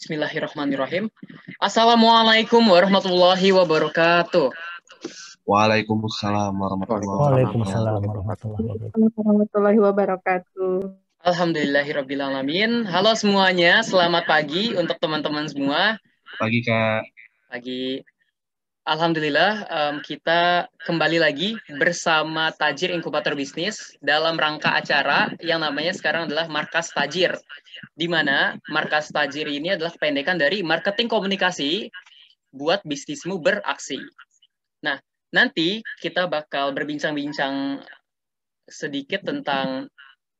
Bismillahirrahmanirrahim. Assalamualaikum warahmatullahi wabarakatuh. Waalaikumsalam warahmatullahi wabarakatuh. Waalaikumsalam warahmatullahi wabarakatuh. Warahmatullahi wabarakatuh. Alhamdulillahirrabbilalamin. Halo semuanya, selamat pagi untuk teman-teman semua. Pagi Kak. Pagi. Alhamdulillah, kita kembali lagi bersama Tajir Inkubator Bisnis dalam rangka acara yang namanya sekarang adalah Markas Tajir. Di mana Markas Tajir ini adalah kependekan dari Marketing Komunikasi buat bisnismu beraksi. Nah, nanti kita bakal berbincang-bincang sedikit tentang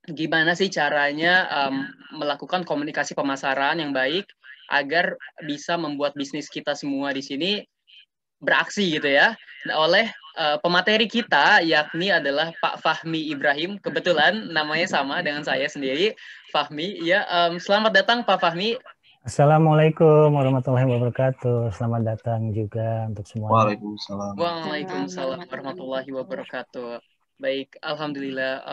gimana sih caranya melakukan komunikasi pemasaran yang baik agar bisa membuat bisnis kita semua di sini beraksi gitu ya. Nah, oleh pemateri kita yakni adalah Pak Fahmi Ibrahim. Kebetulan namanya sama dengan saya sendiri, Fahmi. Ya, selamat datang Pak Fahmi. Assalamualaikum warahmatullahi wabarakatuh. Selamat datang juga untuk semua. Waalaikumsalam. Waalaikumsalam warahmatullahi wabarakatuh. Baik, alhamdulillah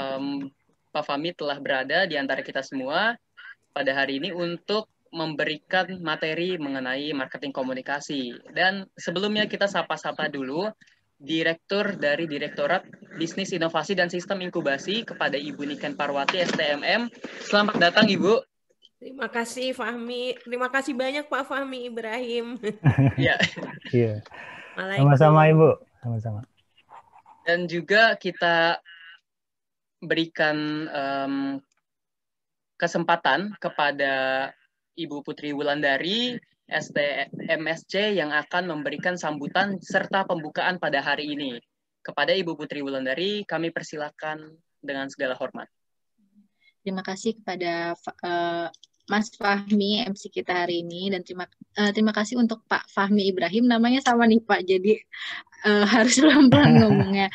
Pak Fahmi telah berada di antara kita semua pada hari ini untuk memberikan materi mengenai marketing komunikasi. Dan sebelumnya kita sapa-sapa dulu Direktur dari Direktorat Bisnis Inovasi dan Sistem Inkubasi kepada Ibu Niken Parwati STMM. Selamat datang Ibu. Terima kasih Fahmi. Terima kasih banyak Pak Fahmi Ibrahim. Ya. Iya. Sama-sama Ibu. Sama-sama. Dan juga kita berikan kesempatan kepada Ibu Putri Wulandari, STMSC yang akan memberikan sambutan serta pembukaan pada hari ini. Kepada Ibu Putri Wulandari, kami persilakan dengan segala hormat. Terima kasih kepada Mas Fahmi, MC kita hari ini, dan terima kasih untuk Pak Fahmi Ibrahim, namanya sama nih Pak, jadi harus pelan-pelan ngomongnya.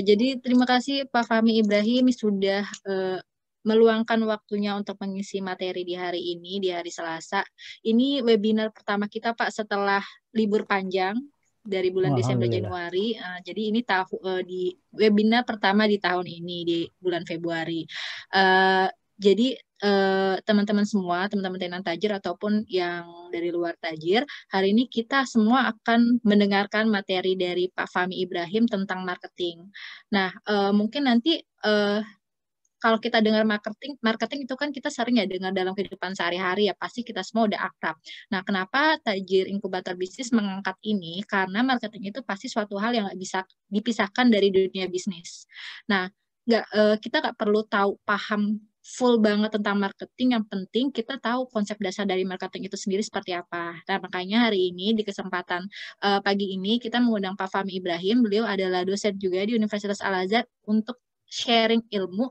Jadi terima kasih Pak Fahmi Ibrahim sudah meluangkan waktunya untuk mengisi materi di hari ini, di hari Selasa. Ini webinar pertama kita Pak setelah libur panjang dari bulan Desember Januari. Jadi ini di webinar pertama di tahun ini, di bulan Februari. Jadi teman-teman semua, teman-teman tenan Tajir ataupun yang dari luar Tajir, hari ini kita semua akan mendengarkan materi dari Pak Fahmi Ibrahim tentang marketing. Nah, mungkin nanti kalau kita dengar marketing itu kan kita sering ya dengar dalam kehidupan sehari-hari ya, pasti kita semua udah akrab. Nah, kenapa Tajir Inkubator Bisnis mengangkat ini? Karena marketing itu pasti suatu hal yang nggak bisa dipisahkan dari dunia bisnis. Nah, kita nggak perlu paham full banget tentang marketing, yang penting kita tahu konsep dasar dari marketing itu sendiri seperti apa. Nah, makanya hari ini di kesempatan pagi ini kita mengundang Pak Fahmi Ibrahim, beliau adalah dosen juga di Universitas Al-Azhar untuk sharing ilmu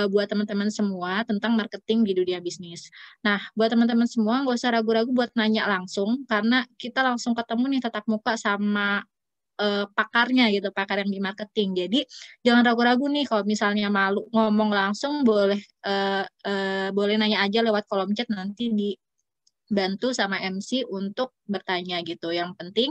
buat teman-teman semua tentang marketing di dunia bisnis. Nah, buat teman-teman semua nggak usah ragu-ragu buat nanya langsung, karena kita langsung ketemu nih tatap muka sama pakarnya gitu, pakar yang di marketing. Jadi jangan ragu-ragu nih kalau misalnya malu ngomong langsung, boleh nanya aja lewat kolom chat, nanti dibantu sama MC untuk bertanya gitu. Yang penting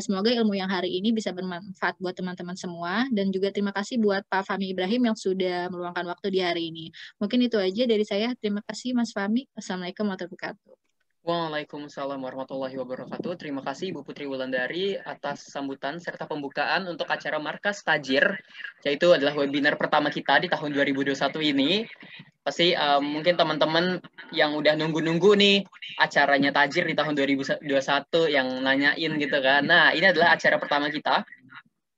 semoga ilmu yang hari ini bisa bermanfaat buat teman-teman semua, dan juga terima kasih buat Pak Fahmi Ibrahim yang sudah meluangkan waktu di hari ini. Mungkin itu aja dari saya. Terima kasih Mas Fahmi. Assalamualaikum warahmatullahi wabarakatuh. Waalaikumsalam warahmatullahi wabarakatuh. Terima kasih Ibu Putri Wulandari atas sambutan serta pembukaan untuk acara Markas Tajir, yaitu adalah webinar pertama kita di tahun 2021 ini. Pasti mungkin teman-teman yang udah nunggu-nunggu nih acaranya Tajir di tahun 2021 yang nanyain gitu kan. Nah, ini adalah acara pertama kita,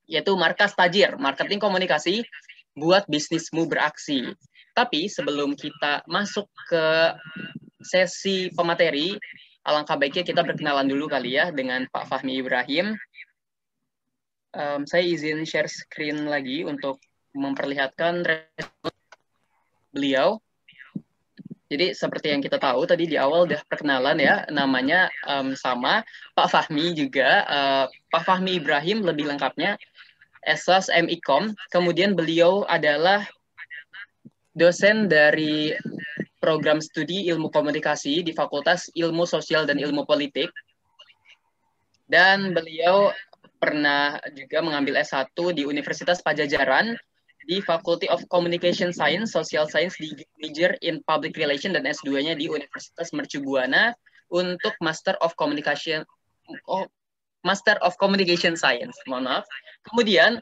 yaitu Markas Tajir, Marketing Komunikasi buat bisnismu beraksi. Tapi sebelum kita masuk ke sesi pemateri, alangkah baiknya kita berkenalan dulu kali ya dengan Pak Fahmi Ibrahim. Saya izin share screen lagi untuk memperlihatkan beliau. Jadi seperti yang kita tahu tadi di awal udah perkenalan ya, namanya sama Pak Fahmi juga. Pak Fahmi Ibrahim lebih lengkapnya S.Sos MIKOM. Kemudian beliau adalah dosen dari program studi ilmu komunikasi di Fakultas Ilmu Sosial dan Ilmu Politik. Dan beliau pernah juga mengambil S1 di Universitas Padjadjaran di Faculty of Communication Science, Social Science di Major in Public Relation, dan S2-nya di Universitas Mercu Buana untuk Master of Communication Science, mohon maaf. Kemudian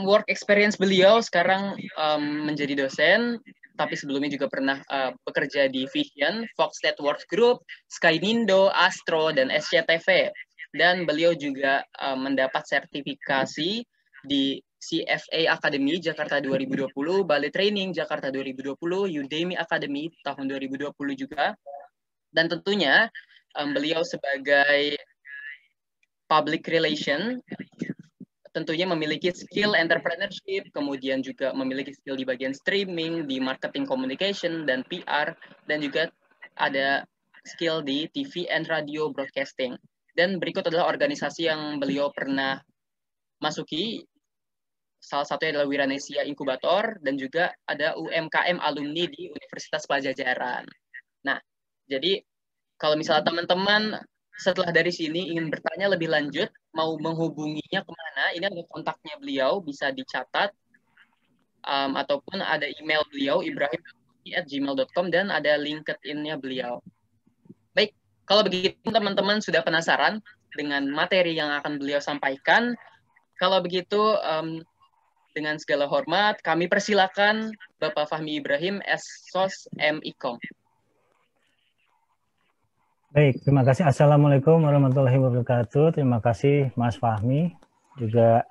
work experience beliau sekarang menjadi dosen, tapi sebelumnya juga pernah bekerja di Vision, Fox Network Group, Skynindo, Astro, dan SCTV. Dan beliau juga mendapat sertifikasi di CFA Academy Jakarta 2020, Bali Training Jakarta 2020, Udemy Academy tahun 2020 juga. Dan tentunya beliau sebagai public relation tentunya memiliki skill entrepreneurship, kemudian juga memiliki skill di bagian streaming, di marketing communication, dan PR, dan juga ada skill di TV and radio broadcasting. Dan berikut adalah organisasi yang beliau pernah masuki, salah satunya adalah Wiranesia Inkubator, dan juga ada UMKM alumni di Universitas Pajajaran. Nah, jadi kalau misalnya teman-teman setelah dari sini ingin bertanya lebih lanjut, mau menghubunginya kemana, ini ada kontaknya beliau, bisa dicatat, ataupun ada email beliau, ibrahim@gmail.com, dan ada LinkedIn-nya beliau. Baik, kalau begitu teman-teman sudah penasaran dengan materi yang akan beliau sampaikan, kalau begitu dengan segala hormat, kami persilakan Bapak Fahmi Ibrahim, SSOS MIKOM. Baik, terima kasih. Assalamualaikum warahmatullahi wabarakatuh. Terima kasih Mas Fahmi, juga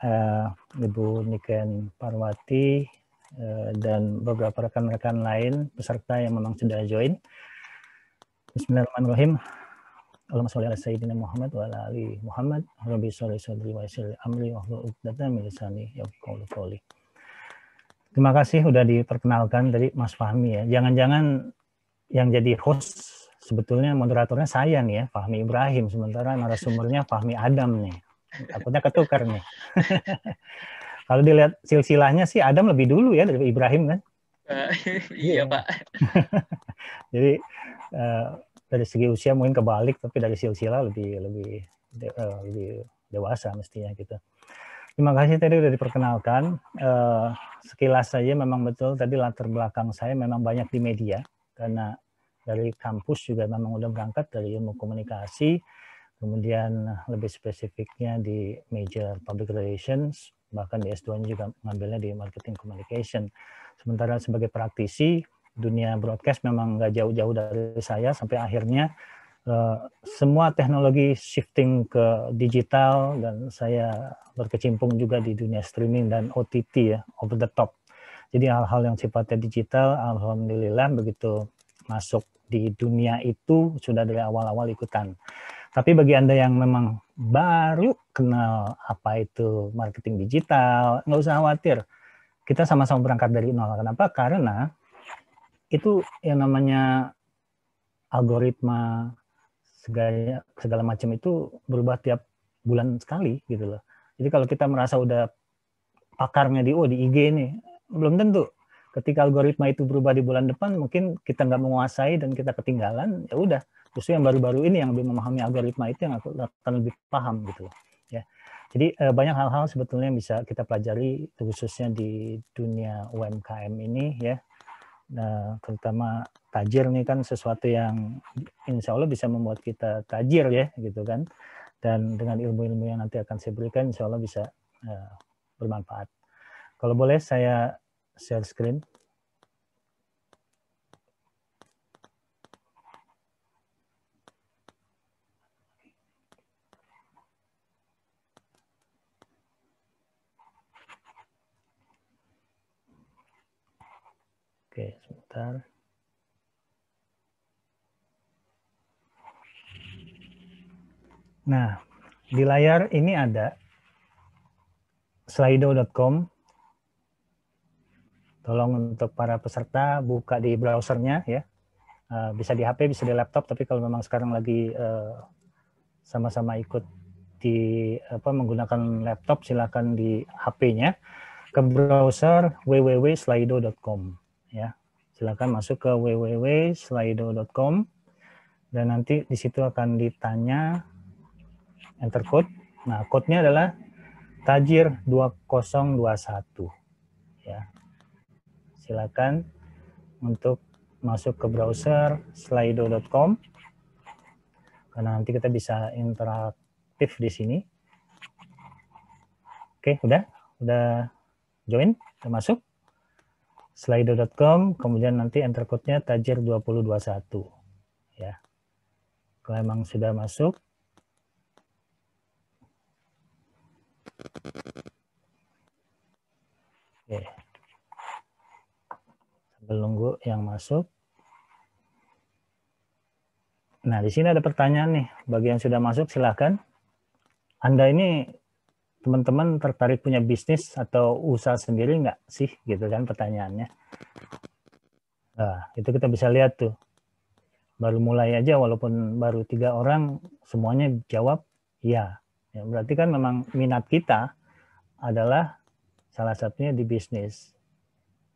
Ibu Niken Parwati, dan beberapa rekan-rekan lain peserta yang memang sudah join. Bismillahirrahmanirrahim. Allahumma sholli ala sayyidina Muhammad wa ala ali Muhammad. Rabbi sholli sadri wa yassir amri wahlul 'uqdatam min lisani yafqahu qawli. Terima kasih sudah diperkenalkan dari Mas Fahmi ya. Jangan-jangan yang jadi host sebetulnya moderatornya saya nih ya, Fahmi Ibrahim, sementara narasumbernya Fahmi Adam nih. Takutnya ketukar nih. Kalau dilihat silsilahnya sih Adam lebih dulu ya dari Ibrahim kan? Iya Pak. Jadi dari segi usia mungkin kebalik, tapi dari silsilah lebih dewasa mestinya gitu. Terima kasih tadi sudah diperkenalkan. Sekilas saja memang betul tadi latar belakang saya memang banyak di media, karena dari kampus juga memang udah berangkat dari ilmu komunikasi, kemudian lebih spesifiknya di major public relations, bahkan di S2-nya juga mengambilnya di marketing communication. Sementara sebagai praktisi, dunia broadcast memang nggak jauh-jauh dari saya, sampai akhirnya semua teknologi shifting ke digital, dan saya berkecimpung juga di dunia streaming dan OTT ya, over the top. Jadi hal-hal yang sifatnya digital, alhamdulillah begitu masuk di dunia itu sudah dari awal-awal ikutan. Tapi bagi Anda yang memang baru kenal apa itu marketing digital, nggak usah khawatir. Kita sama-sama berangkat dari nol. Kenapa? Karena itu yang namanya algoritma segala macam itu berubah tiap bulan sekali gitu loh. Jadi kalau kita merasa udah pakarnya di IG nih, belum tentu. Ketika algoritma itu berubah di bulan depan, mungkin kita nggak menguasai dan kita ketinggalan, ya udah. Justru yang baru-baru ini yang lebih memahami algoritma itu yang akan lebih paham gitu loh. Ya. Jadi banyak hal-hal sebetulnya yang bisa kita pelajari, khususnya di dunia UMKM ini ya. Nah, terutama tajir nih kan sesuatu yang insya Allah bisa membuat kita tajir ya gitu kan. Dan dengan ilmu-ilmu yang nanti akan saya berikan, insya Allah bisa bermanfaat. Kalau boleh saya share screen. Oke, sebentar. Nah, di layar ini ada slido.com. Tolong untuk para peserta buka di browsernya ya. Bisa di HP, bisa di laptop, tapi kalau memang sekarang lagi sama-sama ikut di menggunakan laptop, silakan di HP-nya ke browser www.slido.com ya. Silakan masuk ke www.slido.com dan nanti di situ akan ditanya enter code. Nah, code-nya adalah Tajir 2021 ya. Silakan untuk masuk ke browser slido.com. karena nanti kita bisa interaktif di sini. Oke, udah join, udah masuk. Slido.com, kemudian nanti enter code-nya Tajir 2021. Ya. Kalau emang sudah masuk, oke. Sambil nunggu yang masuk. Nah, di sini ada pertanyaan nih. Bagi yang sudah masuk, silakan. Anda ini teman-teman tertarik punya bisnis atau usaha sendiri nggak sih? Gitu kan pertanyaannya. Nah, itu kita bisa lihat tuh. Baru mulai aja, walaupun baru 3 orang, semuanya jawab ya. Ya, berarti kan memang minat kita adalah salah satunya di bisnis.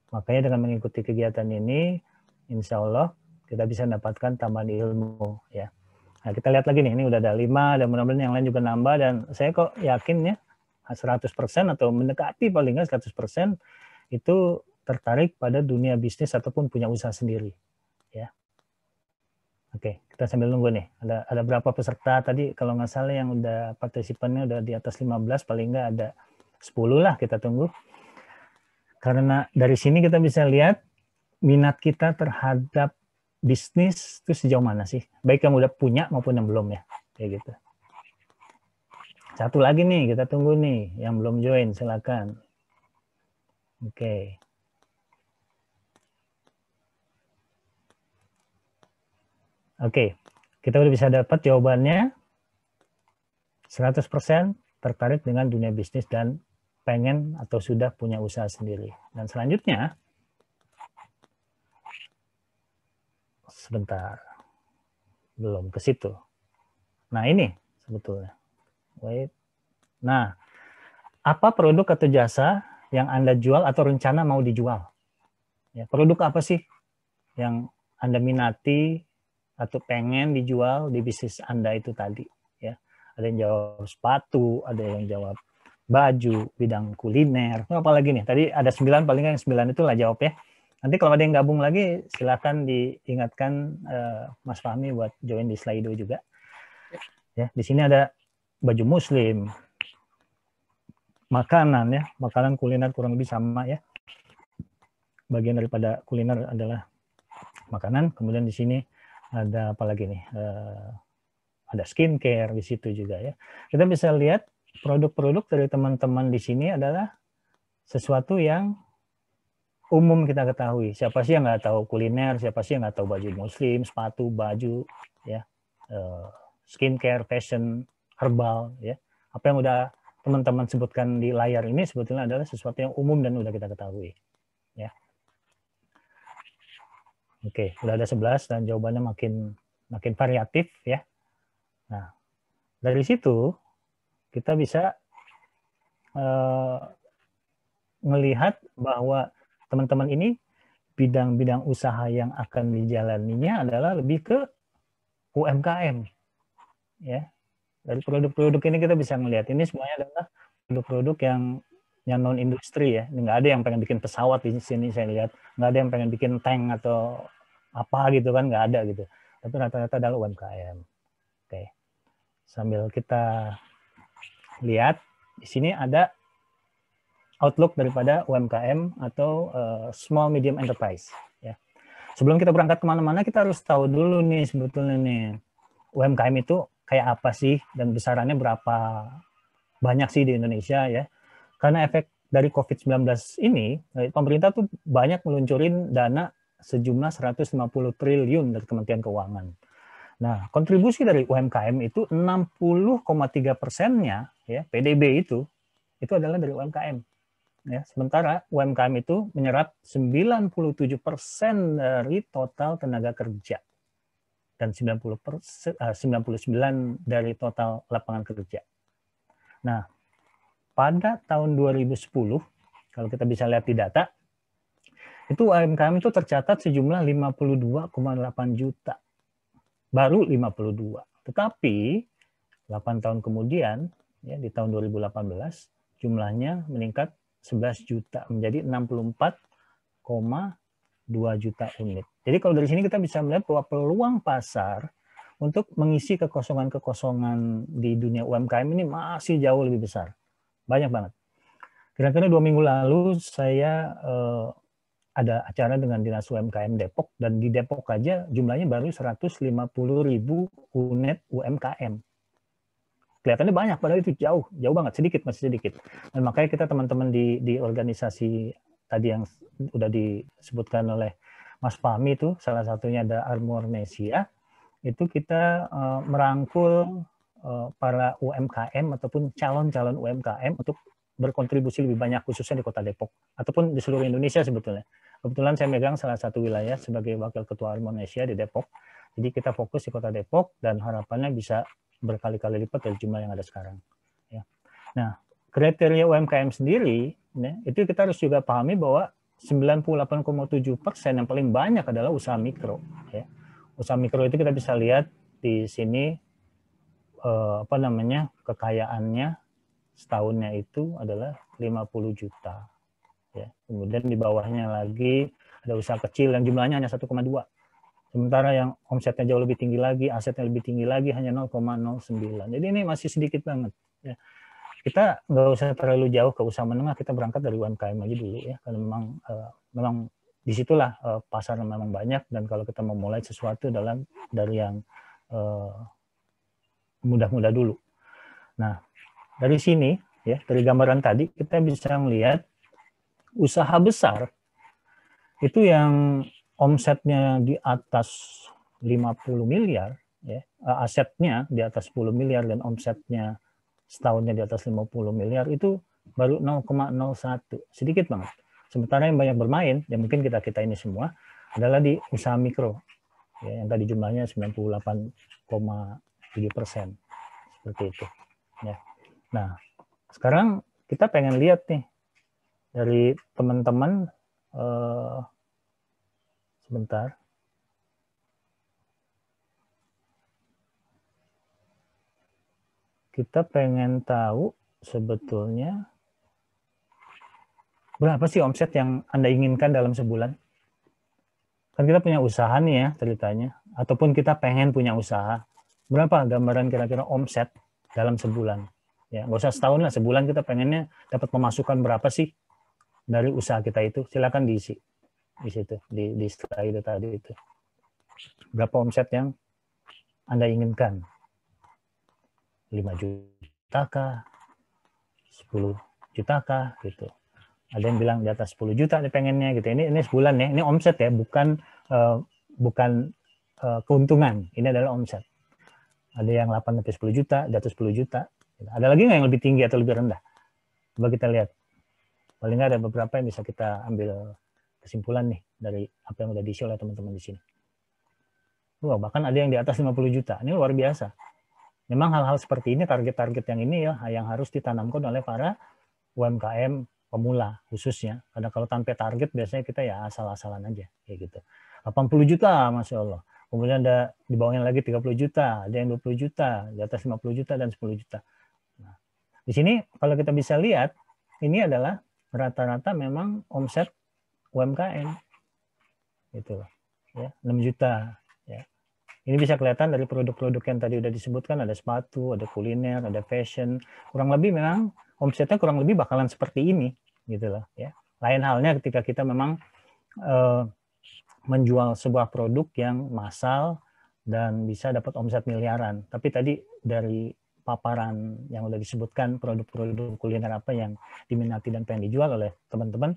Makanya dengan mengikuti kegiatan ini, insya Allah kita bisa mendapatkan tambahan ilmu. Ya. Nah, kita lihat lagi nih, ini udah ada 5, dan mudah-mudahan yang lain juga nambah, dan saya kok yakin ya, 100% atau mendekati paling nggak 100% itu tertarik pada dunia bisnis ataupun punya usaha sendiri. Ya. Oke, kita sambil nunggu nih. Ada berapa peserta tadi? Kalau nggak salah yang udah partisipannya udah di atas 15, paling nggak ada 10 lah, kita tunggu. Karena dari sini kita bisa lihat minat kita terhadap bisnis itu sejauh mana sih? Baik yang udah punya maupun yang belum ya. Kayak gitu. Satu lagi nih, kita tunggu nih. Yang belum join, silakan. Oke. Oke, kita udah bisa dapat jawabannya. 100% tertarik dengan dunia bisnis dan pengen atau sudah punya usaha sendiri. Dan selanjutnya, sebentar, belum ke situ. Nah ini sebetulnya. Wait. Nah, apa produk atau jasa yang Anda jual atau rencana mau dijual? Ya, produk apa sih yang Anda minati atau pengen dijual di bisnis Anda itu tadi? Ya, ada yang jawab sepatu, ada yang jawab baju, bidang kuliner, apa lagi nih? Tadi ada 9, paling nggak yang 9 itu lah jawab ya. Nanti kalau ada yang gabung lagi, silakan diingatkan Mas Fahmi buat join di Slido juga. Ya, di sini ada baju muslim, makanan ya, makanan kuliner kurang lebih sama ya. Bagian daripada kuliner adalah makanan. Kemudian di sini ada apa lagi nih? Ada skincare di situ juga ya. Kita bisa lihat produk-produk dari teman-teman di sini adalah sesuatu yang umum kita ketahui. Siapa sih yang nggak tahu kuliner? Siapa sih yang nggak tahu baju muslim, sepatu, baju, ya, skincare, fashion, herbal, ya. Apa yang udah teman-teman sebutkan di layar ini sebetulnya adalah sesuatu yang umum dan udah kita ketahui, ya. Oke, udah ada 11 dan jawabannya makin variatif, ya. Nah, dari situ kita bisa melihat bahwa teman-teman ini bidang-bidang usaha yang akan dijalaninya adalah lebih ke UMKM, ya. Dari produk-produk ini kita bisa melihat ini semuanya adalah produk-produk yang non industri ya. Nggak ada yang pengen bikin pesawat di sini saya lihat, nggak ada yang pengen bikin tank atau apa gitu kan, nggak ada gitu. Tapi rata-rata adalah UMKM. Oke, sambil kita lihat di sini ada outlook daripada UMKM atau small medium enterprise. Ya. Sebelum kita berangkat kemana-mana, kita harus tahu dulu nih sebetulnya nih UMKM itu kayak apa sih dan besarannya berapa banyak sih di Indonesia ya. Karena efek dari COVID-19 ini, pemerintah tuh banyak meluncurin dana sejumlah 150 triliun dari Kementerian Keuangan. Nah, kontribusi dari UMKM itu 60,3%-nya ya, PDB itu adalah dari UMKM. Ya, sementara UMKM itu menyerap 97% dari total tenaga kerja dan 99 dari total lapangan kerja. Nah, pada tahun 2010, kalau kita bisa lihat di data, itu UMKM itu tercatat sejumlah 52,8 juta. Baru 52. Tetapi 8 tahun kemudian, ya, di tahun 2018, jumlahnya meningkat 11 juta menjadi 64,2 juta unit. Jadi kalau dari sini kita bisa melihat bahwa peluang pasar untuk mengisi kekosongan-kekosongan di dunia UMKM ini masih jauh lebih besar. Banyak banget. Kira-kira 2 minggu lalu saya ada acara dengan Dinas UMKM Depok, dan di Depok aja jumlahnya baru 150.000 unit UMKM. Kelihatannya banyak, padahal itu jauh banget, masih sedikit. Dan makanya kita teman-teman di organisasi tadi yang udah disebutkan oleh Mas Fahmi itu, salah satunya ada Armornesia, itu kita merangkul para UMKM ataupun calon-calon UMKM untuk berkontribusi lebih banyak, khususnya di Kota Depok, ataupun di seluruh Indonesia sebetulnya. Kebetulan saya megang salah satu wilayah sebagai Wakil Ketua Armornesia di Depok, jadi kita fokus di Kota Depok, dan harapannya bisa berkali-kali lipat dari jumlah yang ada sekarang. Ya. Nah, kriteria UMKM sendiri, ya, itu kita harus juga pahami bahwa 98,7% yang paling banyak adalah usaha mikro. Ya. Usaha mikro itu kita bisa lihat di sini kekayaannya setahunnya itu adalah 50 juta. Ya. Kemudian di bawahnya lagi ada usaha kecil yang jumlahnya hanya 1,2. Sementara yang omsetnya jauh lebih tinggi lagi, asetnya lebih tinggi lagi, hanya 0,09. Jadi ini masih sedikit banget. Ya. Kita nggak usah terlalu jauh ke usaha menengah, kita berangkat dari UMKM aja dulu ya, karena memang disitulah pasar memang banyak, dan kalau kita mau mulai sesuatu dari yang mudah-mudah dulu. Nah, dari sini ya, dari gambaran tadi kita bisa melihat usaha besar itu yang omsetnya di atas 50 miliar, ya, asetnya di atas 10 miliar dan omsetnya setahunnya di atas 50 miliar, itu baru 0,01, sedikit banget. Sementara yang banyak bermain, ya mungkin kita ini semua, adalah di usaha mikro, ya, yang tadi jumlahnya 98,7%, seperti itu. Ya. Nah, sekarang kita pengen lihat nih dari teman-teman, sebentar. Kita pengen tahu sebetulnya berapa sih omset yang Anda inginkan dalam sebulan? Kan kita punya usaha nih ya ceritanya, ataupun kita pengen punya usaha. Berapa gambaran kira-kira omset dalam sebulan? Ya, nggak usah setahun lah, sebulan kita pengennya dapat pemasukan berapa sih dari usaha kita itu? Silakan diisi di situ, di slide tadi itu. Berapa omset yang Anda inginkan? 5 juta kah? 10 juta kah? Gitu. Ada yang bilang di atas 10 juta nih pengennya gitu. Ini sebulan ya, ini omset ya, bukan keuntungan. Ini adalah omset. Ada yang 8 sampai 10 juta, di atas 10 juta. Ada lagi nggak yang lebih tinggi atau lebih rendah? Coba kita lihat. Paling nggak ada beberapa yang bisa kita ambil kesimpulan nih dari apa yang udah diisi oleh teman-teman di sini. Wah, bahkan ada yang di atas 50 juta. Ini luar biasa. Memang hal-hal seperti ini, target-target yang ini ya, yang harus ditanamkan oleh para UMKM pemula khususnya. Karena kalau tanpa target biasanya kita ya asal-asalan aja kayak gitu. 80 juta, Masya Allah. Kemudian ada di bawahnya lagi 30 juta, ada yang 20 juta, di atas 50 juta dan 10 juta. Nah, di sini kalau kita bisa lihat, ini adalah rata-rata memang omset UMKM. Gitu loh. Ya, 6 juta. Ya. Ini bisa kelihatan dari produk-produk yang tadi udah disebutkan, ada sepatu, ada kuliner, ada fashion. Kurang lebih memang omsetnya kurang lebih bakalan seperti ini, gitu loh. Ya. Lain halnya ketika kita memang menjual sebuah produk yang massal dan bisa dapat omset miliaran. Tapi tadi dari paparan yang udah disebutkan produk-produk kuliner apa yang diminati dan pengen dijual oleh teman-teman,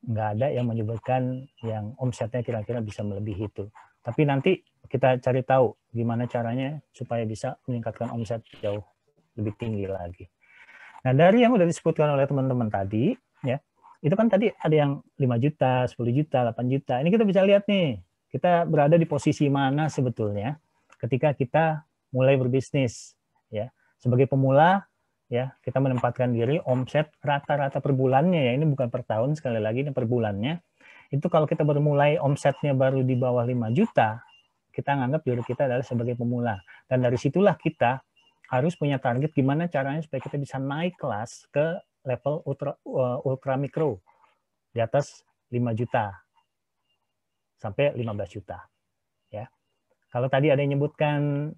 nggak ada yang menyebutkan yang omsetnya kira-kira bisa melebihi itu. Tapi nanti kita cari tahu gimana caranya supaya bisa meningkatkan omset jauh lebih tinggi lagi. Nah, dari yang udah disebutkan oleh teman-teman tadi, ya, itu kan tadi ada yang 5 juta, 10 juta, 8 juta. Ini kita bisa lihat nih, kita berada di posisi mana sebetulnya ketika kita mulai berbisnis. Ya, sebagai pemula, ya, kita menempatkan diri omset rata-rata per bulannya, ya, ini bukan per tahun, sekali lagi ini per bulannya. Itu kalau kita baru mulai omsetnya baru di bawah 5 juta, kita nganggap diri kita adalah sebagai pemula. Dan dari situlah kita harus punya target gimana caranya supaya kita bisa naik kelas ke level ultra mikro di atas 5 juta sampai 15 juta. Ya. Kalau tadi ada yang menyebutkan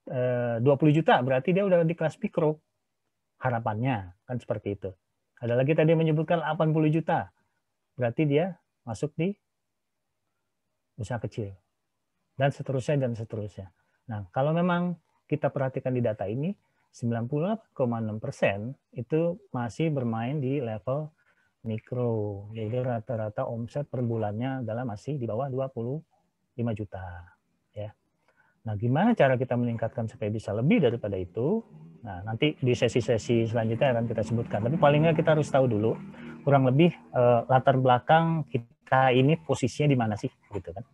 20 juta, berarti dia udah di kelas mikro. Harapannya kan seperti itu. Ada lagi tadi menyebutkan 80 juta, berarti dia masuk di usaha kecil. Dan seterusnya, dan seterusnya. Nah, kalau memang kita perhatikan di data ini, 98,6% itu masih bermain di level mikro. Jadi rata-rata omset per bulannya adalah masih di bawah 25 juta. Ya. Nah, gimana cara kita meningkatkan supaya bisa lebih daripada itu? Nah, nanti di sesi-sesi selanjutnya akan kita sebutkan. Tapi paling nggak kita harus tahu dulu, kurang lebih latar belakang kita ini posisinya di mana sih, gitu kan?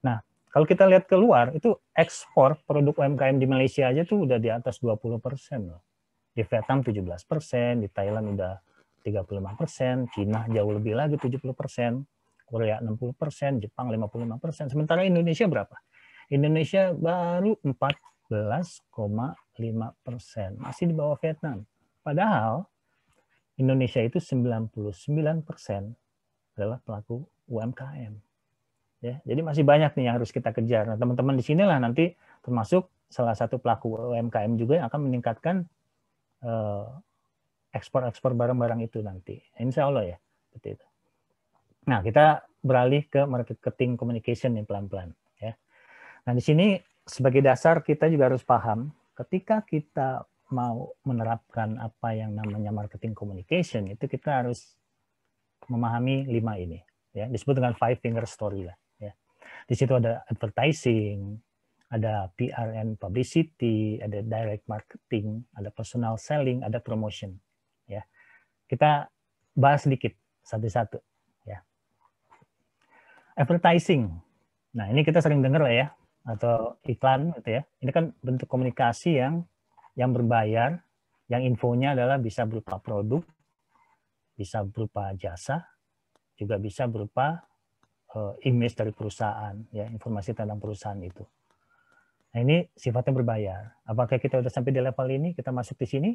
Nah, kalau kita lihat keluar, itu ekspor produk UMKM di Malaysia aja tuh udah di atas 20% loh. Di Vietnam 17%, di Thailand udah 35%, Cina jauh lebih lagi 70%, Korea 60%, Jepang 55%. Sementara Indonesia berapa? Indonesia baru 14,5%, masih di bawah Vietnam. Padahal Indonesia itu 99% adalah pelaku UMKM. Ya, jadi masih banyak nih yang harus kita kejar. Nah, teman-teman di sinilah nanti termasuk salah satu pelaku UMKM juga yang akan meningkatkan ekspor-ekspor barang-barang itu nanti. Insya Allah ya, seperti itu. Nah, kita beralih ke marketing communication nih pelan-pelan. Ya. Nah, di sini sebagai dasar kita juga harus paham ketika kita mau menerapkan apa yang namanya marketing communication, itu kita harus memahami 5 ini. Ya, disebut dengan 5 finger story lah. Di situ ada advertising, ada PR and publicity, ada direct marketing, ada personal selling, ada promotion. Ya, kita bahas sedikit satu-satu. Ya, advertising. Nah, ini kita sering dengar lah ya, atau iklan, gitu ya. Ini kan bentuk komunikasi yang berbayar, yang infonya adalah bisa berupa produk, bisa berupa jasa, juga bisa berupa image dari perusahaan, ya, informasi tentang perusahaan itu. Nah, ini sifatnya berbayar. Apakah kita sudah sampai di level ini? Kita masuk di sini.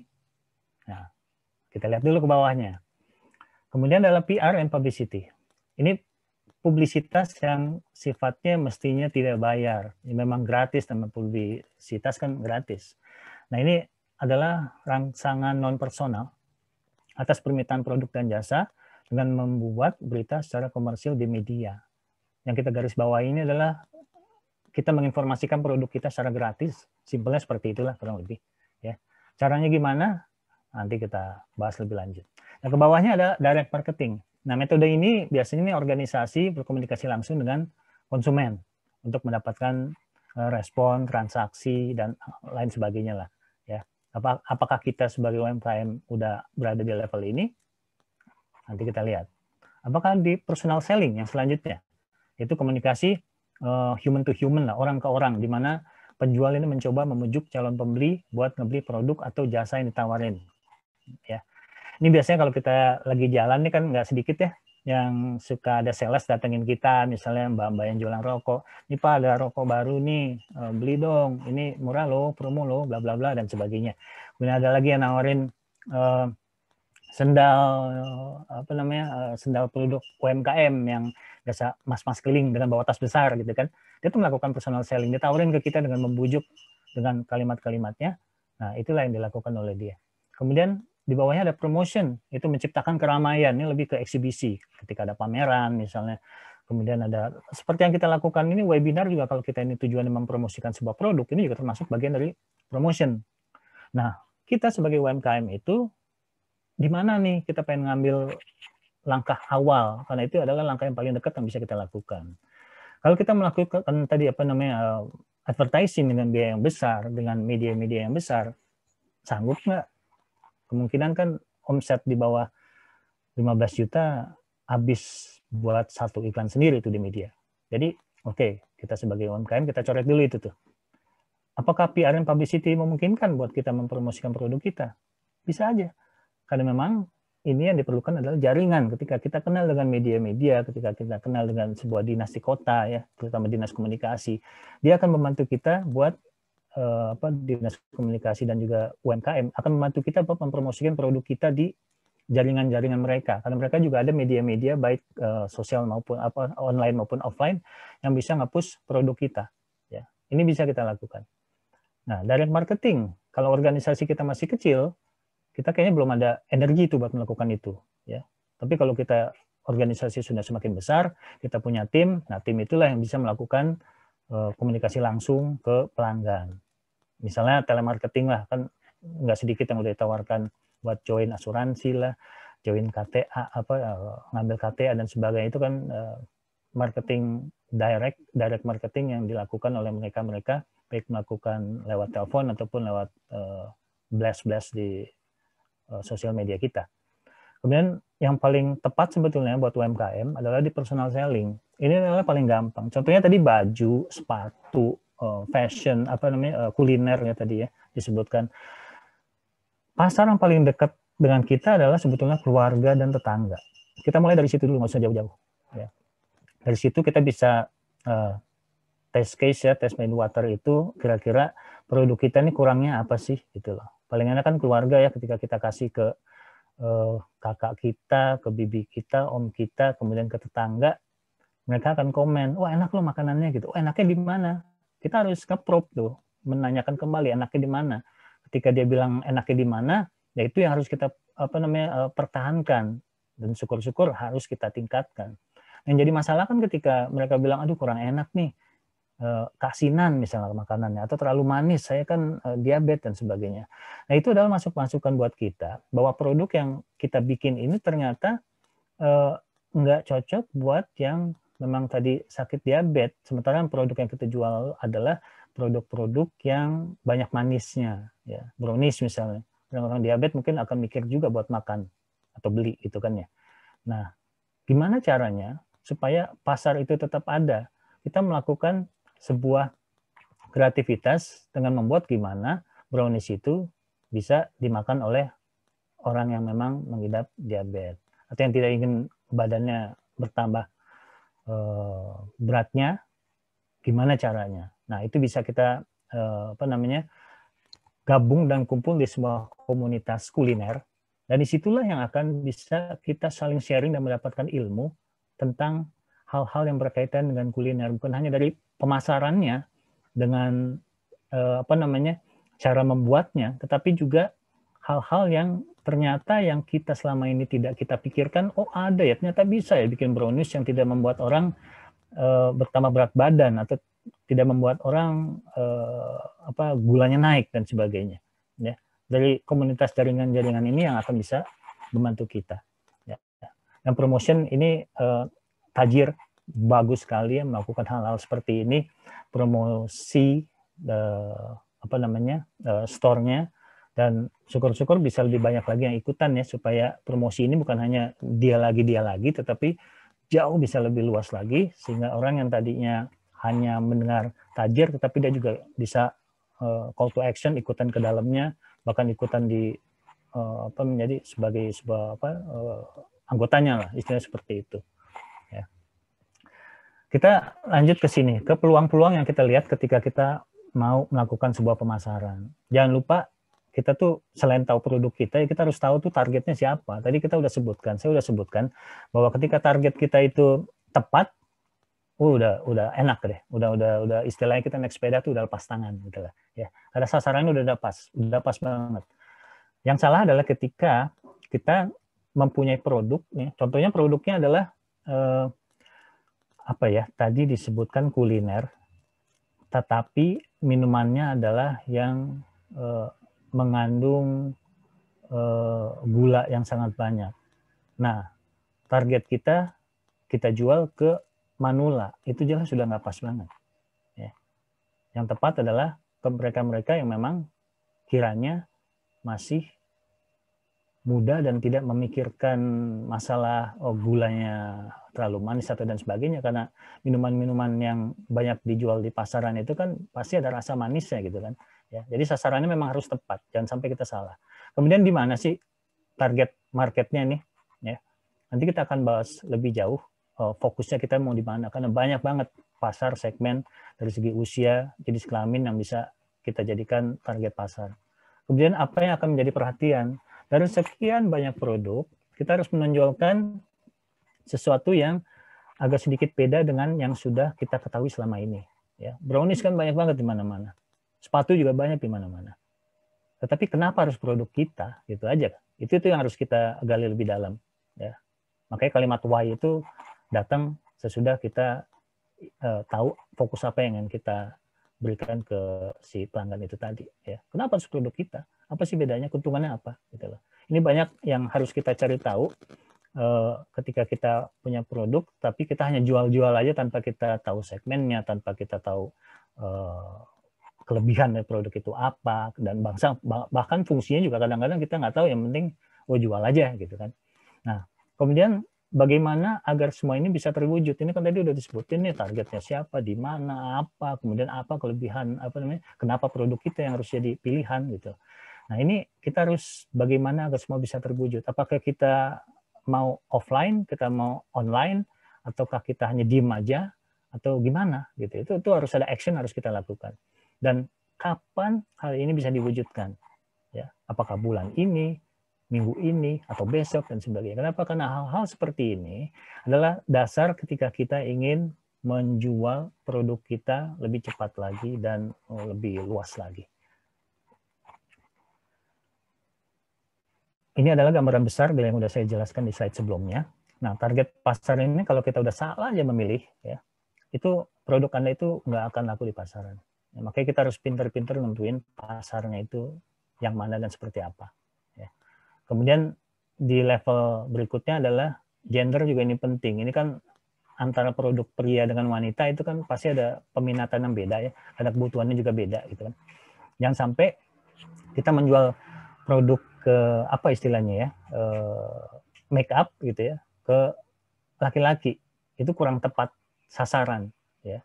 Nah, kita lihat dulu ke bawahnya. Kemudian adalah PR and publicity. Ini publisitas yang sifatnya mestinya tidak bayar. Ini memang gratis, dan publisitas kan gratis. Nah, ini adalah rangsangan non-personal atas permintaan produk dan jasa dengan membuat berita secara komersil di media. Yang kita garis bawah ini adalah kita menginformasikan produk kita secara gratis. Simpelnya seperti itulah kurang lebih. Ya. Caranya gimana? Nanti kita bahas lebih lanjut. Nah, ke bawahnya ada direct marketing. Nah, metode ini biasanya ini organisasi berkomunikasi langsung dengan konsumen untuk mendapatkan respon, transaksi, dan lain sebagainya lah. Ya. Apakah kita sebagai UMKM udah berada di level ini? Nanti kita lihat. Apakah di personal selling yang selanjutnya? Itu komunikasi human to human lah, orang ke orang, di mana penjual ini mencoba memujuk calon pembeli buat ngebeli produk atau jasa yang ditawarin. Ya, ini biasanya kalau kita lagi jalan nih kan nggak sedikit ya, yang suka ada sales datengin kita, misalnya mbak-mbak yang jualan rokok, ini Pak ada rokok baru nih, beli dong, ini murah loh, promo loh, bla bla bla dan sebagainya. Kemudian ada lagi yang nawarin sendal sendal produk UMKM yang biasa mas-mas keliling dengan bawa tas besar gitu kan. Dia tuh melakukan personal selling, dia tawarin ke kita dengan membujuk dengan kalimat-kalimatnya. Nah, itulah yang dilakukan oleh dia. Kemudian di bawahnya ada promotion, itu menciptakan keramaian, ini lebih ke eksibisi ketika ada pameran misalnya. Kemudian ada seperti yang kita lakukan ini webinar juga, kalau kita ini tujuannya mempromosikan sebuah produk, ini juga termasuk bagian dari promotion. Nah, kita sebagai UMKM itu di mana nih kita pengen ngambil langkah awal, karena itu adalah langkah yang paling dekat yang bisa kita lakukan. Kalau kita melakukan tadi advertising dengan biaya yang besar, dengan media-media yang besar, sanggup nggak? Kemungkinan kan omset di bawah 15 juta habis buat satu iklan sendiri itu di media. Jadi oke, kita sebagai UMKM kita coret dulu itu tuh. Apakah PR and publicity memungkinkan buat kita mempromosikan produk kita? Bisa aja. Karena memang ini yang diperlukan adalah jaringan. Ketika kita kenal dengan media-media, ketika kita kenal dengan sebuah dinas di kota, ya, terutama dinas komunikasi, dia akan membantu kita buat dinas komunikasi dan juga UMKM akan membantu kita buat mempromosikan produk kita di jaringan-jaringan mereka. Karena mereka juga ada media-media baik sosial maupun online maupun offline yang bisa nge-push produk kita. Ya, ini bisa kita lakukan. Nah, direct marketing, kalau organisasi kita masih kecil, kita kayaknya belum ada energi itu buat melakukan itu, ya. Tapi kalau kita organisasi sudah semakin besar, kita punya tim, nah tim itulah yang bisa melakukan komunikasi langsung ke pelanggan. Misalnya telemarketing lah, kan nggak sedikit yang udah ditawarkan buat join asuransi lah, join KTA, ngambil KTA dan sebagainya, itu kan marketing direct marketing yang dilakukan oleh mereka baik melakukan lewat telepon ataupun lewat blast di sosial media kita. Kemudian yang paling tepat sebetulnya buat UMKM adalah di personal selling. Ini adalah paling gampang. Contohnya tadi baju, sepatu, fashion, kuliner ya tadi ya disebutkan. Pasar yang paling dekat dengan kita adalah sebetulnya keluarga dan tetangga. Kita mulai dari situ dulu, nggak usah jauh-jauh. Ya. Dari situ kita bisa test case ya, test main water itu kira-kira produk kita ini kurangnya apa sih gitu loh. Paling enak kan keluarga ya, ketika kita kasih ke kakak kita, ke bibi kita, om kita, kemudian ke tetangga, mereka akan komen, wah enak loh makanannya gitu. Oh enaknya di mana? Kita harus nge-probe tuh, menanyakan kembali enaknya di mana. Ketika dia bilang enaknya di mana, ya itu yang harus kita pertahankan, dan syukur-syukur harus kita tingkatkan. Yang jadi masalah kan ketika mereka bilang, aduh kurang enak nih, keasinan misalnya makanannya, atau terlalu manis, saya kan diabetes dan sebagainya. Nah itu adalah masukan buat kita, bahwa produk yang kita bikin ini ternyata nggak cocok buat yang memang tadi sakit diabetes, sementara produk yang kita jual adalah produk-produk yang banyak manisnya, ya brownies misalnya. Orang-orang diabetes mungkin akan mikir juga buat makan atau beli gitu kan ya. Nah, gimana caranya supaya pasar itu tetap ada? Kita melakukan sebuah kreativitas dengan membuat gimana brownies itu bisa dimakan oleh orang yang memang mengidap diabetes atau yang tidak ingin badannya bertambah beratnya, gimana caranya? Nah itu bisa kita gabung dan kumpul di sebuah komunitas kuliner, dan disitulah yang akan bisa kita saling sharing dan mendapatkan ilmu tentang hal-hal yang berkaitan dengan kuliner, bukan hanya dari pemasarannya dengan cara membuatnya, tetapi juga hal-hal yang ternyata yang kita selama ini tidak kita pikirkan, oh ada ya, ternyata bisa ya bikin brownies yang tidak membuat orang bertambah berat badan atau tidak membuat orang gulanya naik dan sebagainya. Ya, dari komunitas jaringan-jaringan ini yang akan bisa membantu kita. Ya. Yang promotion ini Tajir bagus sekali ya melakukan hal-hal seperti ini, promosi store-nya, dan syukur-syukur bisa lebih banyak lagi yang ikutan ya, supaya promosi ini bukan hanya dia lagi tetapi jauh bisa lebih luas lagi, sehingga orang yang tadinya hanya mendengar Tajir tetapi dia juga bisa call to action, ikutan ke dalamnya, bahkan ikutan di menjadi sebagai sebuah anggotanya lah, istilahnya seperti itu. Kita lanjut ke sini, ke peluang-peluang yang kita lihat ketika kita mau melakukan sebuah pemasaran. Jangan lupa, kita tuh selain tahu produk kita, kita harus tahu tuh targetnya siapa. Tadi saya udah sebutkan bahwa ketika target kita itu tepat, udah enak deh, udah istilahnya kita naik sepeda tuh udah lepas tangan gitu lah. Ya, ada sasarannya udah pas banget. Yang salah adalah ketika kita mempunyai produk, ya, contohnya produknya adalah tadi disebutkan kuliner, tetapi minumannya adalah yang mengandung gula yang sangat banyak. Nah, target kita jual ke manula, itu jelas sudah nggak pas banget. Ya. Yang tepat adalah ke mereka-mereka yang memang kiranya masih muda dan tidak memikirkan masalah gulanya terlalu manis atau dan sebagainya, karena minuman-minuman yang banyak dijual di pasaran itu kan pasti ada rasa manisnya gitu kan ya. Jadi sasarannya memang harus tepat, jangan sampai kita salah. Kemudian di mana sih target marketnya nih ya, nanti kita akan bahas lebih jauh fokusnya kita mau di mana, karena banyak banget pasar segmen dari segi usia, jenis kelamin yang bisa kita jadikan target pasar. Kemudian apa yang akan menjadi perhatian dari sekian banyak produk, kita harus menonjolkan sesuatu yang agak sedikit beda dengan yang sudah kita ketahui selama ini. Ya, brownies kan banyak banget di mana-mana. sepatu juga banyak di mana-mana. Tetapi kenapa harus produk kita? Gitu aja. Itu yang harus kita gali lebih dalam. Ya. Makanya kalimat why itu datang sesudah kita tahu fokus apa yang ingin kita berikan ke si pelanggan itu tadi. Ya. Kenapa harus produk kita? Apa sih bedanya? Keuntungannya apa? Gitu loh. Ini banyak yang harus kita cari tahu ketika kita punya produk, tapi kita hanya jual-jual aja tanpa kita tahu segmennya, tanpa kita tahu kelebihan dari produk itu apa, dan bahkan fungsinya juga kadang-kadang kita nggak tahu, yang penting jual aja gitu kan. Nah, kemudian bagaimana agar semua ini bisa terwujud? Ini kan tadi udah disebutin nih, targetnya siapa, di mana, apa, kemudian apa kelebihan, apa namanya, kenapa produk kita yang harus jadi pilihan gitu. Nah, ini kita harus bagaimana agar semua bisa terwujud. Apakah kita mau offline, kita mau online, ataukah kita hanya diem aja, atau gimana gitu. Itu harus ada action, harus kita lakukan. Dan kapan hal ini bisa diwujudkan? Ya, apakah bulan ini, minggu ini, atau besok, dan sebagainya. Kenapa? Karena hal-hal seperti ini adalah dasar ketika kita ingin menjual produk kita lebih cepat lagi dan lebih luas lagi. Ini adalah gambaran besar yang sudah saya jelaskan di slide sebelumnya. Nah, target pasar ini kalau kita udah salah aja memilih, ya, itu produk Anda itu nggak akan laku di pasaran. Ya, makanya kita harus pintar-pintar nentuin pasarnya itu yang mana dan seperti apa. Ya. Kemudian di level berikutnya adalah gender juga ini penting. Ini kan antara produk pria dengan wanita itu kan pasti ada peminatan yang beda ya, ada kebutuhannya juga beda gitu kan. Jangan sampai kita menjual produk ke apa istilahnya ya, make up gitu ya, ke laki-laki, itu kurang tepat sasaran ya.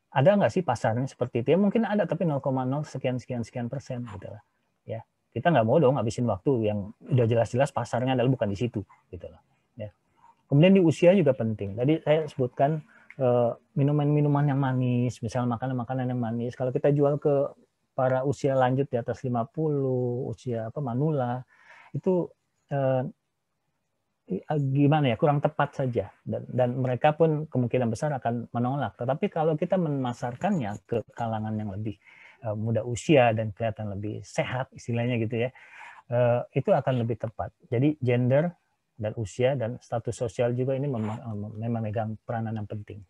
Ada nggak sih pasarnya seperti itu? Ya mungkin ada, tapi 0,0 sekian persen gitu lah. Ya, kita nggak mau dong ngabisin waktu yang udah jelas-jelas pasarnya adalah bukan di situ gitu lah. Ya. Kemudian di usia juga penting. Tadi saya sebutkan minuman-minuman yang manis, misalnya makanan-makanan yang manis. Kalau kita jual ke para usia lanjut di atas 50, usia manula, itu gimana ya, kurang tepat saja, dan mereka pun kemungkinan besar akan menolak. Tetapi kalau kita memasarkannya ke kalangan yang lebih muda usia dan kelihatan lebih sehat istilahnya gitu ya, itu akan lebih tepat. Jadi gender dan usia dan status sosial juga ini memang memegang peranan yang penting.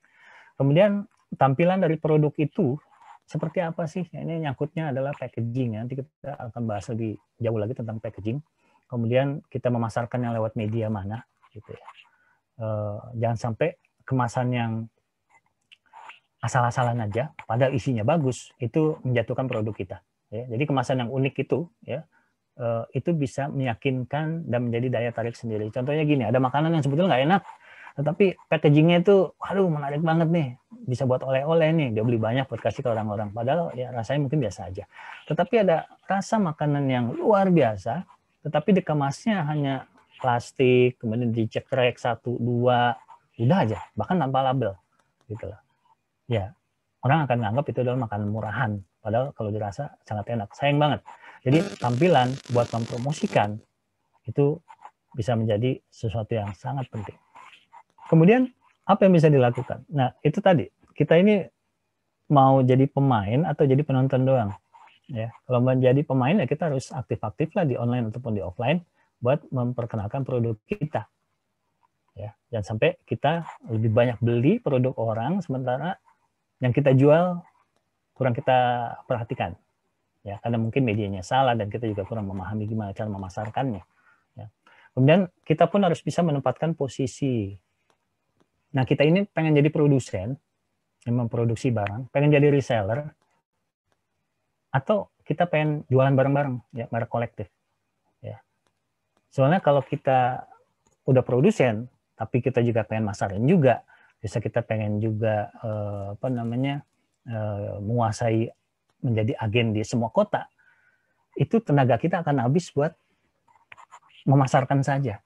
Kemudian tampilan dari produk itu seperti apa sih? Ini nyangkutnya adalah packaging. Nanti kita akan bahas lebih jauh lagi tentang packaging. Kemudian kita memasarkannya lewat media mana, gitu ya. Jangan sampai kemasan yang asal-asalan aja, padahal isinya bagus, itu menjatuhkan produk kita. Ya. Jadi kemasan yang unik itu, ya, itu bisa meyakinkan dan menjadi daya tarik sendiri. Contohnya gini, ada makanan yang sebetulnya nggak enak, tetapi packagingnya itu, waduh menarik banget nih, bisa buat oleh-oleh nih, dia beli banyak buat kasih ke orang-orang. Padahal ya rasanya mungkin biasa aja. Tetapi ada rasa makanan yang luar biasa, tetapi dikemasnya hanya plastik, kemudian dicekrek 1, 2, udah aja, bahkan tanpa label, gitu loh. Ya, orang akan menganggap itu adalah makanan murahan, padahal kalau dirasa sangat enak, sayang banget. Jadi tampilan buat mempromosikan itu bisa menjadi sesuatu yang sangat penting. Kemudian apa yang bisa dilakukan? Nah, itu tadi, kita ini mau jadi pemain atau jadi penonton doang. Ya, kalau menjadi pemain ya kita harus aktif-aktif lah di online ataupun di offline buat memperkenalkan produk kita. Ya, jangan sampai kita lebih banyak beli produk orang sementara yang kita jual kurang kita perhatikan. Ya, karena mungkin medianya salah dan kita juga kurang memahami gimana cara memasarkannya. Ya. Kemudian kita pun harus bisa menempatkan posisi. Nah, kita ini pengen jadi produsen yang memproduksi barang, pengen jadi reseller, atau kita pengen jualan bareng-bareng, ya, merek kolektif. Ya. Soalnya kalau kita udah produsen, tapi kita juga pengen masarin juga, bisa kita pengen juga menguasai menjadi agen di semua kota, itu tenaga kita akan habis buat memasarkan saja.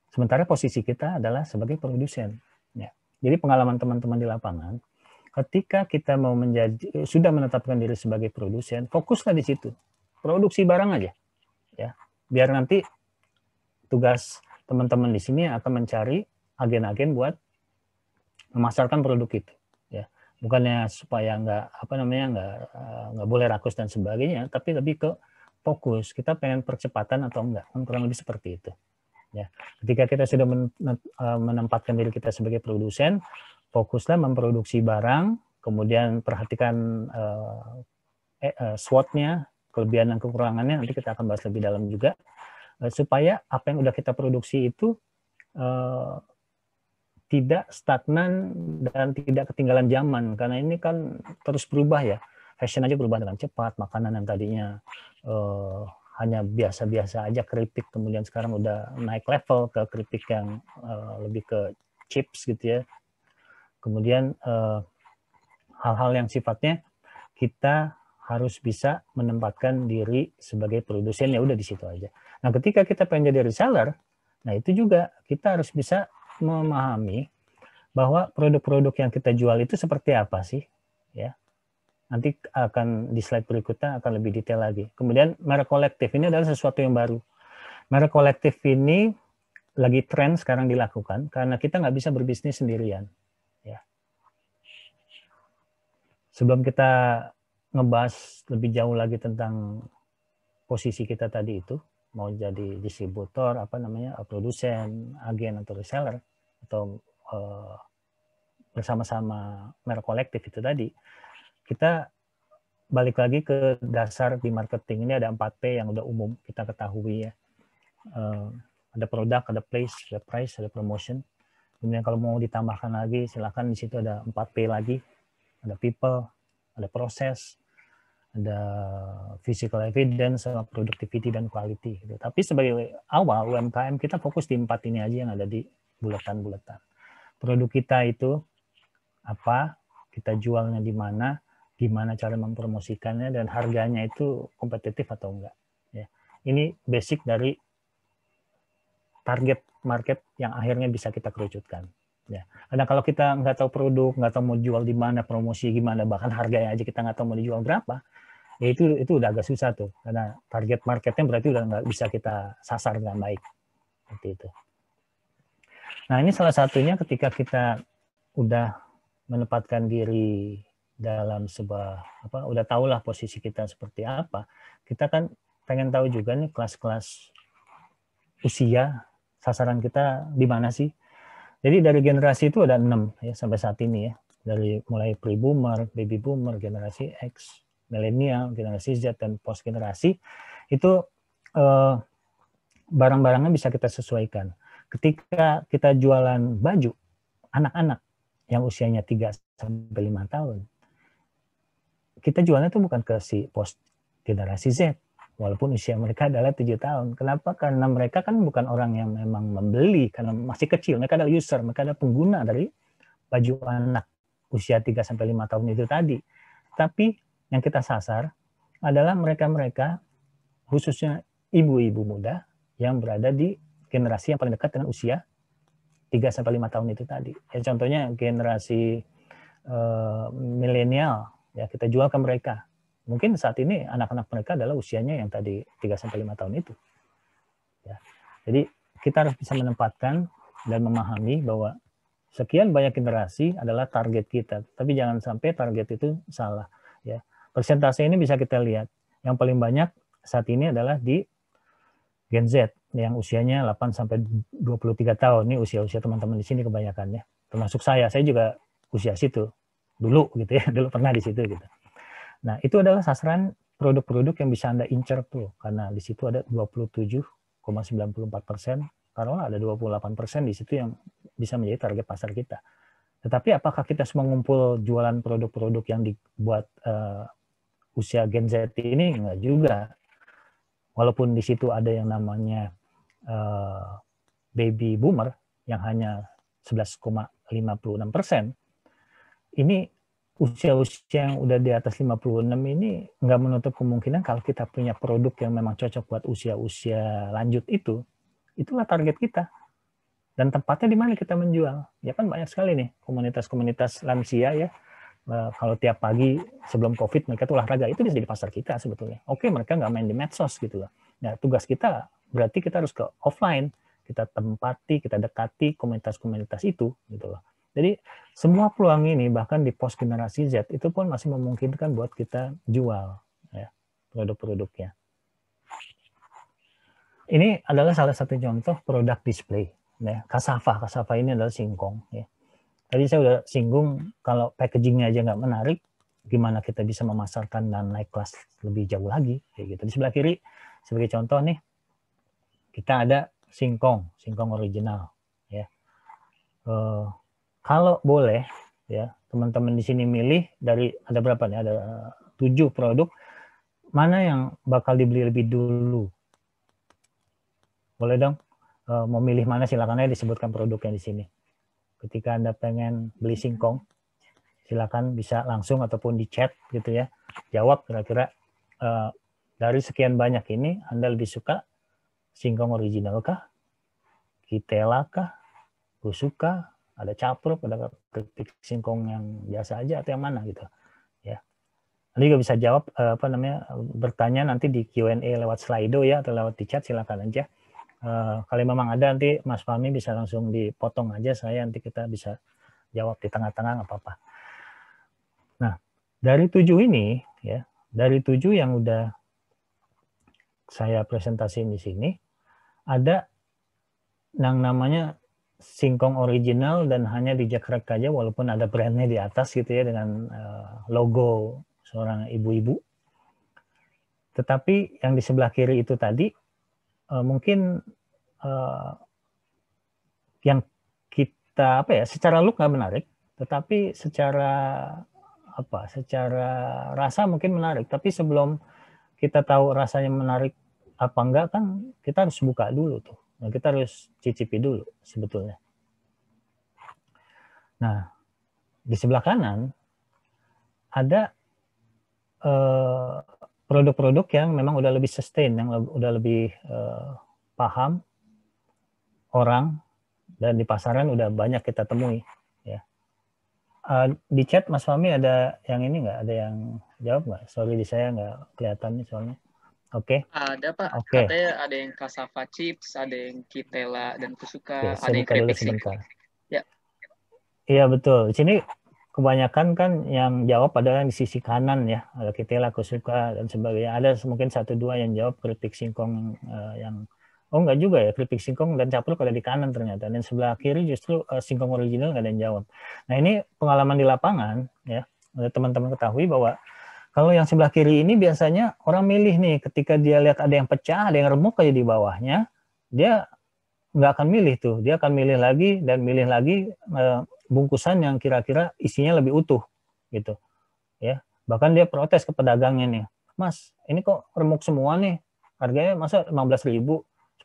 Sementara posisi kita adalah sebagai produsen. Ya. Jadi pengalaman teman-teman di lapangan, ketika kita mau sudah menetapkan diri sebagai produsen, fokuslah di situ. Produksi barang aja. Ya. Biar nanti tugas teman-teman di sini akan mencari agen-agen buat memasarkan produk itu. Ya. bukannya supaya nggak boleh rakus dan sebagainya, tapi lebih ke fokus. Kita pengen percepatan atau enggak, kan kurang lebih seperti itu. Ya, ketika kita sudah menempatkan diri kita sebagai produsen, fokuslah memproduksi barang, kemudian perhatikan SWOT-nya, kelebihan dan kekurangannya, nanti kita akan bahas lebih dalam juga, supaya apa yang udah kita produksi itu tidak stagnan dan tidak ketinggalan zaman, karena ini kan terus berubah ya. Fashion aja berubah dengan cepat, makanan yang tadinya hanya biasa-biasa aja keripik, kemudian sekarang udah naik level ke keripik yang lebih ke chips gitu ya. Kemudian hal-hal yang sifatnya kita harus bisa menempatkan diri sebagai produsen, ya udah di situ aja. Nah, ketika kita pengen jadi reseller, nah itu juga kita harus bisa memahami bahwa produk-produk yang kita jual itu seperti apa sih, ya. Nanti akan di slide berikutnya akan lebih detail lagi. Kemudian merek kolektif ini adalah sesuatu yang baru. Merek kolektif ini lagi tren sekarang dilakukan karena kita nggak bisa berbisnis sendirian, ya. Sebelum kita ngebahas lebih jauh lagi tentang posisi kita tadi itu, mau jadi distributor, produsen, agen atau reseller, atau bersama-sama merek kolektif itu tadi, kita balik lagi ke dasar di marketing. Ini ada 4P yang udah umum kita ketahui ya. Ada produk, ada place, ada price, ada promotion. Kemudian kalau mau ditambahkan lagi, silakan di situ ada 4P lagi. Ada people, ada proses, ada physical evidence, sama productivity dan quality. Gitu. Tapi sebagai awal UMKM kita fokus di 4 ini aja yang ada di bulatan-bulatan. Produk kita itu apa, kita jualnya di mana, gimana cara mempromosikannya, dan harganya itu kompetitif atau enggak. Ya. Ini basic dari target market yang akhirnya bisa kita kerucutkan. Ya. Karena kalau kita nggak tahu produk, nggak tahu mau jual di mana, promosi gimana, bahkan harganya aja kita nggak tahu mau dijual berapa, ya itu udah agak susah tuh. Karena target marketnya berarti udah nggak bisa kita sasar dengan baik. Seperti itu. Nah, ini salah satunya ketika kita udah menempatkan diri dalam sebuah udah tahulah posisi kita seperti apa, kita kan pengen tahu juga nih kelas-kelas usia sasaran kita di mana sih. Jadi dari generasi itu ada 6 ya sampai saat ini ya, dari mulai pre-boomer, baby boomer, generasi X, milenial, generasi Z, dan post generasi itu barang-barangnya bisa kita sesuaikan. Ketika kita jualan baju anak-anak yang usianya 3-5 tahun, kita jualnya itu bukan ke si post generasi Z, walaupun usia mereka adalah 7 tahun. Kenapa? Karena mereka kan bukan orang yang memang membeli, karena masih kecil. Mereka adalah user, mereka adalah pengguna dari baju anak usia 3-5 tahun itu tadi. Tapi yang kita sasar adalah mereka-mereka, khususnya ibu-ibu muda, yang berada di generasi yang paling dekat dengan usia 3-5 tahun itu tadi. Ya, contohnya generasi milenial, ya kita jual ke mereka. Mungkin saat ini anak-anak mereka adalah usianya yang tadi 3-5 tahun itu. Ya. Jadi kita harus bisa menempatkan dan memahami bahwa sekian banyak generasi adalah target kita. Tapi jangan sampai target itu salah. Ya. Persentase ini bisa kita lihat. Yang paling banyak saat ini adalah di Gen Z yang usianya 8-23 tahun. Ini usia-usia teman-teman di sini kebanyakannya. Termasuk saya juga usia situ. Dulu gitu ya, dulu pernah di situ gitu. Nah, itu adalah sasaran produk-produk yang bisa Anda incer tuh, karena di situ ada 27,94%, karena ada 28% di situ yang bisa menjadi target pasar kita. Tetapi apakah kita semua ngumpul jualan produk-produk yang dibuat usia Gen Z ini? Enggak juga. Walaupun di situ ada yang namanya baby boomer yang hanya 11,56%, ini usia-usia yang udah di atas 56 ini nggak menutup kemungkinan kalau kita punya produk yang memang cocok buat usia-usia lanjut itulah target kita. Dan tempatnya di mana kita menjual? Ya kan banyak sekali nih komunitas-komunitas lansia ya. Kalau tiap pagi sebelum COVID mereka tuh olahraga, itu bisa di pasar kita sebetulnya. Oke, mereka nggak main di medsos gitu loh. Nah, tugas kita berarti kita harus ke offline, kita tempati, kita dekati komunitas-komunitas itu gitu loh. Jadi semua peluang ini bahkan di pos generasi Z itu pun masih memungkinkan buat kita jual ya, produk-produknya. Ini adalah salah satu contoh produk display. Ya, Cassava ini adalah singkong. Ya. Tadi saya udah singgung kalau packagingnya aja nggak menarik, gimana kita bisa memasarkan dan naik kelas lebih jauh lagi. Kayak gitu. Di sebelah kiri sebagai contoh nih, kita ada singkong original. Ya. Kalau boleh, ya teman-teman di sini milih dari ada berapa nih? Ada 7 produk. Mana yang bakal dibeli lebih dulu? Boleh dong, mau milih mana silakan aja disebutkan produknya di sini. Ketika Anda pengen beli singkong, silakan bisa langsung ataupun di chat gitu ya. Jawab kira-kira dari sekian banyak ini Anda lebih suka singkong original kah? Kitela kah? Kusuka? Ada capruk, ada keripik singkong yang biasa aja atau yang mana gitu. Ya. Nanti juga bisa jawab bertanya nanti di Q&A lewat Slido ya atau lewat di chat silakan aja. Kalau memang ada nanti Mas Fahmi bisa langsung dipotong aja saya nanti kita bisa jawab di tengah-tengah nggak apa-apa. Nah dari 7 ini ya dari 7 yang udah saya presentasiin di sini ada yang namanya singkong original dan hanya dijekrek aja walaupun ada brandnya di atas gitu ya dengan logo seorang ibu-ibu. Tetapi yang di sebelah kiri itu tadi mungkin yang kita secara look nggak menarik, tetapi secara rasa mungkin menarik. Tapi sebelum kita tahu rasanya menarik apa enggak kan kita harus buka dulu tuh. Nah, kita harus cicipi dulu sebetulnya. Nah, di sebelah kanan ada produk-produk yang memang udah lebih sustain, yang udah lebih paham orang dan di pasaran udah banyak kita temui. Ya. Di chat Mas Fahmi ada yang ini nggak? Ada yang jawab nggak? Sorry di saya nggak kelihatan nih soalnya. Oke. Ada Pak. Oke. Katanya ada yang Cassava chips, ada yang Kitela dan Kusuka, Oke, ada yang keripik singkong. Ya. Iya betul. Di sini kebanyakan kan yang jawab adalah di sisi kanan ya. Ada Kitela, Kusuka dan sebagainya. Ada mungkin 1-2 yang jawab keripik singkong yang enggak juga ya, keripik singkong dan capruk ada di kanan ternyata. Dan sebelah kiri justru singkong original nggak ada yang jawab. Nah ini pengalaman di lapangan ya, teman-teman ketahui bahwa kalau yang sebelah kiri ini biasanya orang milih nih ketika dia lihat ada yang pecah, ada yang remuk aja di bawahnya, dia nggak akan milih tuh, dia akan milih lagi dan milih lagi bungkusan yang kira-kira isinya lebih utuh gitu ya. Bahkan dia protes ke pedagangnya nih, Mas ini kok remuk semua nih, harganya masa 15.000,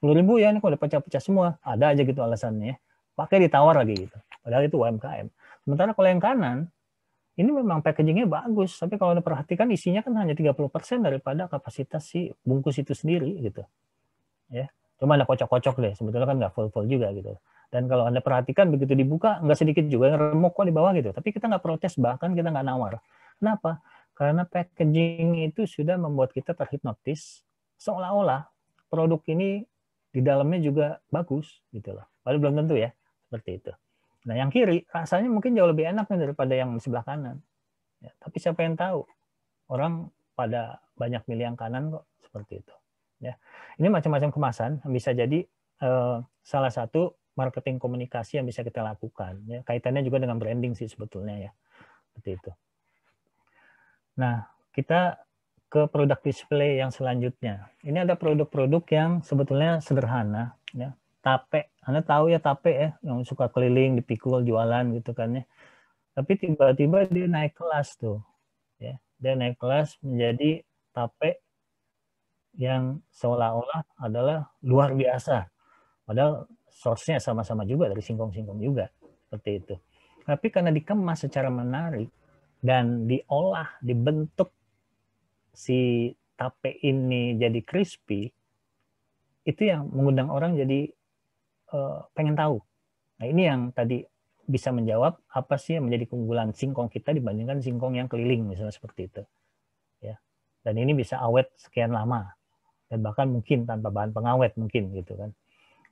10.000 ya, ini kok udah pecah-pecah semua. Ada aja gitu alasannya. Pakai ditawar lagi gitu. Padahal itu UMKM. Sementara kalau yang kanan, ini memang packagingnya bagus. Tapi kalau Anda perhatikan isinya kan hanya 30% daripada kapasitas si bungkus itu sendiri gitu. Ya. Cuma ada kocok-kocok deh. Sebetulnya kan nggak full-full juga gitu. Dan kalau Anda perhatikan begitu dibuka, nggak sedikit juga yang remuk kok di bawah gitu. Tapi kita nggak protes, bahkan kita nggak nawar. Kenapa? Karena packaging itu sudah membuat kita terhipnotis. Seolah-olah produk ini di dalamnya juga bagus gitu loh. Padahal belum tentu ya, seperti itu. Nah, yang kiri rasanya mungkin jauh lebih enak daripada yang sebelah kanan. Ya, tapi siapa yang tahu? Orang pada banyak milih yang kanan kok, seperti itu. Ya, ini macam-macam kemasan yang bisa jadi salah satu marketing komunikasi yang bisa kita lakukan. Ya, kaitannya juga dengan branding sih sebetulnya ya, seperti itu. Nah, kita ke produk display yang selanjutnya. Ini ada produk-produk yang sebetulnya sederhana, ya. Tape, Anda tahu ya tape ya, yang suka keliling, dipikul, jualan gitu kan ya. Tapi tiba-tiba dia naik kelas tuh, ya. Dia naik kelas menjadi tape yang seolah-olah adalah luar biasa. Padahal source-nya sama-sama juga dari singkong-singkong juga, seperti itu. Tapi karena dikemas secara menarik dan diolah, dibentuk si tape ini jadi crispy, itu yang mengundang orang jadi pengen tahu. Nah ini yang tadi bisa menjawab apa sih yang menjadi keunggulan singkong kita dibandingkan singkong yang keliling misalnya seperti itu. Ya. Dan ini bisa awet sekian lama dan bahkan mungkin tanpa bahan pengawet mungkin gitu kan.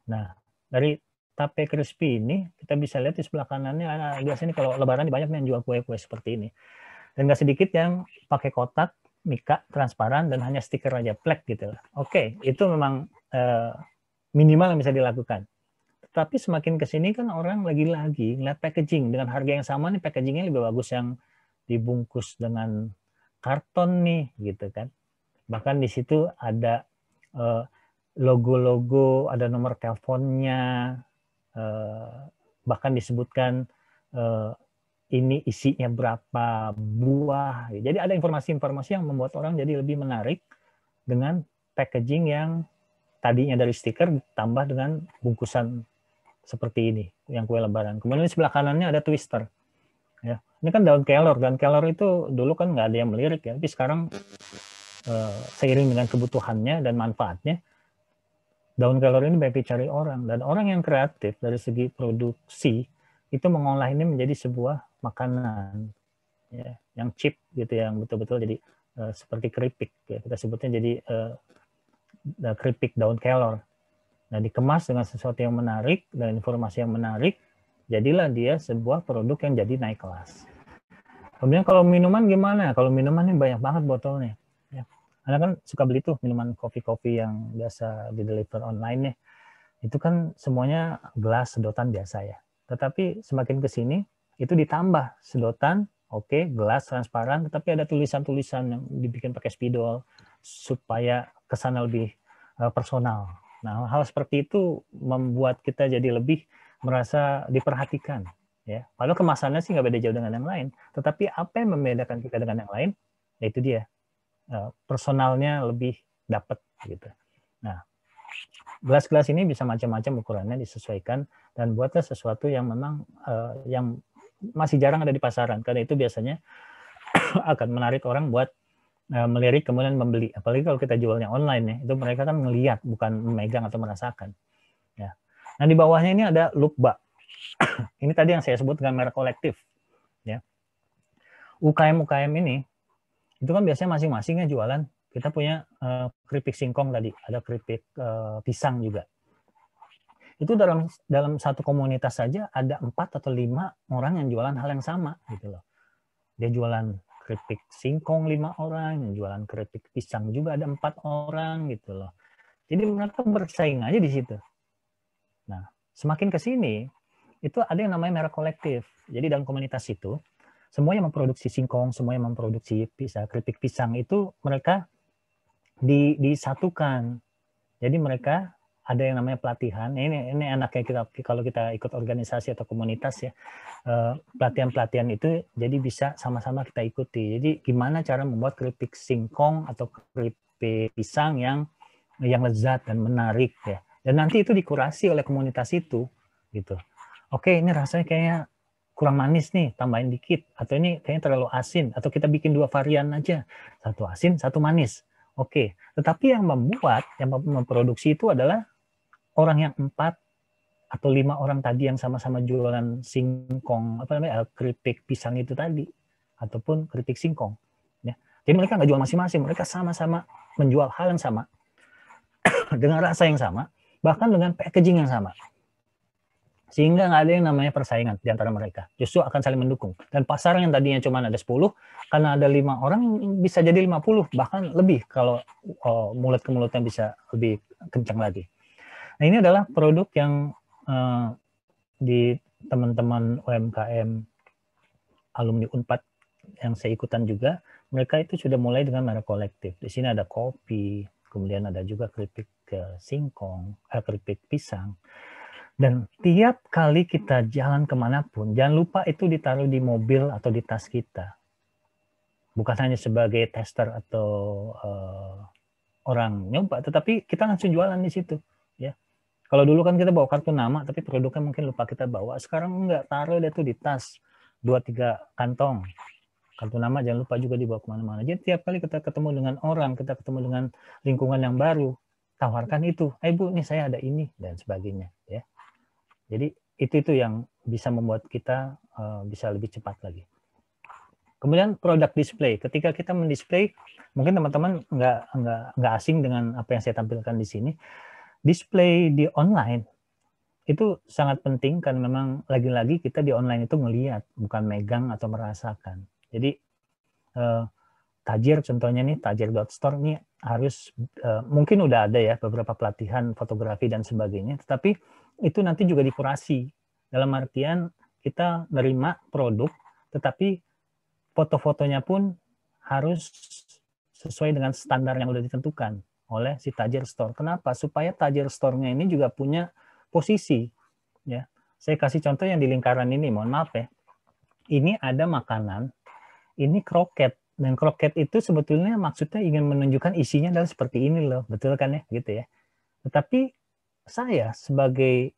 Nah dari tape crispy ini kita bisa lihat di sebelah kanannya biasanya kalau lebaran banyak yang jual kue-kue seperti ini. Dan nggak sedikit yang pakai kotak, mika, transparan, dan hanya stiker aja, plek gitu. Oke, itu memang minimal yang bisa dilakukan. Tapi semakin ke sini kan orang lagi-lagi ngeliat packaging. Dengan harga yang sama nih, packagingnya lebih bagus yang dibungkus dengan karton nih, gitu kan. Bahkan di situ ada logo-logo, ada nomor teleponnya, bahkan disebutkan ini isinya berapa buah. Jadi ada informasi-informasi yang membuat orang jadi lebih menarik dengan packaging yang tadinya dari stiker ditambah dengan bungkusan seperti ini, yang kue lebaran. Kemudian di sebelah kanannya ada twister. Ya, ini kan daun kelor. Daun kelor itu dulu kan nggak ada yang melirik ya, tapi sekarang seiring dengan kebutuhannya dan manfaatnya, daun kelor ini banyak dicari orang. Dan orang yang kreatif dari segi produksi itu mengolah ini menjadi sebuah makanan ya, yang cheap gitu, yang betul-betul jadi seperti keripik ya, kita sebutnya jadi keripik daun kelor. Nah, dikemas dengan sesuatu yang menarik dan informasi yang menarik, jadilah dia sebuah produk yang jadi naik kelas. Kemudian kalau minuman gimana? Kalau minuman ini banyak banget botolnya ya. Anda kan suka beli tuh minuman kopi-kopi yang biasa di deliver online ya. Itu kan semuanya gelas sedotan biasa ya. Tetapi semakin ke sini itu ditambah sedotan, oke, gelas transparan, tetapi ada tulisan-tulisan yang dibikin pakai spidol supaya kesannya lebih personal. Nah, hal seperti itu membuat kita jadi lebih merasa diperhatikan, ya. Padahal kemasannya sih nggak beda jauh dengan yang lain, tetapi apa yang membedakan kita dengan yang lain, yaitu dia personalnya lebih dapat gitu. Nah, gelas-gelas ini bisa macam-macam ukurannya, disesuaikan, dan buatlah sesuatu yang memang yang masih jarang ada di pasaran, karena itu biasanya akan menarik orang buat melirik kemudian membeli. Apalagi kalau kita jualnya online ya, itu mereka kan melihat, bukan memegang atau merasakan. Ya. Nah, di bawahnya ini ada Lukba. Ini tadi yang saya sebut dengan merek kolektif. Ya. UKM-UKM ini, itu kan biasanya masing-masingnya jualan. Kita punya keripik singkong tadi, ada keripik pisang juga. Itu dalam satu komunitas saja ada 4 atau 5 orang yang jualan hal yang sama gitu loh. Dia jualan keripik singkong 5 orang, yang jualan keripik pisang juga ada 4 orang gitu loh. Jadi mereka bersaing aja di situ. Nah, semakin ke sini itu ada yang namanya merek kolektif. Jadi dalam komunitas itu semuanya memproduksi singkong, semuanya memproduksi keripik pisang, itu mereka disatukan. Jadi mereka ada yang namanya pelatihan. Ini enaknya kita kalau kita ikut organisasi atau komunitas ya, pelatihan-pelatihan itu jadi bisa sama-sama kita ikuti. Jadi gimana cara membuat keripik singkong atau keripik pisang yang lezat dan menarik ya. Dan nanti itu dikurasi oleh komunitas itu gitu. Oke, ini rasanya kayaknya kurang manis nih, tambahin dikit. Atau ini kayaknya terlalu asin, atau kita bikin 2 varian aja. 1 asin, 1 manis. Oke, tetapi yang memproduksi itu adalah orang yang 4 atau 5 orang tadi yang sama-sama jualan singkong, keripik pisang itu tadi, ataupun keripik singkong. Ya. Jadi mereka nggak jual masing-masing, mereka sama-sama menjual hal yang sama, dengan rasa yang sama, bahkan dengan packaging yang sama. Sehingga nggak ada yang namanya persaingan di antara mereka. Justru akan saling mendukung. Dan pasar yang tadinya cuma ada 10, karena ada 5 orang bisa jadi 50, bahkan lebih kalau mulut ke mulutnya bisa lebih kencang lagi. Nah, ini adalah produk yang di teman-teman UMKM alumni Unpad yang saya ikutan juga, mereka itu sudah mulai dengan merek kolektif. Di sini ada kopi, kemudian ada juga keripik singkong, keripik pisang. Dan tiap kali kita jalan kemanapun, jangan lupa itu ditaruh di mobil atau di tas kita. Bukan hanya sebagai tester atau orang nyoba, tetapi kita langsung jualan di situ. Ya. Kalau dulu kan kita bawa kartu nama, tapi produknya mungkin lupa kita bawa. Sekarang enggak, taruh dia tuh di tas, 2-3 kantong. Kartu nama jangan lupa juga dibawa kemana-mana. Jadi tiap kali kita ketemu dengan orang, kita ketemu dengan lingkungan yang baru, tawarkan itu. Bu, nih saya ada ini, dan sebagainya. Ya. Jadi itu yang bisa membuat kita bisa lebih cepat lagi. Kemudian produk display. Ketika kita mendisplay, mungkin teman-teman nggak asing dengan apa yang saya tampilkan di sini. Display di online itu sangat penting karena memang lagi-lagi kita di online itu ngelihat, bukan megang atau merasakan. Jadi Tajir contohnya nih, tajir.store nih harus mungkin udah ada ya beberapa pelatihan fotografi dan sebagainya, tetapi itu nanti juga dikurasi. Dalam artian kita nerima produk, tetapi foto-fotonya pun harus sesuai dengan standar yang udah ditentukan oleh si Tajir Store. Kenapa? Supaya Tajir Store-nya ini juga punya posisi. Ya, saya kasih contoh yang di lingkaran ini, mohon maaf ya. Ini ada makanan, ini kroket. Dan kroket itu sebetulnya maksudnya ingin menunjukkan isinya adalah seperti ini loh, betul kan ya, gitu ya. Tetapi saya sebagai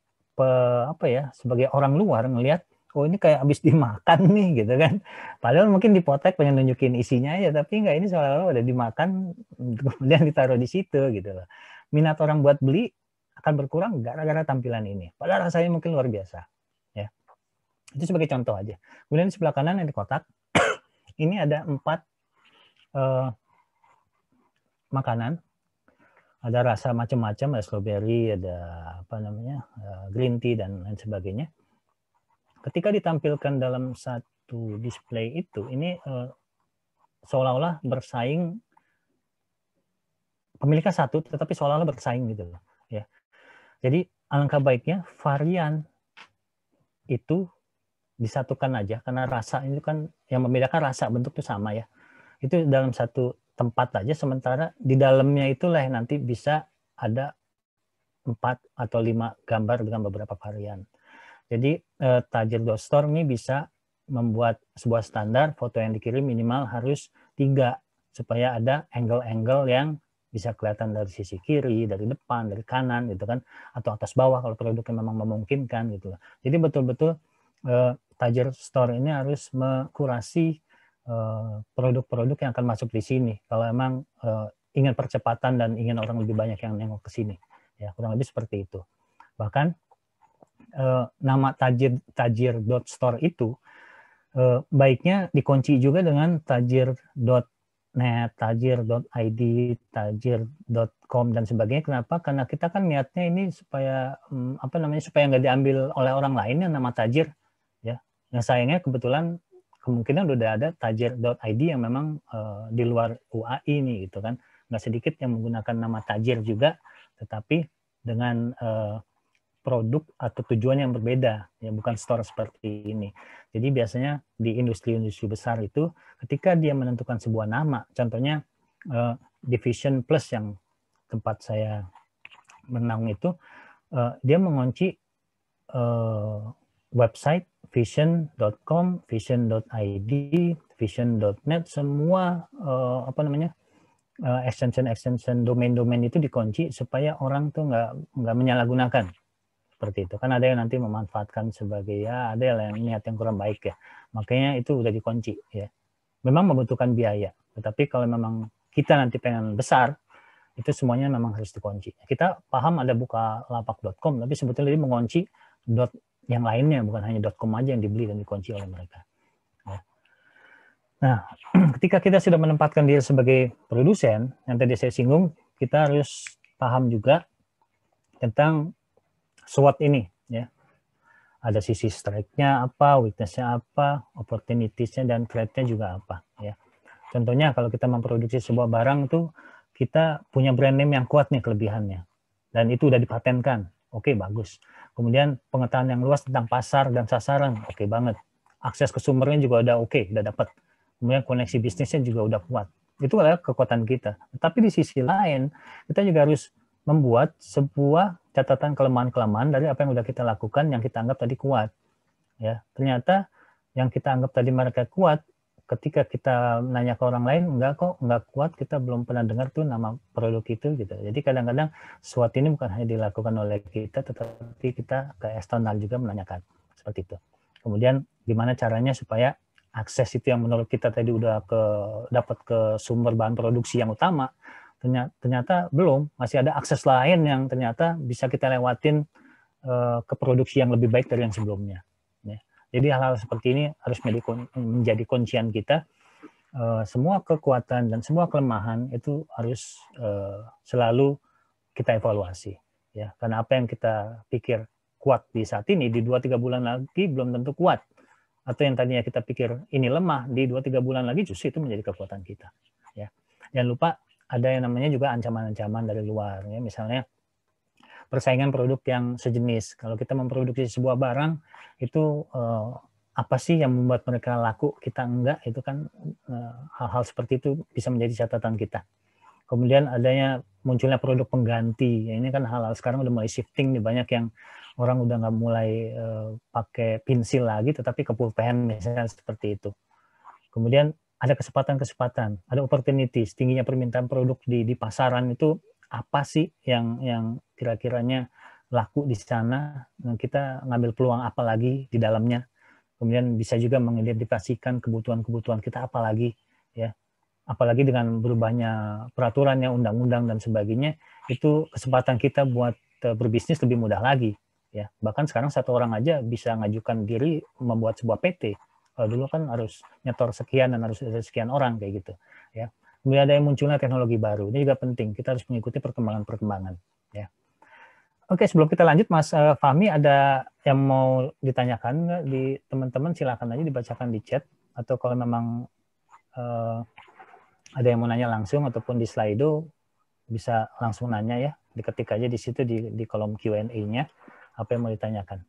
sebagai orang luar ngelihat, oh ini kayak habis dimakan nih gitu kan. Padahal mungkin dipotek pengen nunjukin isinya ya, tapi enggak, ini seolah-olah udah dimakan kemudian ditaruh di situ gitu loh. Minat orang buat beli akan berkurang gara-gara tampilan ini. Padahal rasanya mungkin luar biasa. Ya. Itu sebagai contoh aja. Kemudian di sebelah kanan yang di kotak, ini ada 4 makanan. Ada rasa macam-macam, ada strawberry, ada green tea dan lain sebagainya. Ketika ditampilkan dalam satu display itu, ini seolah-olah bersaing, pemiliknya satu, tetapi seolah-olah bersaing gitu loh. Ya. Jadi alangkah baiknya varian itu disatukan aja, karena rasa itu kan yang membedakan rasa, bentuk itu sama ya. Itu dalam satu tempat aja, sementara di dalamnya itulah yang nanti bisa ada 4 atau 5 gambar dengan beberapa varian. Jadi Tajir.store ini bisa membuat sebuah standar foto yang dikirim minimal harus 3 supaya ada angle-angle yang bisa kelihatan dari sisi kiri, dari depan, dari kanan gitu kan, atau atas bawah kalau produknya memang memungkinkan gitu. Jadi betul-betul Tajir Store ini harus mengkurasi produk-produk yang akan masuk di sini. Kalau emang ingin percepatan dan ingin orang lebih banyak yang nengok ke sini, ya kurang lebih seperti itu. Bahkan nama Tajir.store itu baiknya dikunci juga dengan tajir.net, tajir.id, tajir.com dan sebagainya. Kenapa? Karena kita kan niatnya ini supaya supaya nggak diambil oleh orang lain yang nama Tajir, ya. Yang sayangnya kebetulan kemungkinan udah ada tajir.id yang memang di luar UAI nih gitu kan. Nggak sedikit yang menggunakan nama Tajir juga, tetapi dengan produk atau tujuan yang berbeda, ya bukan store seperti ini. Jadi biasanya di industri-industri besar itu ketika dia menentukan sebuah nama, contohnya Division Plus yang tempat saya menaung itu, dia mengunci website vision.com, vision.id, vision.net, semua extension domain-domain itu dikunci supaya orang tuh nggak menyalahgunakan seperti itu. Kan ada yang nanti memanfaatkan sebagai ada yang niat yang kurang baik ya. Makanya itu udah dikunci ya. Memang membutuhkan biaya, tetapi kalau memang kita nanti pengen besar, itu semuanya memang harus dikunci. Kita paham ada bukalapak.com, tapi sebetulnya dia mengunci yang lainnya, bukan hanya .com aja yang dibeli dan dikunci oleh mereka. Ya. Nah, ketika kita sudah menempatkan diri sebagai produsen, yang tadi saya singgung, kita harus paham juga tentang SWOT ini. Ya. Ada sisi strength-nya apa, weakness-nya apa, opportunities-nya, dan threat-nya juga apa. Ya. Contohnya kalau kita memproduksi sebuah barang itu, kita punya brand name yang kuat nih kelebihannya. Dan itu udah dipatenkan. Oke, bagus. Kemudian pengetahuan yang luas tentang pasar dan sasaran, oke banget. Akses ke sumbernya juga udah oke, udah dapat. Kemudian koneksi bisnisnya juga udah kuat. Itu adalah kekuatan kita. Tapi di sisi lain, kita juga harus membuat sebuah catatan kelemahan-kelemahan dari apa yang udah kita lakukan yang kita anggap tadi kuat. Ya, ternyata yang kita anggap tadi mereka kuat, ketika kita nanya ke orang lain, enggak kok, enggak kuat, kita belum pernah dengar tuh nama produk itu gitu. Jadi kadang-kadang SWOT ini bukan hanya dilakukan oleh kita, tetapi kita ke eksternal juga menanyakan seperti itu. Kemudian gimana caranya supaya akses itu yang menurut kita tadi udah dapat ke sumber bahan produksi yang utama, ternyata belum, masih ada akses lain yang ternyata bisa kita lewatin ke produksi yang lebih baik dari yang sebelumnya. Jadi hal-hal seperti ini harus menjadi kuncian kita. Semua kekuatan dan semua kelemahan itu harus selalu kita evaluasi. Ya, karena apa yang kita pikir kuat di saat ini, di 2-3 bulan lagi belum tentu kuat. Atau yang tadinya kita pikir ini lemah, di 2-3 bulan lagi justru itu menjadi kekuatan kita. Ya. Jangan lupa ada yang namanya juga ancaman-ancaman dari luar. Ya. Misalnya persaingan produk yang sejenis. Kalau kita memproduksi sebuah barang, itu apa sih yang membuat mereka laku, kita enggak, itu kan hal-hal seperti itu bisa menjadi catatan kita. Kemudian adanya munculnya produk pengganti. Ya, ini kan hal-hal sekarang udah mulai shifting nih, banyak yang orang udah nggak mulai pakai pensil lagi, tetapi ke pulpen misalnya seperti itu. Kemudian ada kesempatan-kesempatan, ada opportunities, tingginya permintaan produk di pasaran itu apa sih yang kira-kiranya laku di sana, nah, kita ngambil peluang apa lagi di dalamnya. Kemudian bisa juga mengidentifikasikan kebutuhan-kebutuhan kita apa lagi, ya. Apalagi dengan berubahnya peraturannya, undang-undang dan sebagainya, itu kesempatan kita buat berbisnis lebih mudah lagi, ya. Bahkan sekarang satu orang aja bisa ngajukan diri membuat sebuah PT. Kalau dulu kan harus nyetor sekian dan harus ada sekian orang kayak gitu, ya. Kemudian ada yang munculnya teknologi baru, ini juga penting. Kita harus mengikuti perkembangan-perkembangan, ya. Oke, sebelum kita lanjut, Mas Fahmi, ada yang mau ditanyakan nggak di teman-teman? Silakan aja dibacakan di chat, atau kalau memang ada yang mau nanya langsung ataupun di Slido bisa langsung nanya ya, diketik aja di situ di kolom Q&A-nya apa yang mau ditanyakan.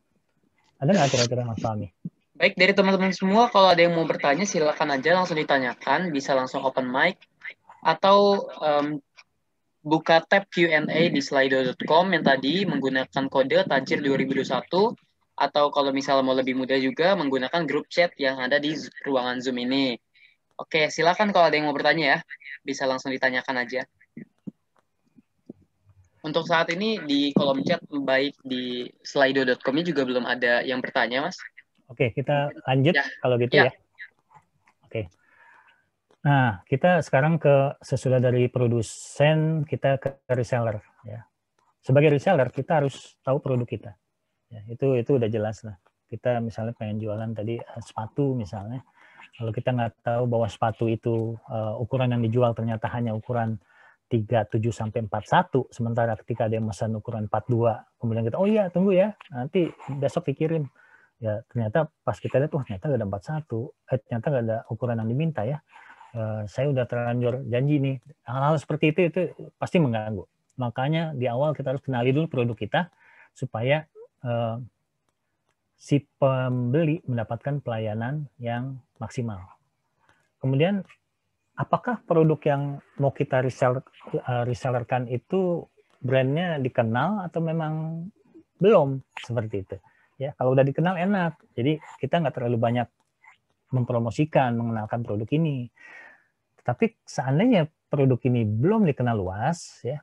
Ada nggak kira-kira Mas Fahmi? Baik, dari teman-teman semua, kalau ada yang mau bertanya silakan aja langsung ditanyakan, bisa langsung open mic atau buka tab Q&A di slido.com yang tadi menggunakan kode Tajir 2021, atau kalau misalnya mau lebih mudah juga menggunakan grup chat yang ada di ruangan Zoom ini. Oke, silakan kalau ada yang mau bertanya ya, bisa langsung ditanyakan aja. Untuk saat ini di kolom chat baik di slido.com-nya juga belum ada yang bertanya, Mas. Oke, kita lanjut Ya. kalau gitu ya. Oke. Nah, kita sekarang sesudah dari produsen, kita ke reseller. Ya. Sebagai reseller, kita harus tahu produk kita. Ya, itu udah jelas lah. Kita misalnya pengen jualan tadi sepatu misalnya. Kalau kita nggak tahu bahwa sepatu itu ukuran yang dijual ternyata hanya ukuran 37 sampai 41, sementara ketika ada yang pesan ukuran 42, kemudian kita, oh iya tunggu ya, nanti besok dikirim. Ya ternyata pas kita lihat, ternyata nggak ada 41, ternyata nggak ada ukuran yang diminta ya. Saya udah terlanjur janji nih. Hal-hal seperti itu pasti mengganggu. Makanya di awal kita harus kenali dulu produk kita supaya si pembeli mendapatkan pelayanan yang maksimal. Kemudian, apakah produk yang mau kita resellerkan itu brandnya dikenal atau memang belum seperti itu? Ya, kalau udah dikenal enak, jadi kita nggak terlalu banyak mempromosikan, mengenalkan produk ini. Tapi seandainya produk ini belum dikenal luas, ya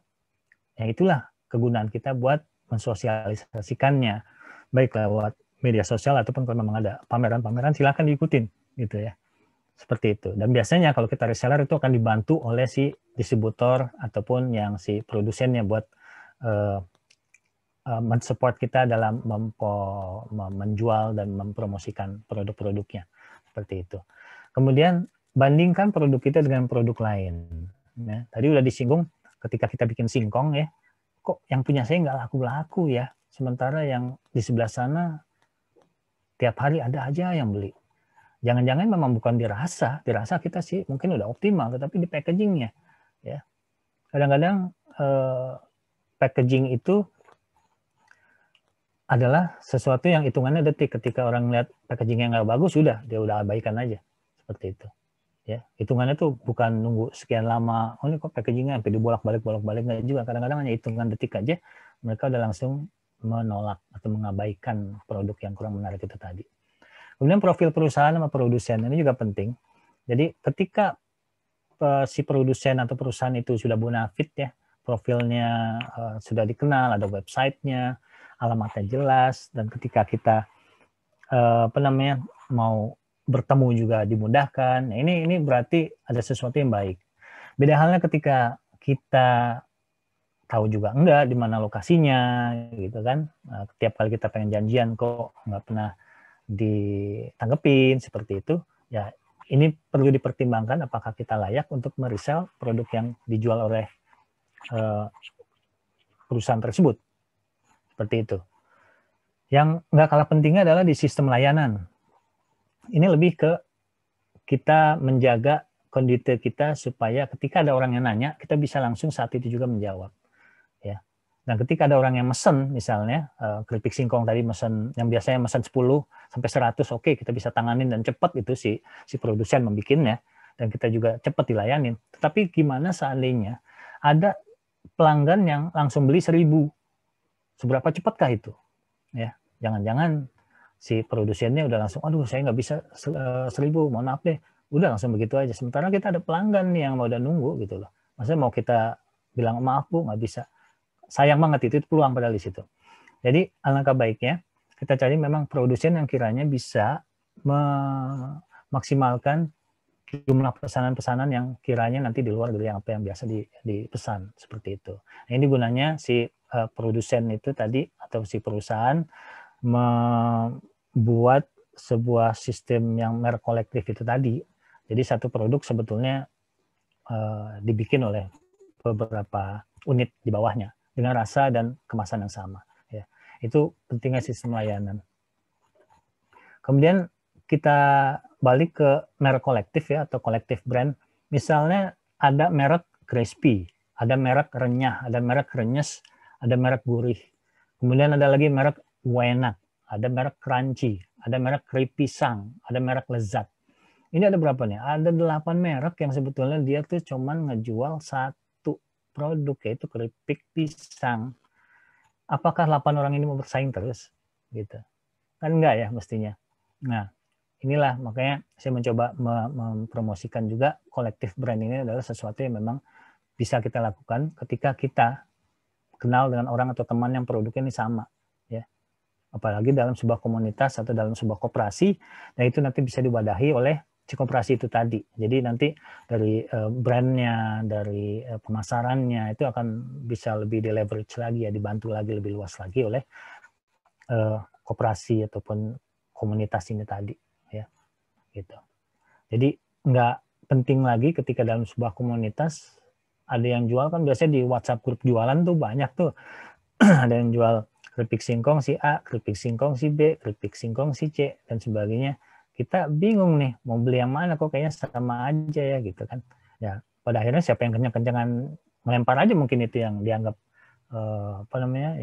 itulah kegunaan kita buat mensosialisasikannya, baik lewat media sosial ataupun kalau memang ada pameran-pameran silakan diikutin gitu ya. Seperti itu. Dan biasanya kalau kita reseller itu akan dibantu oleh si distributor ataupun yang si produsennya buat mensupport kita dalam menjual dan mempromosikan produk-produknya. Seperti itu. Kemudian bandingkan produk kita dengan produk lain. Ya, tadi udah disinggung ketika kita bikin singkong ya, kok yang punya saya nggak laku-laku ya, sementara yang di sebelah sana tiap hari ada aja yang beli. Jangan-jangan memang bukan dirasa kita sih mungkin udah optimal, tetapi di packagingnya, ya. Kadang-kadang packaging itu adalah sesuatu yang hitungannya detik. Ketika orang lihat packagingnya nggak bagus, dia udah abaikan aja, seperti itu. Ya, hitungannya tuh bukan nunggu sekian lama. Oh ini kok packagingnya sampai dibolak-balik nggak juga. Kadang-kadang hanya hitungan detik aja, mereka udah langsung menolak atau mengabaikan produk yang kurang menarik itu tadi. Kemudian profil perusahaan sama produsen ini juga penting. Jadi ketika si produsen atau perusahaan itu sudah bonafit ya, profilnya sudah dikenal, ada websitenya, alamatnya jelas, dan ketika kita mau bertemu juga dimudahkan. Nah, ini berarti ada sesuatu yang baik. Beda halnya ketika kita tahu juga enggak di mana lokasinya gitu kan. Tiap kali kita pengen janjian kok nggak pernah ditanggepin seperti itu. Ya, ini perlu dipertimbangkan apakah kita layak untuk meresell produk yang dijual oleh perusahaan tersebut. Seperti itu. Yang nggak kalah pentingnya adalah di sistem layanan. Ini lebih ke kita menjaga kondisi kita supaya ketika ada orang yang nanya, kita bisa langsung saat itu juga menjawab. Ya. Dan ketika ada orang yang mesen, misalnya keripik singkong tadi mesen, yang biasanya mesen 10 sampai 100, oke, kita bisa tanganin dan cepat itu si produsen membikinnya, dan kita juga cepat dilayanin. Tetapi gimana seandainya ada pelanggan yang langsung beli 1000, seberapa cepatkah itu? Ya, jangan-jangan si produsennya udah langsung, aduh saya nggak bisa 1000, mohon maaf deh, udah langsung begitu aja. Sementara kita ada pelanggan nih yang mau udah nunggu gitu loh. Maksudnya mau kita bilang maaf Bu nggak bisa, sayang banget itu peluang padahal di situ. Jadi alangkah baiknya kita cari memang produsen yang kiranya bisa memaksimalkan jumlah pesanan-pesanan yang kiranya nanti di luar dari apa yang biasa dipesan seperti itu. Nah, ini gunanya si produsen itu tadi atau si perusahaan membuat sebuah sistem yang merek kolektif itu tadi. Jadi satu produk sebetulnya dibikin oleh beberapa unit di bawahnya dengan rasa dan kemasan yang sama. Ya, itu pentingnya sistem layanan. Kemudian kita balik ke merek kolektif ya atau kolektif brand. Misalnya ada merek crispy, ada merek renyah, ada merek renyes, ada merek gurih. Kemudian ada lagi merek enak, ada merek crunchy, ada merek kripisang, ada merek lezat. Ini ada berapa nih? Ada 8 merek yang sebetulnya dia tuh cuman ngejual satu produk, yaitu keripik pisang. Apakah 8 orang ini mau bersaing terus? Gitu. Kan enggak ya mestinya. Nah, inilah makanya saya mencoba mempromosikan juga kolektif brand ini adalah sesuatu yang memang bisa kita lakukan ketika kita kenal dengan orang atau teman yang produknya ini sama. Ya. Apalagi dalam sebuah komunitas atau dalam sebuah koperasi, nah itu nanti bisa diwadahi oleh si koperasi itu tadi. Jadi nanti dari brandnya, dari pemasarannya itu akan bisa lebih di-leverage lagi ya, dibantu lagi lebih luas lagi oleh koperasi ataupun komunitas ini tadi ya. Gitu. Jadi nggak penting lagi ketika dalam sebuah komunitas ada yang jual, kan biasanya di WhatsApp grup jualan tuh banyak tuh. Ada yang jual keripik singkong si A, keripik singkong si B, keripik singkong si C, dan sebagainya. Kita bingung nih, mau beli yang mana, kok kayaknya sama aja ya gitu kan. Ya, pada akhirnya siapa yang kencang-kencangan melempar aja mungkin itu yang dianggap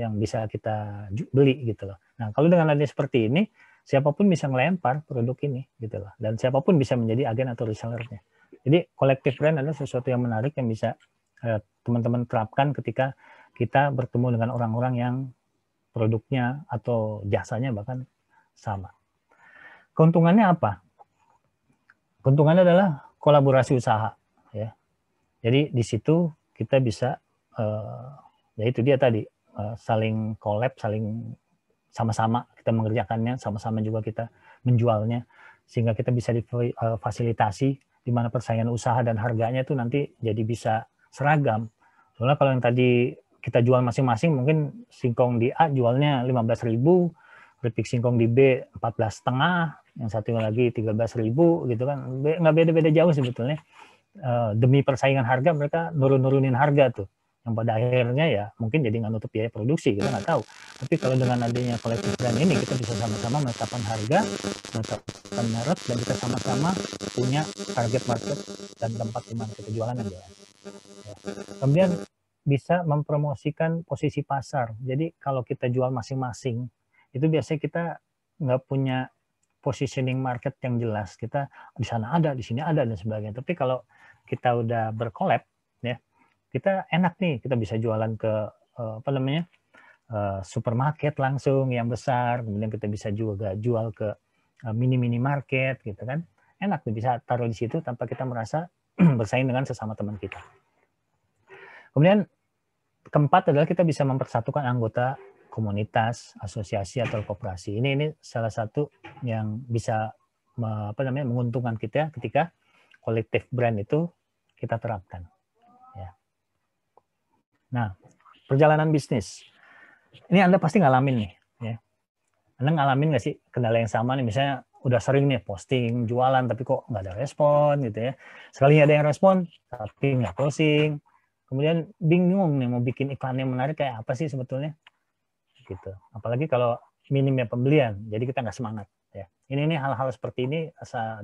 yang bisa kita beli gitu loh. Nah, kalau dengan adanya seperti ini, siapapun bisa melempar produk ini gitu loh. Dan siapapun bisa menjadi agen atau resellernya. Jadi kolektif brand adalah sesuatu yang menarik yang bisa teman-teman terapkan ketika kita bertemu dengan orang-orang yang produknya atau jasanya bahkan sama. Keuntungannya apa? Keuntungannya adalah kolaborasi usaha. Ya. Jadi di situ kita bisa, ya itu dia tadi, saling collab, saling sama-sama kita mengerjakannya, sama-sama juga kita menjualnya, sehingga kita bisa difasilitasi di mana persaingan usaha dan harganya itu nanti jadi bisa seragam. Soalnya kalau yang tadi kita jual masing-masing, mungkin singkong di A jualnya 15.000, keripik singkong di B 14,5, yang satu lagi 13.000 gitu kan, nggak beda-beda jauh sebetulnya. Demi persaingan harga mereka nurunin harga tuh, yang pada akhirnya ya mungkin jadi nggak nutup biaya produksi, kita nggak tahu. Tapi kalau dengan adanya kolektif brand ini, kita bisa sama-sama menetapkan harga, menetapkan merek, dan kita sama-sama punya target market dan tempat di mana kita jualan yang jelas. Ya. Kemudian bisa mempromosikan posisi pasar. Jadi kalau kita jual masing-masing, itu biasanya kita nggak punya positioning market yang jelas. Kita di sana ada, di sini ada, dan sebagainya. Tapi kalau kita udah berkolab, ya, kita enak nih, kita bisa jualan ke supermarket langsung yang besar, kemudian kita bisa juga jual ke mini market gitu kan. Enak tuh bisa taruh di situ tanpa kita merasa bersaing dengan sesama teman kita. Kemudian keempat adalah kita bisa mempersatukan anggota komunitas, asosiasi atau koperasi. Ini salah satu yang bisa menguntungkan kita ketika kolektif brand itu kita terapkan. Ya. Nah, perjalanan bisnis. Ini Anda pasti ngalamin nih. Ya. Anda ngalamin nggak sih kendala yang sama nih? Misalnya udah sering nih posting jualan tapi kok nggak ada respon gitu ya. Sekalinya ada yang respon tapi nggak closing. Kemudian bingung nih mau bikin iklan yang menarik kayak apa sih sebetulnya? Gitu. Apalagi kalau minimnya pembelian, jadi kita nggak semangat. Ya. Ini hal-hal seperti ini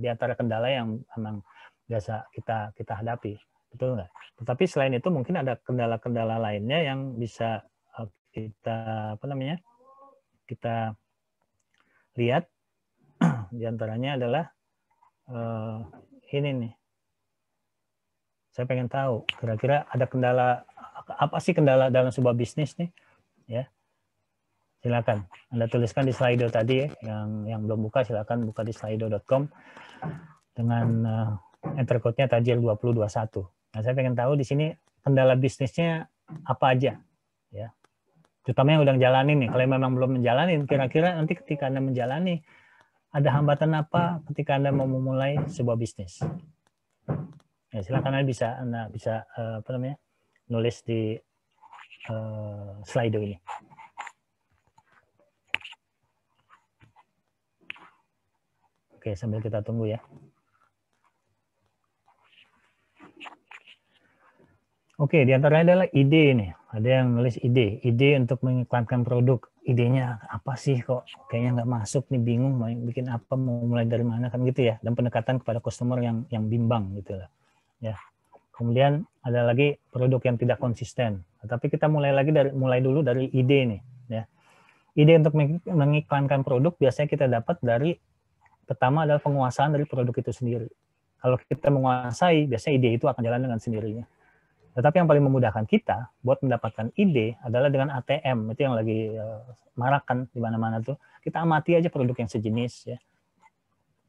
di antara kendala yang memang biasa kita hadapi, betul nggak? Tetapi selain itu mungkin ada kendala-kendala lainnya yang bisa kita kita lihat. Di antaranya adalah ini nih. Saya pengen tahu kira-kira ada kendala apa sih kendala dalam sebuah bisnis nih, ya. Silakan Anda tuliskan di Slido tadi ya. Yang belum buka silakan buka di slido.com dengan enter code-nya Tajir 2021. Nah, saya pengen tahu di sini kendala bisnisnya apa aja, ya. Terutama yang udah jalanin nih. Kalau memang belum menjalanin, kira-kira nanti ketika Anda menjalani ada hambatan apa ketika Anda mau memulai sebuah bisnis? Ya, silakan Anda bisa nulis di Slido ini. Oke, sambil kita tunggu ya. Oke, di antaranya adalah ide nih. Ada yang nulis ide untuk mengiklankan produk. Idenya apa sih kok kayaknya nggak masuk nih, bingung mau bikin apa, mau mulai dari mana kan gitu ya. Dan pendekatan kepada customer yang bimbang gitu lah. Ya. Kemudian ada lagi produk yang tidak konsisten. Tapi kita mulai dulu dari ide nih. Ya. Ide untuk mengiklankan produk biasanya kita dapat dari pertama adalah penguasaan dari produk itu sendiri. Kalau kita menguasai, biasanya ide itu akan jalan dengan sendirinya. Tetapi yang paling memudahkan kita buat mendapatkan ide adalah dengan ATM. Itu yang lagi marak kan di mana-mana tuh. Kita amati aja produk yang sejenis ya.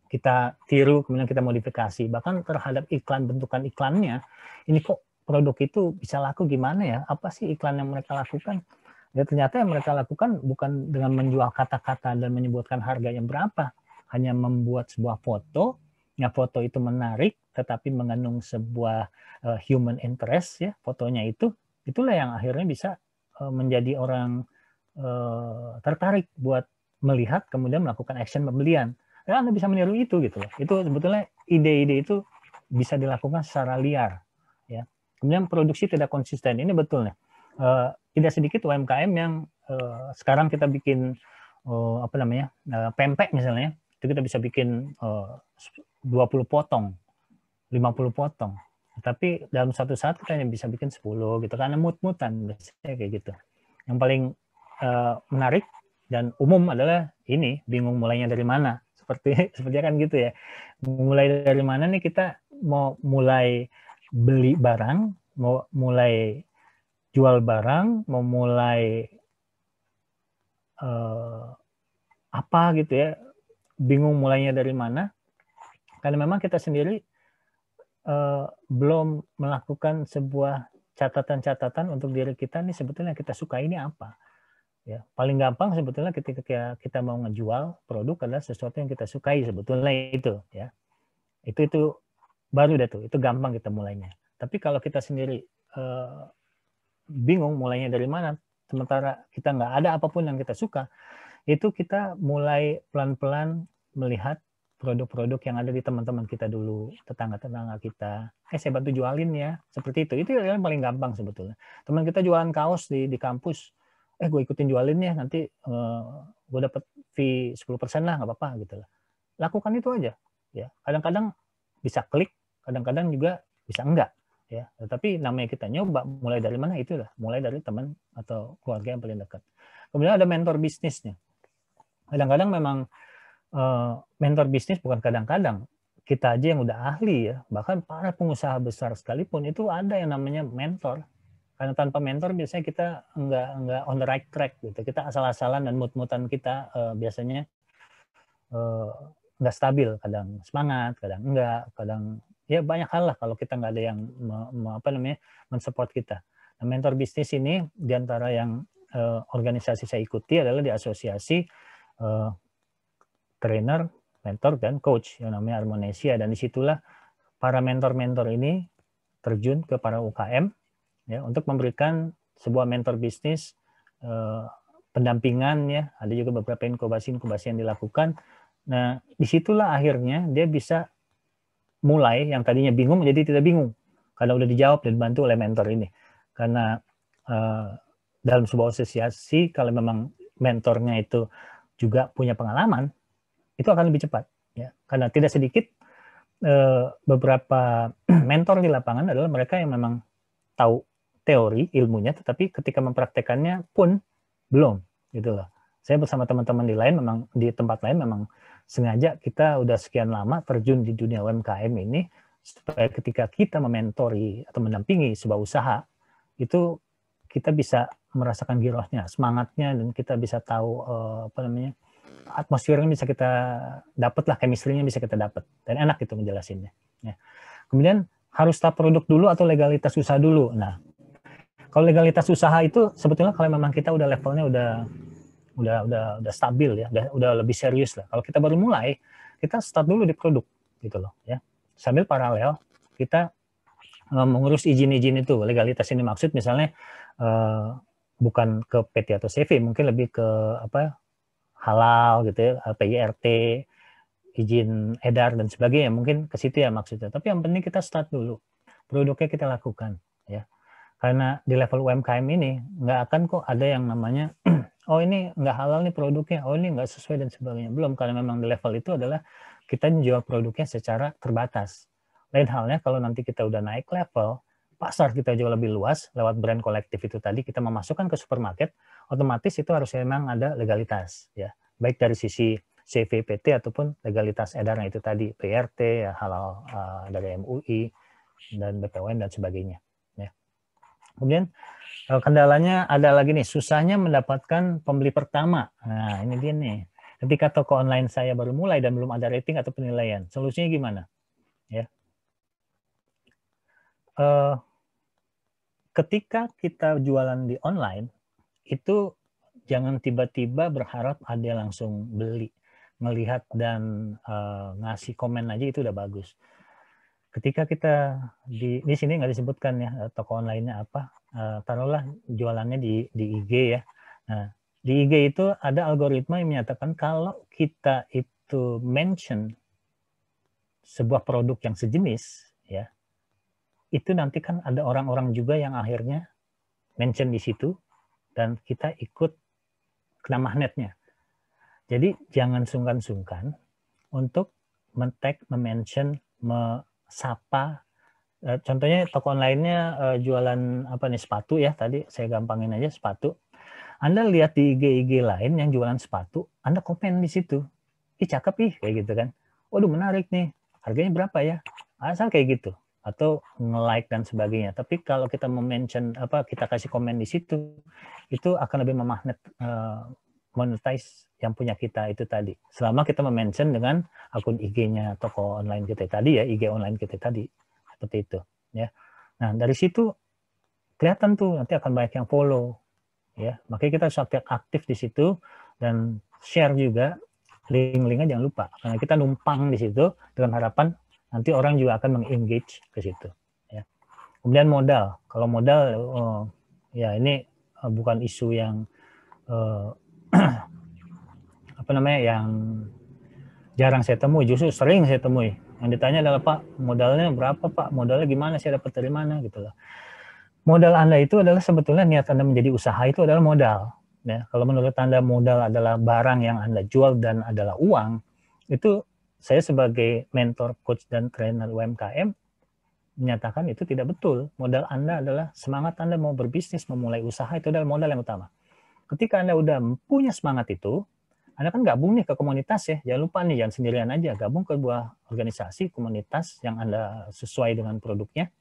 Kita tiru, kemudian kita modifikasi. Bahkan terhadap iklan, bentukan iklannya, ini kok produk itu bisa laku gimana ya? Apa sih iklan yang mereka lakukan? Ya ternyata yang mereka lakukan bukan dengan menjual kata-kata dan menyebutkan harga yang berapa. Hanya membuat sebuah foto, yang foto itu menarik, tetapi mengandung sebuah human interest ya, fotonya itulah yang akhirnya bisa menjadi orang tertarik buat melihat, kemudian melakukan action pembelian. Ya, Anda bisa meniru itu gitu loh. Itu sebetulnya ide-ide itu bisa dilakukan secara liar. Ya. Kemudian produksi tidak konsisten, ini betul nih. Tidak sedikit UMKM yang sekarang kita bikin pempek misalnya. Itu kita bisa bikin 20 potong, 50 potong. Tapi dalam satu saat kita hanya bisa bikin 10 gitu, karena mut-mutan biasanya kayak gitu. Yang paling menarik dan umum adalah ini, bingung mulainya dari mana. Seperti kan gitu ya. Mulai dari mana nih, kita mau mulai beli barang, mau mulai jual barang, mau mulai apa gitu ya. Bingung mulainya dari mana, karena memang kita sendiri belum melakukan sebuah catatan-catatan untuk diri kita nih, sebetulnya kita suka ini apa. Ya, paling gampang sebetulnya ketika kita mau ngejual produk adalah sesuatu yang kita sukai sebetulnya itu ya. Itu baru dah tuh, itu gampang kita mulainya. Tapi kalau kita sendiri bingung mulainya dari mana, sementara kita nggak ada apapun yang kita suka, itu kita mulai pelan-pelan melihat produk-produk yang ada di teman-teman kita dulu, tetangga-tetangga kita. Saya bantu jualin ya, seperti itu. Itu yang paling gampang sebetulnya. Teman kita jualan kaos di kampus, gue ikutin jualin ya, nanti gue dapat fee 10% lah, nggak apa-apa gitu lah. Lakukan itu aja. Ya, kadang-kadang bisa klik, kadang-kadang juga bisa enggak. Ya, tetapi namanya kita nyoba, mulai dari mana itulah, mulai dari teman atau keluarga yang paling dekat. Kemudian ada mentor bisnisnya. Kadang-kadang memang mentor bisnis, bukan kadang-kadang, kita aja yang udah ahli ya, bahkan para pengusaha besar sekalipun itu ada yang namanya mentor. Karena tanpa mentor biasanya kita nggak on the right track gitu. Kita asal-asalan dan mood-moodan kita biasanya nggak stabil, kadang semangat, kadang enggak, kadang ya banyak hal lah kalau kita nggak ada yang mensupport kita. Nah, mentor bisnis ini diantara yang organisasi saya ikuti adalah di asosiasi trainer, mentor, dan coach yang namanya Harmonesia, dan disitulah para mentor-mentor ini terjun ke para UKM ya, untuk memberikan sebuah mentor bisnis pendampingan ya, ada juga beberapa inkubasi yang dilakukan. Nah, disitulah akhirnya dia bisa mulai yang tadinya bingung menjadi tidak bingung karena udah dijawab dan dibantu oleh mentor ini. Karena dalam sebuah asosiasi kalau memang mentornya itu juga punya pengalaman, itu akan lebih cepat. Ya. Karena tidak sedikit beberapa mentor di lapangan adalah mereka yang memang tahu teori ilmunya, tetapi ketika mempraktekannya pun belum, gitu loh. Saya bersama teman-teman di tempat lain memang sengaja kita udah sekian lama terjun di dunia UMKM ini supaya ketika kita mementori atau mendampingi sebuah usaha itu kita bisa merasakan girohnya, semangatnya, dan kita bisa tahu atmosfernya bisa kita dapat lah, chemistry-nya bisa kita dapat, dan enak itu menjelasinnya. Ya. Kemudian harus tahap produk dulu atau legalitas usaha dulu. Nah, kalau legalitas usaha itu sebetulnya kalau memang kita udah levelnya udah stabil ya, udah lebih serius lah. Kalau kita baru mulai, kita start dulu di produk gitu loh ya. Sambil paralel kita mengurus izin-izin itu. Legalitas ini maksud misalnya bukan ke PT atau CV, mungkin lebih ke halal gitu ya, PIRT, izin edar dan sebagainya, mungkin ke situ ya maksudnya. Tapi yang penting kita start dulu, produknya kita lakukan ya. Karena di level UMKM ini nggak akan kok ada yang namanya oh ini nggak halal nih produknya, oh ini nggak sesuai dan sebagainya. Belum, karena memang di level itu adalah kita menjual produknya secara terbatas. Lain halnya kalau nanti kita udah naik level, pasar kita jauh lebih luas lewat brand kolektif itu tadi, kita memasukkan ke supermarket, otomatis itu harus memang ada legalitas ya, baik dari sisi CVPT ataupun legalitas edarnya itu tadi, PRT ya, halal dari MUI dan BPOM dan sebagainya ya. Kemudian kendalanya ada lagi nih, susahnya mendapatkan pembeli pertama. Nah ini dia nih, ketika toko online saya baru mulai dan belum ada rating atau penilaian, solusinya gimana ya? Ketika kita jualan di online, itu jangan tiba-tiba berharap ada yang langsung beli. Melihat dan ngasih komen aja itu udah bagus. Ketika kita di sini nggak disebutkan ya toko online-nya apa, taruhlah jualannya di IG ya. Nah, di IG itu ada algoritma yang menyatakan kalau kita itu mention sebuah produk yang sejenis ya, itu nanti kan ada orang-orang juga yang akhirnya mention di situ dan kita ikut kena magnetnya. Jadi jangan sungkan-sungkan untuk men-tag, mention, mesapa. Contohnya toko online-nya jualan apa nih, sepatu ya, tadi saya gampangin aja sepatu. Anda lihat di IG lain yang jualan sepatu, Anda komen di situ. Ih cakep ih, kayak gitu kan. Waduh menarik nih, harganya berapa ya? Asal kayak gitu. Atau nge-like dan sebagainya. Tapi kalau kita mention kita kasih komen di situ, itu akan lebih memagnet monetize yang punya kita itu tadi. Selama kita mention dengan akun IG-nya toko online kita tadi ya, IG online kita tadi. Seperti itu ya. Nah, dari situ kelihatan tuh nanti akan banyak yang follow ya. Makanya kita harus aktif di situ dan share juga link-linknya, jangan lupa. Karena kita numpang di situ dengan harapan nanti orang juga akan meng-engage ke situ. Ya. Kemudian modal. Kalau modal, ya ini bukan isu yang yang jarang saya temui, justru sering saya temui. Yang ditanya adalah, Pak, modalnya berapa, Pak? Modalnya gimana? Saya dapat dari mana? Gitu loh. Modal Anda itu adalah sebetulnya niat Anda menjadi usaha itu adalah modal. Ya. Kalau menurut Anda modal adalah barang yang Anda jual dan adalah uang, itu saya sebagai mentor, coach, dan trainer UMKM menyatakan itu tidak betul. Modal Anda adalah semangat Anda mau berbisnis, memulai usaha, itu adalah modal yang utama. Ketika Anda udah punya semangat itu, Anda kan gabung nih ke komunitas ya. Jangan lupa nih, jangan sendirian aja. Gabung ke sebuah organisasi, komunitas yang Anda sesuai dengan produknya.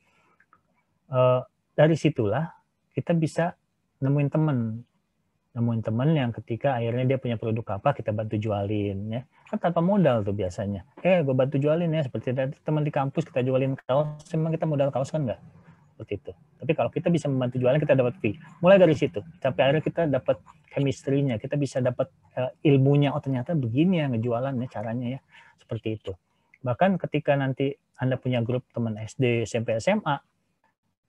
Dari situlah kita bisa nemuin teman yang ketika akhirnya dia punya produk apa, kita bantu jualin ya. Kan tanpa modal tuh biasanya. Gue bantu jualin ya, seperti teman di kampus kita jualin kaos, memang kita modal kaos kan enggak? Seperti itu. Tapi kalau kita bisa membantu jualan, kita dapat fee. Mulai dari situ, sampai akhirnya kita dapat chemistry-nya, kita bisa dapat ilmunya, oh ternyata begini ya ngejualannya caranya ya. Seperti itu. Bahkan ketika nanti Anda punya grup teman SD, SMP, SMA,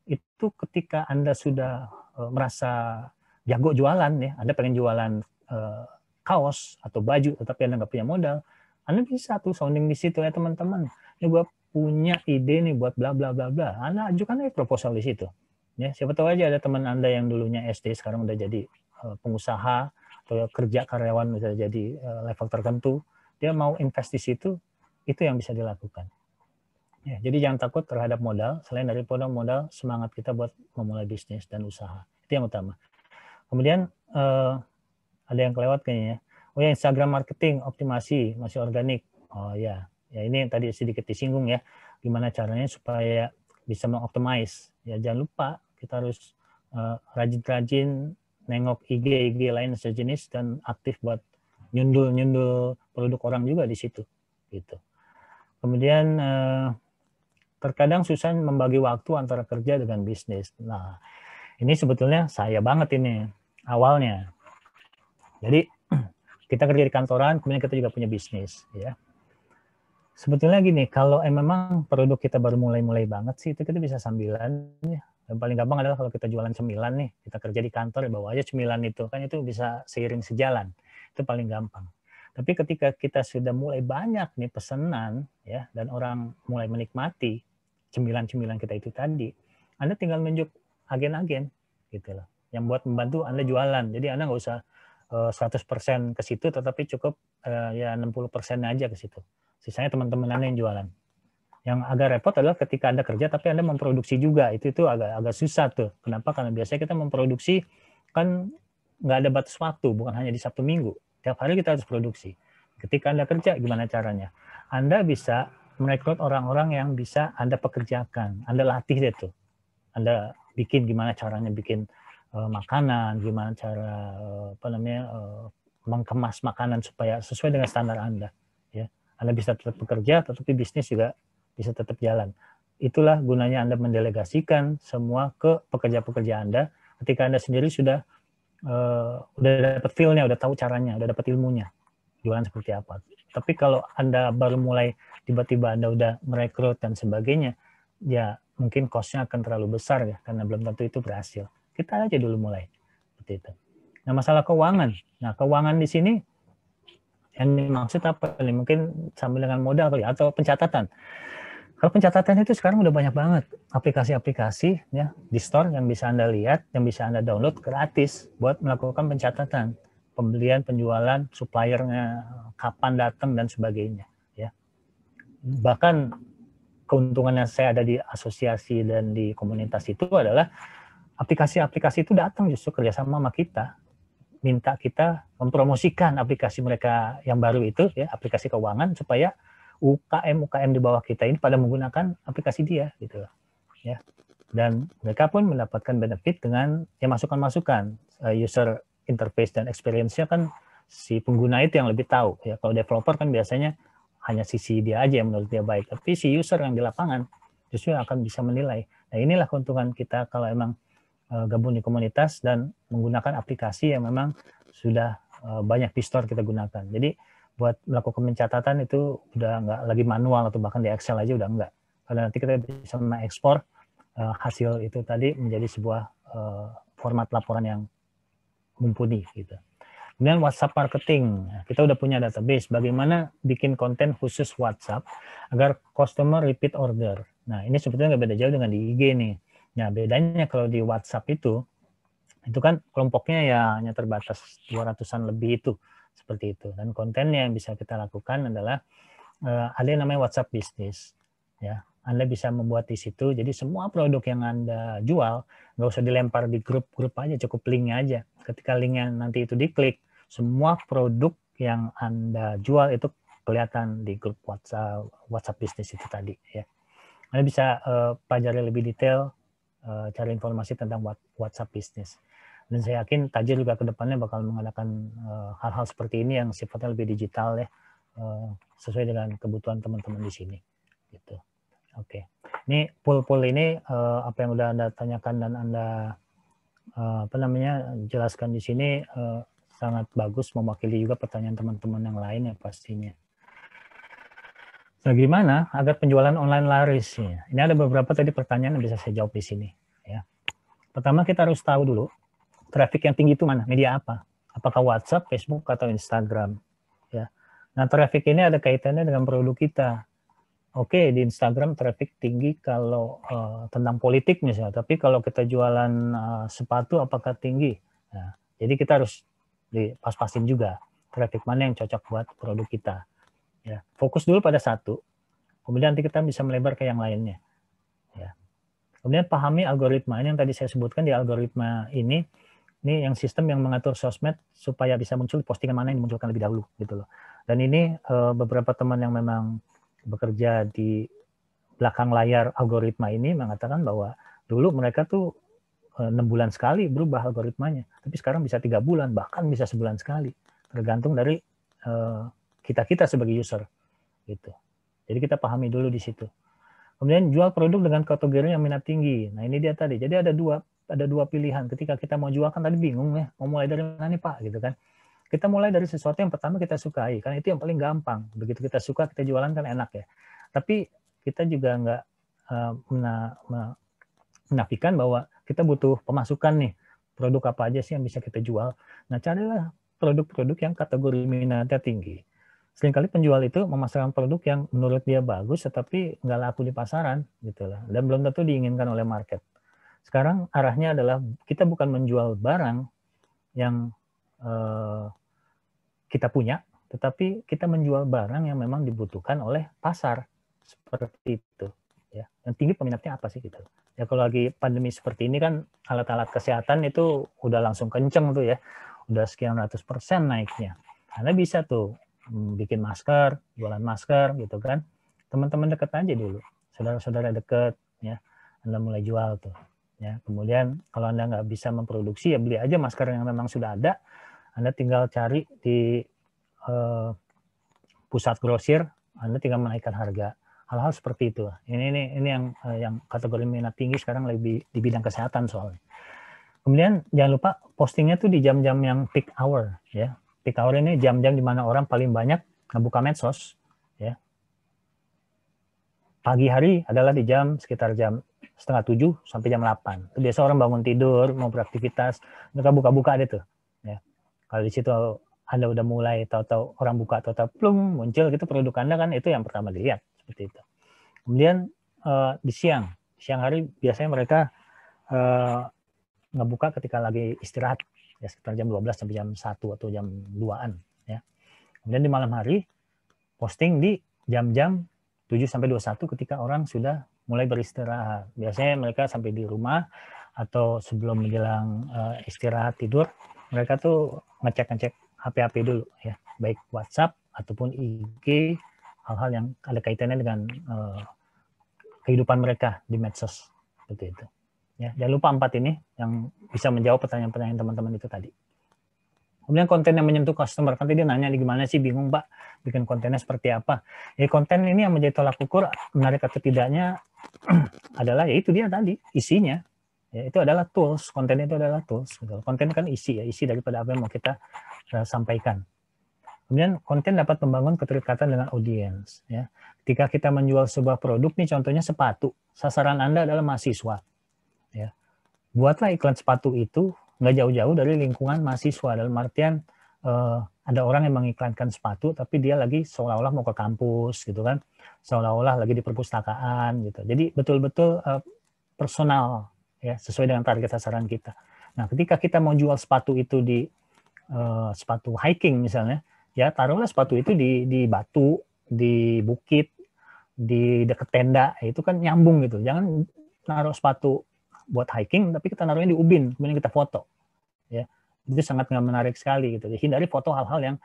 itu ketika Anda sudah merasa jago jualan ya, Anda pengen jualan kaos atau baju, tetapi Anda nggak punya modal, Anda bisa tuh sounding di situ ya teman-teman. Ini gue punya ide nih buat bla bla bla bla. Anda ajukan aja proposal di situ. Ya, siapa tahu aja ada teman Anda yang dulunya SD sekarang udah jadi pengusaha atau kerja karyawan bisa jadi level tertentu, dia mau invest di situ, itu yang bisa dilakukan. Ya, jadi jangan takut terhadap modal, selain dari modal, semangat kita buat memulai bisnis dan usaha. Itu yang utama. Kemudian ada yang kelewat kayaknya. Oh ya, Instagram marketing, optimasi, masih organik. Oh ya, ini yang tadi sedikit disinggung ya. Gimana caranya supaya bisa mengoptimize. Ya jangan lupa kita harus rajin-rajin nengok IG lain sejenis dan aktif buat nyundul produk orang juga di situ. Gitu. Kemudian terkadang susah membagi waktu antara kerja dengan bisnis. Nah, ini sebetulnya saya banget ini awalnya. Jadi kita kerja di kantoran, kemudian kita juga punya bisnis, ya. Sebetulnya gini, kalau memang produk kita baru mulai banget sih, itu kita bisa sambilan. Ya. Yang paling gampang adalah kalau kita jualan cemilan nih, kita kerja di kantor, ya bawa aja cemilan itu, kan itu bisa seiring sejalan. Itu paling gampang. Tapi ketika kita sudah mulai banyak nih pesanan, ya, dan orang mulai menikmati cemilan-cemilan kita itu tadi, Anda tinggal nunjuk agen-agen, gitu loh, yang buat membantu Anda jualan. Jadi Anda nggak usah 100% ke situ, tetapi cukup ya 60% aja ke situ. Sisanya teman-teman Anda yang jualan. Yang agak repot adalah ketika Anda kerja, tapi Anda memproduksi juga. Itu agak susah tuh. Kenapa? Karena biasanya kita memproduksi, kan nggak ada batas waktu, bukan hanya di Sabtu Minggu. Tiap hari kita harus produksi. Ketika Anda kerja, gimana caranya? Anda bisa merekrut orang-orang yang bisa Anda pekerjakan. Anda latih deh tuh. Anda bikin gimana caranya bikin makanan, gimana cara mengemas makanan supaya sesuai dengan standar Anda. Ya, Anda bisa tetap bekerja, tetapi bisnis juga bisa tetap jalan. Itulah gunanya Anda mendelegasikan semua ke pekerja-pekerja Anda. Ketika Anda sendiri sudah dapat feel-nya, udah tahu caranya, udah dapat ilmunya, jualan seperti apa. Tapi kalau Anda baru mulai, tiba-tiba Anda udah merekrut dan sebagainya, ya mungkin cost-nya akan terlalu besar ya, karena belum tentu itu berhasil. Kita aja dulu mulai seperti itu. Nah, masalah keuangan. Nah, keuangan di sini yang dimaksud apa nih? Mungkin sambil dengan modal kali atau pencatatan. Kalau pencatatan itu sekarang udah banyak banget aplikasi-aplikasi ya di store yang bisa Anda lihat, yang bisa Anda download gratis buat melakukan pencatatan, pembelian, penjualan, suppliernya, kapan datang dan sebagainya. Ya, bahkan keuntungannya saya ada di asosiasi dan di komunitas itu adalah aplikasi-aplikasi itu datang justru kerjasama sama kita, minta kita mempromosikan aplikasi mereka yang baru itu, ya aplikasi keuangan, supaya UKM di bawah kita ini pada menggunakan aplikasi dia, gitu loh, ya. Dan mereka pun mendapatkan benefit dengan ya masukan-masukan, user interface dan experience-nya kan si pengguna itu yang lebih tahu, ya. Kalau developer kan biasanya hanya sisi dia aja yang menurut dia baik, tapi si user yang di lapangan justru akan bisa menilai. Nah, inilah keuntungan kita kalau emang gabung di komunitas dan menggunakan aplikasi yang memang sudah banyak di store kita gunakan. Jadi buat melakukan pencatatan itu udah nggak lagi manual atau bahkan di Excel aja udah enggak. Karena nanti kita bisa mengekspor hasil itu tadi menjadi sebuah format laporan yang mumpuni gitu. Kemudian WhatsApp marketing. Kita udah punya database. Bagaimana bikin konten khusus WhatsApp agar customer repeat order. Nah, ini sebetulnya nggak beda jauh dengan di IG nih. Nah, bedanya kalau di WhatsApp itu kan kelompoknya ya hanya terbatas 200-an lebih itu, seperti itu. Dan kontennya yang bisa kita lakukan adalah ada yang namanya WhatsApp Business. Ya, Anda bisa membuat di situ, jadi semua produk yang Anda jual, nggak usah dilempar di grup-grup aja, cukup linknya aja. Ketika linknya nanti itu diklik, semua produk yang Anda jual itu kelihatan di grup WhatsApp Business itu tadi. Ya. Anda bisa pelajari lebih detail, cari informasi tentang WhatsApp Business. Dan saya yakin Tajir juga ke depannya bakal mengadakan hal-hal seperti ini yang sifatnya lebih digital ya, sesuai dengan kebutuhan teman-teman di sini. Gitu. Oke. Ini pool ini apa yang udah Anda tanyakan dan Anda jelaskan di sini sangat bagus, mewakili juga pertanyaan teman-teman yang lain ya pastinya. Bagaimana agar penjualan online laris? Ya. Ini ada beberapa tadi pertanyaan yang bisa saya jawab di sini. Ya. Pertama kita harus tahu dulu traffic yang tinggi itu mana, media apa? Apakah WhatsApp, Facebook, atau Instagram? Ya. Nah, traffic ini ada kaitannya dengan produk kita. Oke, di Instagram traffic tinggi kalau tentang politik misalnya, tapi kalau kita jualan sepatu apakah tinggi? Nah, jadi kita harus Pas-pasin juga traffic mana yang cocok buat produk kita. Ya, fokus dulu pada satu, kemudian nanti kita bisa melebar ke yang lainnya. Ya. Kemudian pahami algoritma ini yang tadi saya sebutkan. Di algoritma ini yang sistem yang mengatur sosmed supaya bisa muncul postingan mana yang dimunculkan lebih dahulu gitu loh. Dan ini beberapa teman yang memang bekerja di belakang layar algoritma ini mengatakan bahwa dulu mereka tuh 6 bulan sekali berubah algoritmanya, tapi sekarang bisa 3 bulan, bahkan bisa sebulan sekali, tergantung dari kita sebagai user gitu. Jadi kita pahami dulu di situ. Kemudian jual produk dengan kategori yang minat tinggi. Nah ini dia tadi. Jadi ada dua pilihan. Ketika kita mau jual kan tadi bingung ya, mau mulai dari mana nih Pak gitu kan. Kita mulai dari sesuatu yang pertama kita sukai, karena itu yang paling gampang. Begitu kita suka, kita jualan kan enak ya. Tapi kita juga nggak menafikan bahwa kita butuh pemasukan nih. Produk apa aja sih yang bisa kita jual. Nah carilah produk-produk yang kategori minatnya tinggi. Seringkali penjual itu memasarkan produk yang menurut dia bagus, tetapi nggak laku di pasaran, gitu lah. Dan belum tentu diinginkan oleh market. Sekarang arahnya adalah kita bukan menjual barang yang kita punya, tetapi kita menjual barang yang memang dibutuhkan oleh pasar, seperti itu. Ya, yang tinggi peminatnya apa sih gitu? Ya kalau lagi pandemi seperti ini kan alat-alat kesehatan itu udah langsung kenceng tuh ya, udah sekian ratus % naiknya. Anda bisa tuh bikin masker, jualan masker gitu kan. Teman-teman dekat aja dulu, saudara-saudara dekat ya, Anda mulai jual tuh. Ya, kemudian kalau Anda nggak bisa memproduksi ya beli aja masker yang memang sudah ada. Anda tinggal cari di pusat grosir, Anda tinggal menaikkan harga. Hal-hal seperti itu. Ini yang kategori minat tinggi sekarang lebih di bidang kesehatan soalnya. Kemudian jangan lupa postingnya tuh di jam-jam yang peak hour ya. Peak hour ini jam-jam di mana orang paling banyak ngebuka medsos ya. Pagi hari adalah di sekitar jam 6:30 sampai jam 8. Itu biasa orang bangun tidur, mau beraktivitas, mereka buka-buka deh tuh ya. Kalau di situ Anda udah mulai tahu-tahu orang buka tahu-tahu plung muncul gitu produk Anda kan itu yang pertama dilihat seperti itu. Kemudian di siang hari biasanya mereka ngebuka ketika lagi istirahat ya sekitar jam 12 sampai jam 1 atau jam 2-an ya. Kemudian di malam hari posting di jam-jam 7 sampai 21 ketika orang sudah mulai beristirahat. Biasanya mereka sampai di rumah atau sebelum menjelang istirahat tidur, mereka tuh ngecek HP dulu ya, baik WhatsApp ataupun IG, hal-hal yang ada kaitannya dengan kehidupan mereka di medsos seperti itu. Ya, jangan lupa 4 ini yang bisa menjawab pertanyaan-pertanyaan teman-teman itu tadi. Kemudian konten yang menyentuh customer. Kan tadi dia nanya di gimana sih, bingung Pak, bikin kontennya seperti apa. Ya konten ini yang menjadi tolak ukur menarik atau tidaknya adalah ya itu dia tadi, isinya. Ya, itu adalah tools, konten itu adalah tools. Konten kan isi ya, isi daripada apa yang mau kita sampaikan. Kemudian konten dapat membangun keterikatan dengan audiens. Ya. Ketika kita menjual sebuah produk, nih contohnya sepatu, sasaran Anda adalah mahasiswa. Ya. Buatlah iklan sepatu itu nggak jauh-jauh dari lingkungan mahasiswa, dalam artian ada orang yang mengiklankan sepatu tapi dia lagi seolah-olah mau ke kampus gitu kan, seolah-olah lagi di perpustakaan gitu. Jadi betul-betul personal ya, sesuai dengan target sasaran kita. Nah ketika kita mau jual sepatu itu di sepatu hiking misalnya ya, taruhlah sepatu itu di batu, di bukit, di dekat tenda, itu kan nyambung gitu. Jangan naruh sepatu buat hiking, tapi kita naruhnya di ubin, kemudian kita foto. Ya, itu sangat nggak menarik sekali gitu. Jadi hindari foto hal-hal yang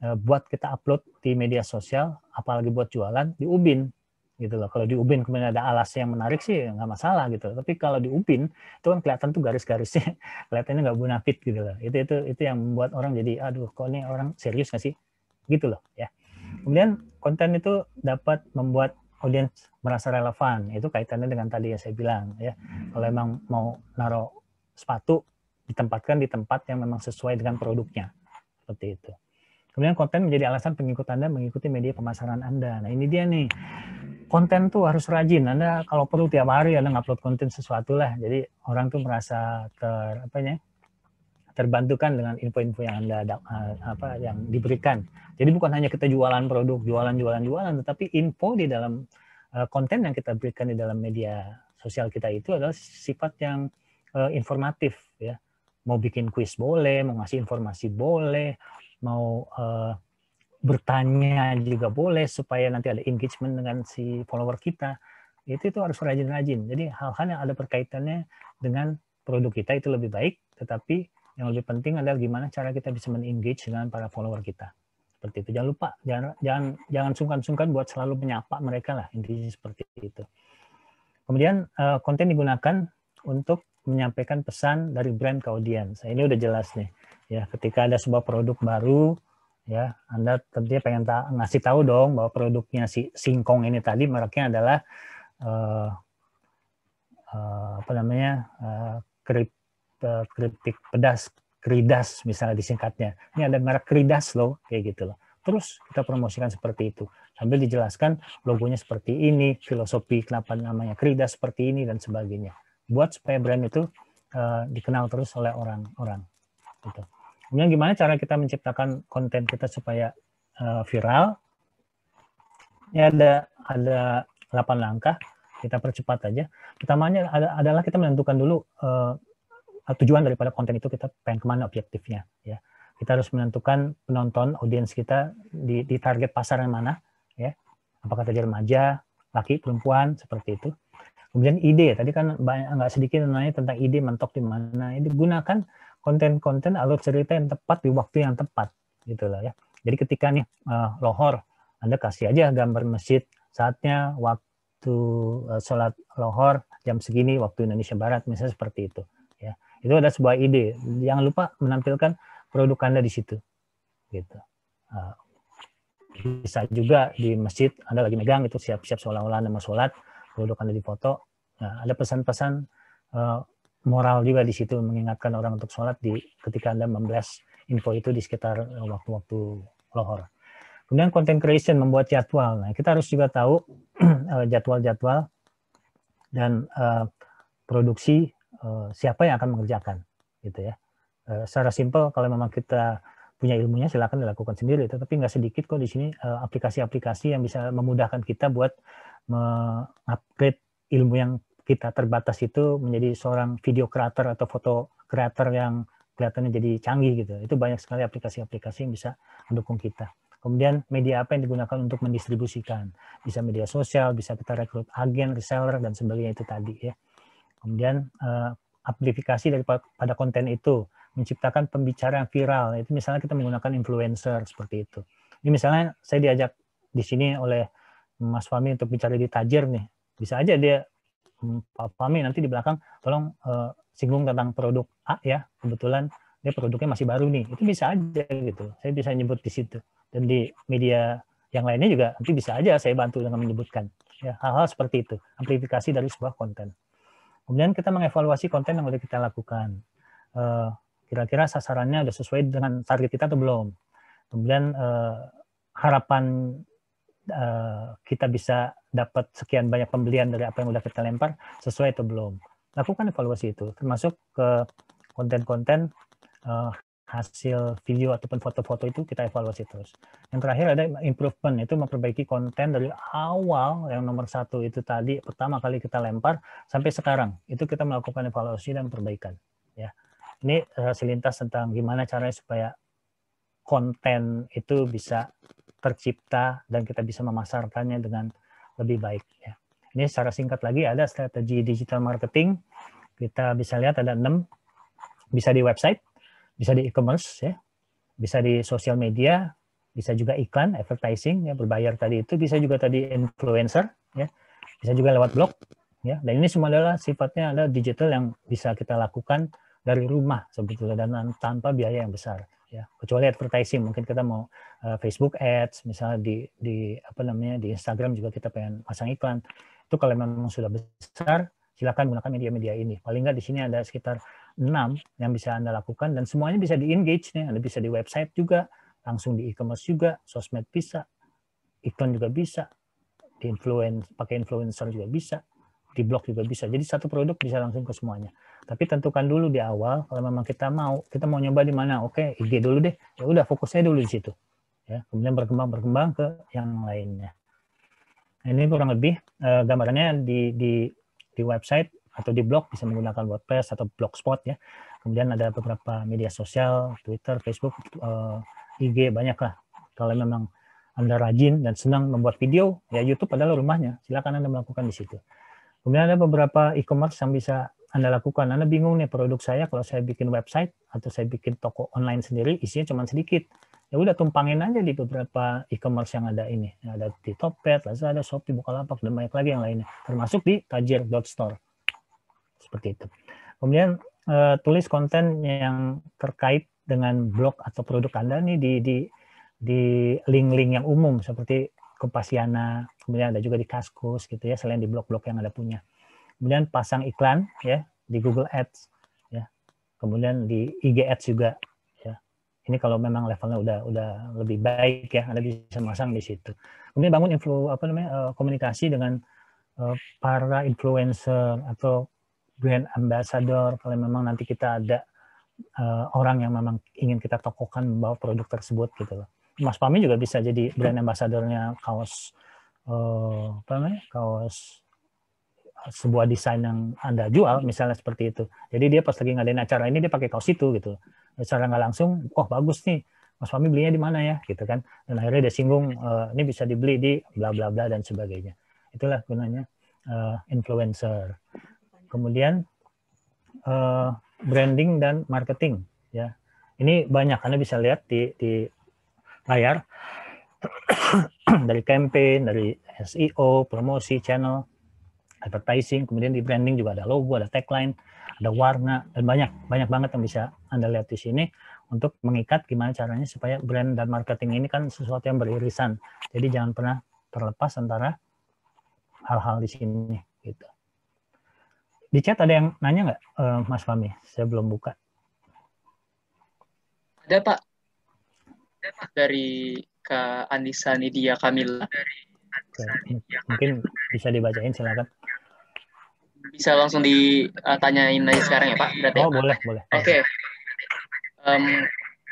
buat kita upload di media sosial, apalagi buat jualan di ubin, gitu loh. Kalau di ubin kemudian ada alas yang menarik sih nggak masalah gitu. Tapi kalau di ubin itu kan kelihatan tuh garis-garisnya, kelihatannya nggak bonafit gitu loh. Itu yang membuat orang jadi, aduh, kok ini orang serius nggak sih? Gitu loh ya. Kemudian konten itu dapat membuat audiens merasa relevan. Itu kaitannya dengan tadi yang saya bilang ya. Kalau emang mau naruh sepatu, ditempatkan di tempat yang memang sesuai dengan produknya. Seperti itu. Kemudian konten menjadi alasan pengikut Anda mengikuti media pemasaran Anda. Nah ini dia nih. Konten tuh harus rajin. Anda kalau perlu tiap hari Anda ngupload konten sesuatu lah. Jadi orang tuh merasa terbantukan dengan info-info yang Anda yang diberikan. Jadi bukan hanya kita jualan produk, jualan, tetapi info di dalam konten yang kita berikan di dalam media sosial kita itu adalah sifat yang informatif ya. mau bikin kuis boleh, mau ngasih informasi boleh, mau bertanya juga boleh supaya nanti ada engagement dengan si follower kita. Itu harus rajin-rajin. Jadi hal-hal yang ada berkaitannya dengan produk kita itu lebih baik, tetapi yang lebih penting adalah gimana cara kita bisa men-engage dengan para follower kita. Seperti itu. Jangan lupa, jangan sungkan-sungkan buat selalu menyapa mereka lah, intinya seperti itu. Kemudian konten digunakan untuk menyampaikan pesan dari brand ke audiens. Ini udah jelas nih. Ya, ketika ada sebuah produk baru, ya, Anda tentunya pengen ngasih tahu dong bahwa produknya si singkong ini tadi mereknya adalah keripik pedas, Kridas misalnya disingkatnya. Ini ada merek Kridas loh, kayak gitu loh. Terus kita promosikan seperti itu. Sambil dijelaskan logonya seperti ini, filosofi kenapa namanya Kridas seperti ini, dan sebagainya. Buat supaya brand itu dikenal terus oleh orang-orang. Gitu. Kemudian gimana cara kita menciptakan konten kita supaya viral? Ya ada 8 langkah. Kita percepat aja. Pertamanya adalah kita menentukan dulu tujuan daripada konten itu, kita pengen kemana objektifnya. Ya, kita harus menentukan penonton, audiens kita di target pasar yang mana. Ya, apakah tadi remaja, laki, perempuan, seperti itu. Kemudian ide, tadi kan nggak sedikit nanya tentang ide mentok di mana. Ini gunakan konten-konten alur cerita yang tepat di waktu yang tepat, gitu lah ya. Jadi ketika nih lohor, Anda kasih aja gambar masjid, saatnya waktu sholat lohor jam segini waktu Indonesia Barat, misalnya seperti itu. Ya, itu ada sebuah ide. Jangan lupa menampilkan produk Anda di situ. Gitu. Bisa juga di masjid Anda lagi megang itu siap-siap seolah-olah Anda mau sholat, produk Anda difoto. Nah, ada pesan-pesan moral juga di situ, mengingatkan orang untuk sholat ketika Anda memblast info itu di sekitar waktu-waktu lohor. Kemudian content creation, membuat jadwal. Nah, kita harus juga tahu jadwal-jadwal dan produksi siapa yang akan mengerjakan, gitu ya. Secara simpel, kalau memang kita punya ilmunya silakan dilakukan sendiri, tetapi nggak sedikit kok di sini aplikasi-aplikasi yang bisa memudahkan kita buat mengupgrade ilmu yang kita terbatas itu menjadi seorang video creator atau foto creator yang kelihatannya jadi canggih gitu. Itu banyak sekali aplikasi-aplikasi yang bisa mendukung kita. Kemudian media apa yang digunakan untuk mendistribusikan? Bisa media sosial, bisa kita rekrut agen, reseller, dan sebagainya itu tadi ya. Kemudian amplifikasi daripada konten itu, menciptakan pembicaraan viral. Itu misalnya kita menggunakan influencer seperti itu. Ini misalnya saya diajak di sini oleh Mas Fahmi untuk bicara di Tajir nih. Bisa aja dia, Pak Fahmi nanti di belakang tolong singgung tentang produk A ya. Kebetulan dia produknya masih baru nih. Itu bisa aja gitu. Saya bisa nyebut di situ. Dan di media yang lainnya juga nanti bisa aja saya bantu dengan menyebutkan. Ya, hal-hal seperti itu. Amplifikasi dari sebuah konten. Kemudian kita mengevaluasi konten yang sudah kita lakukan. Kira-kira sasarannya sudah sesuai dengan target kita atau belum. Kemudian harapan kita bisa dapat sekian banyak pembelian dari apa yang sudah kita lempar sesuai atau belum. Lakukan evaluasi itu, termasuk ke konten-konten hasil video ataupun foto-foto itu kita evaluasi terus. Yang terakhir ada improvement, itu memperbaiki konten dari awal, yang nomor 1 itu tadi pertama kali kita lempar sampai sekarang itu kita melakukan evaluasi dan perbaikan. Ya, ini selintas tentang gimana caranya supaya konten itu bisa tercipta dan kita bisa memasarkannya dengan lebih baik. Ya. Ini secara singkat lagi ada strategi digital marketing. Kita bisa lihat ada 6, bisa di website, bisa di e-commerce, ya, bisa di sosial media, bisa juga iklan, advertising, ya, berbayar tadi itu, bisa juga tadi influencer, ya, bisa juga lewat blog, ya, dan ini semua adalah sifatnya adalah digital yang bisa kita lakukan dari rumah sebetulnya dan tanpa biaya yang besar, ya, kecuali advertising, mungkin kita mau Facebook Ads, misalnya di apa namanya di Instagram juga kita pengen pasang iklan, itu kalau memang sudah besar, silakan gunakan media-media ini. Paling nggak di sini ada sekitar 6 yang bisa Anda lakukan dan semuanya bisa di-engage nih. Anda bisa di website juga, langsung di e-commerce juga, sosmed bisa, iklan juga bisa, pakai influencer juga bisa, di blog juga bisa. Jadi satu produk bisa langsung ke semuanya. Tapi tentukan dulu di awal kalau memang kita mau nyoba di mana. Oke, IG dulu deh. Ya udah fokusnya dulu di situ. Ya, kemudian berkembang ke yang lainnya. Nah, ini kurang lebih gambarannya di website atau di blog bisa menggunakan WordPress atau Blogspot ya. Kemudian ada beberapa media sosial, Twitter, Facebook, IG, banyak lah. Kalau memang Anda rajin dan senang membuat video, ya YouTube adalah rumahnya. Silakan Anda melakukan di situ. Kemudian ada beberapa e-commerce yang bisa Anda lakukan. Anda bingung nih produk saya kalau saya bikin website atau saya bikin toko online sendiri, isinya cuma sedikit. Ya udah tumpangin aja di beberapa e-commerce yang ada ini. Ada di Tokped, Lazada, Shopee, Bukalapak, dan banyak lagi yang lainnya. Termasuk di tajir.store. Seperti itu. Kemudian tulis konten yang terkait dengan blog atau produk Anda nih di link-link yang umum seperti Kompasiana, kemudian ada juga di Kaskus gitu ya, selain di blog-blog yang Anda punya. Kemudian pasang iklan ya di Google Ads ya. Kemudian di IG Ads juga ya. Ini kalau memang levelnya udah lebih baik ya, Anda bisa masang di situ. Kemudian bangun komunikasi dengan para influencer atau brand ambassador kalau memang nanti kita ada orang yang memang ingin kita tokohkan membawa produk tersebut gitu loh. Mas Fahmi juga bisa jadi brand ambassadornya kaos kaos sebuah desain yang Anda jual misalnya seperti itu. Jadi dia pas lagi ngadain acara ini dia pakai kaos itu gitu. Secara nggak langsung, oh bagus nih, Mas Fahmi belinya di mana ya gitu kan. Dan akhirnya dia singgung ini bisa dibeli di bla bla bla dan sebagainya. Itulah gunanya influencer. Kemudian branding dan marketing ya. Ini banyak Anda bisa lihat di layar dari campaign, dari SEO, promosi, channel, advertising, kemudian di branding juga ada logo, ada tagline, ada warna, dan banyak banget yang bisa Anda lihat di sini untuk mengikat gimana caranya supaya brand dan marketing ini kan sesuatu yang beririsan. Jadi jangan pernah terlepas antara hal-hal di sini gitu. Di chat ada yang nanya nggak, Mas Fahmi? Saya belum buka. Ada Pak. Dari Kak Anissa Nidia Kamila. Mungkin bisa dibacain, silakan. Bisa langsung ditanyain aja sekarang ya Pak? Berarti oh boleh. Oke.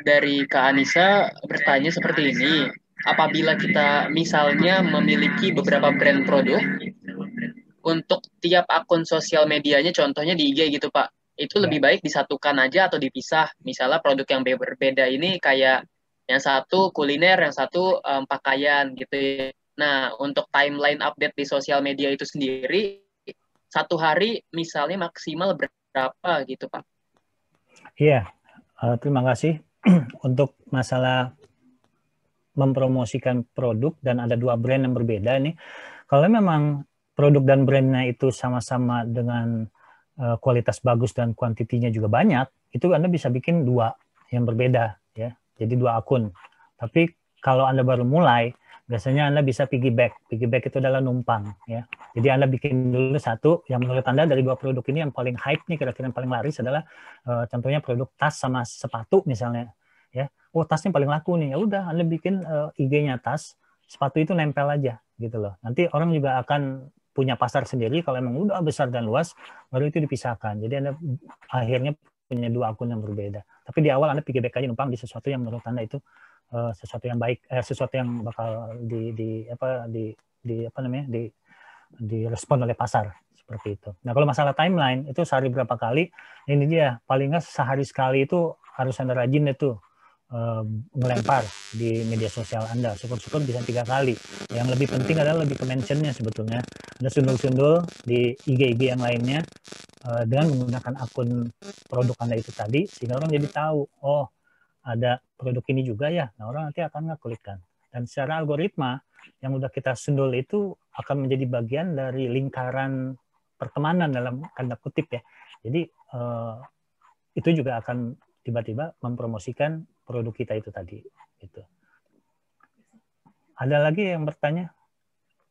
Dari Kak Anissa bertanya seperti ini. Apabila kita misalnya memiliki beberapa brand produk, untuk tiap akun sosial medianya, contohnya di IG gitu Pak, itu lebih baik disatukan aja atau dipisah. Misalnya produk yang berbeda ini kayak yang satu kuliner, yang satu pakaian gitu ya. Nah, untuk timeline update di sosial media itu sendiri, satu hari misalnya maksimal berapa gitu Pak? Iya, terima kasih. Untuk masalah mempromosikan produk dan ada dua brand yang berbeda nih, kalau memang produk dan brandnya itu sama-sama dengan kualitas bagus dan kuantitinya juga banyak, itu Anda bisa bikin dua yang berbeda ya. Jadi dua akun. Tapi kalau Anda baru mulai, biasanya Anda bisa piggyback. Piggyback itu adalah numpang ya. Jadi Anda bikin dulu satu yang menurut Anda dari dua produk ini yang paling hype nih, kira-kira yang paling laris adalah contohnya produk tas sama sepatu misalnya ya. Oh, tasnya paling laku nih. Ya udah Anda bikin IG-nya tas, sepatu itu nempel aja gitu loh. Nanti orang juga akan punya pasar sendiri. Kalau emang udah besar dan luas, baru itu dipisahkan. Jadi Anda akhirnya punya dua akun yang berbeda. Tapi di awal Anda piggyback aja numpang di sesuatu yang menurut Anda itu sesuatu yang baik, sesuatu yang bakal direspon oleh pasar seperti itu. Nah, kalau masalah timeline itu sehari berapa kali? Ini dia, paling nggak sehari sekali itu harus Anda rajin itu ngelempar di media sosial Anda. Syukur-syukur bisa 3 kali. Yang lebih penting adalah lebih ke mentionnya sebetulnya. Anda sundul-sundul di IG yang lainnya dengan menggunakan akun produk Anda itu tadi, sehingga orang jadi tahu, oh ada produk ini juga ya. Nah, orang nanti akan ngeklikkan. Dan secara algoritma yang udah kita sundul itu akan menjadi bagian dari lingkaran pertemanan dalam tanda kutip ya. Jadi itu juga akan tiba-tiba mempromosikan produk kita itu tadi. Gitu. Ada lagi yang bertanya?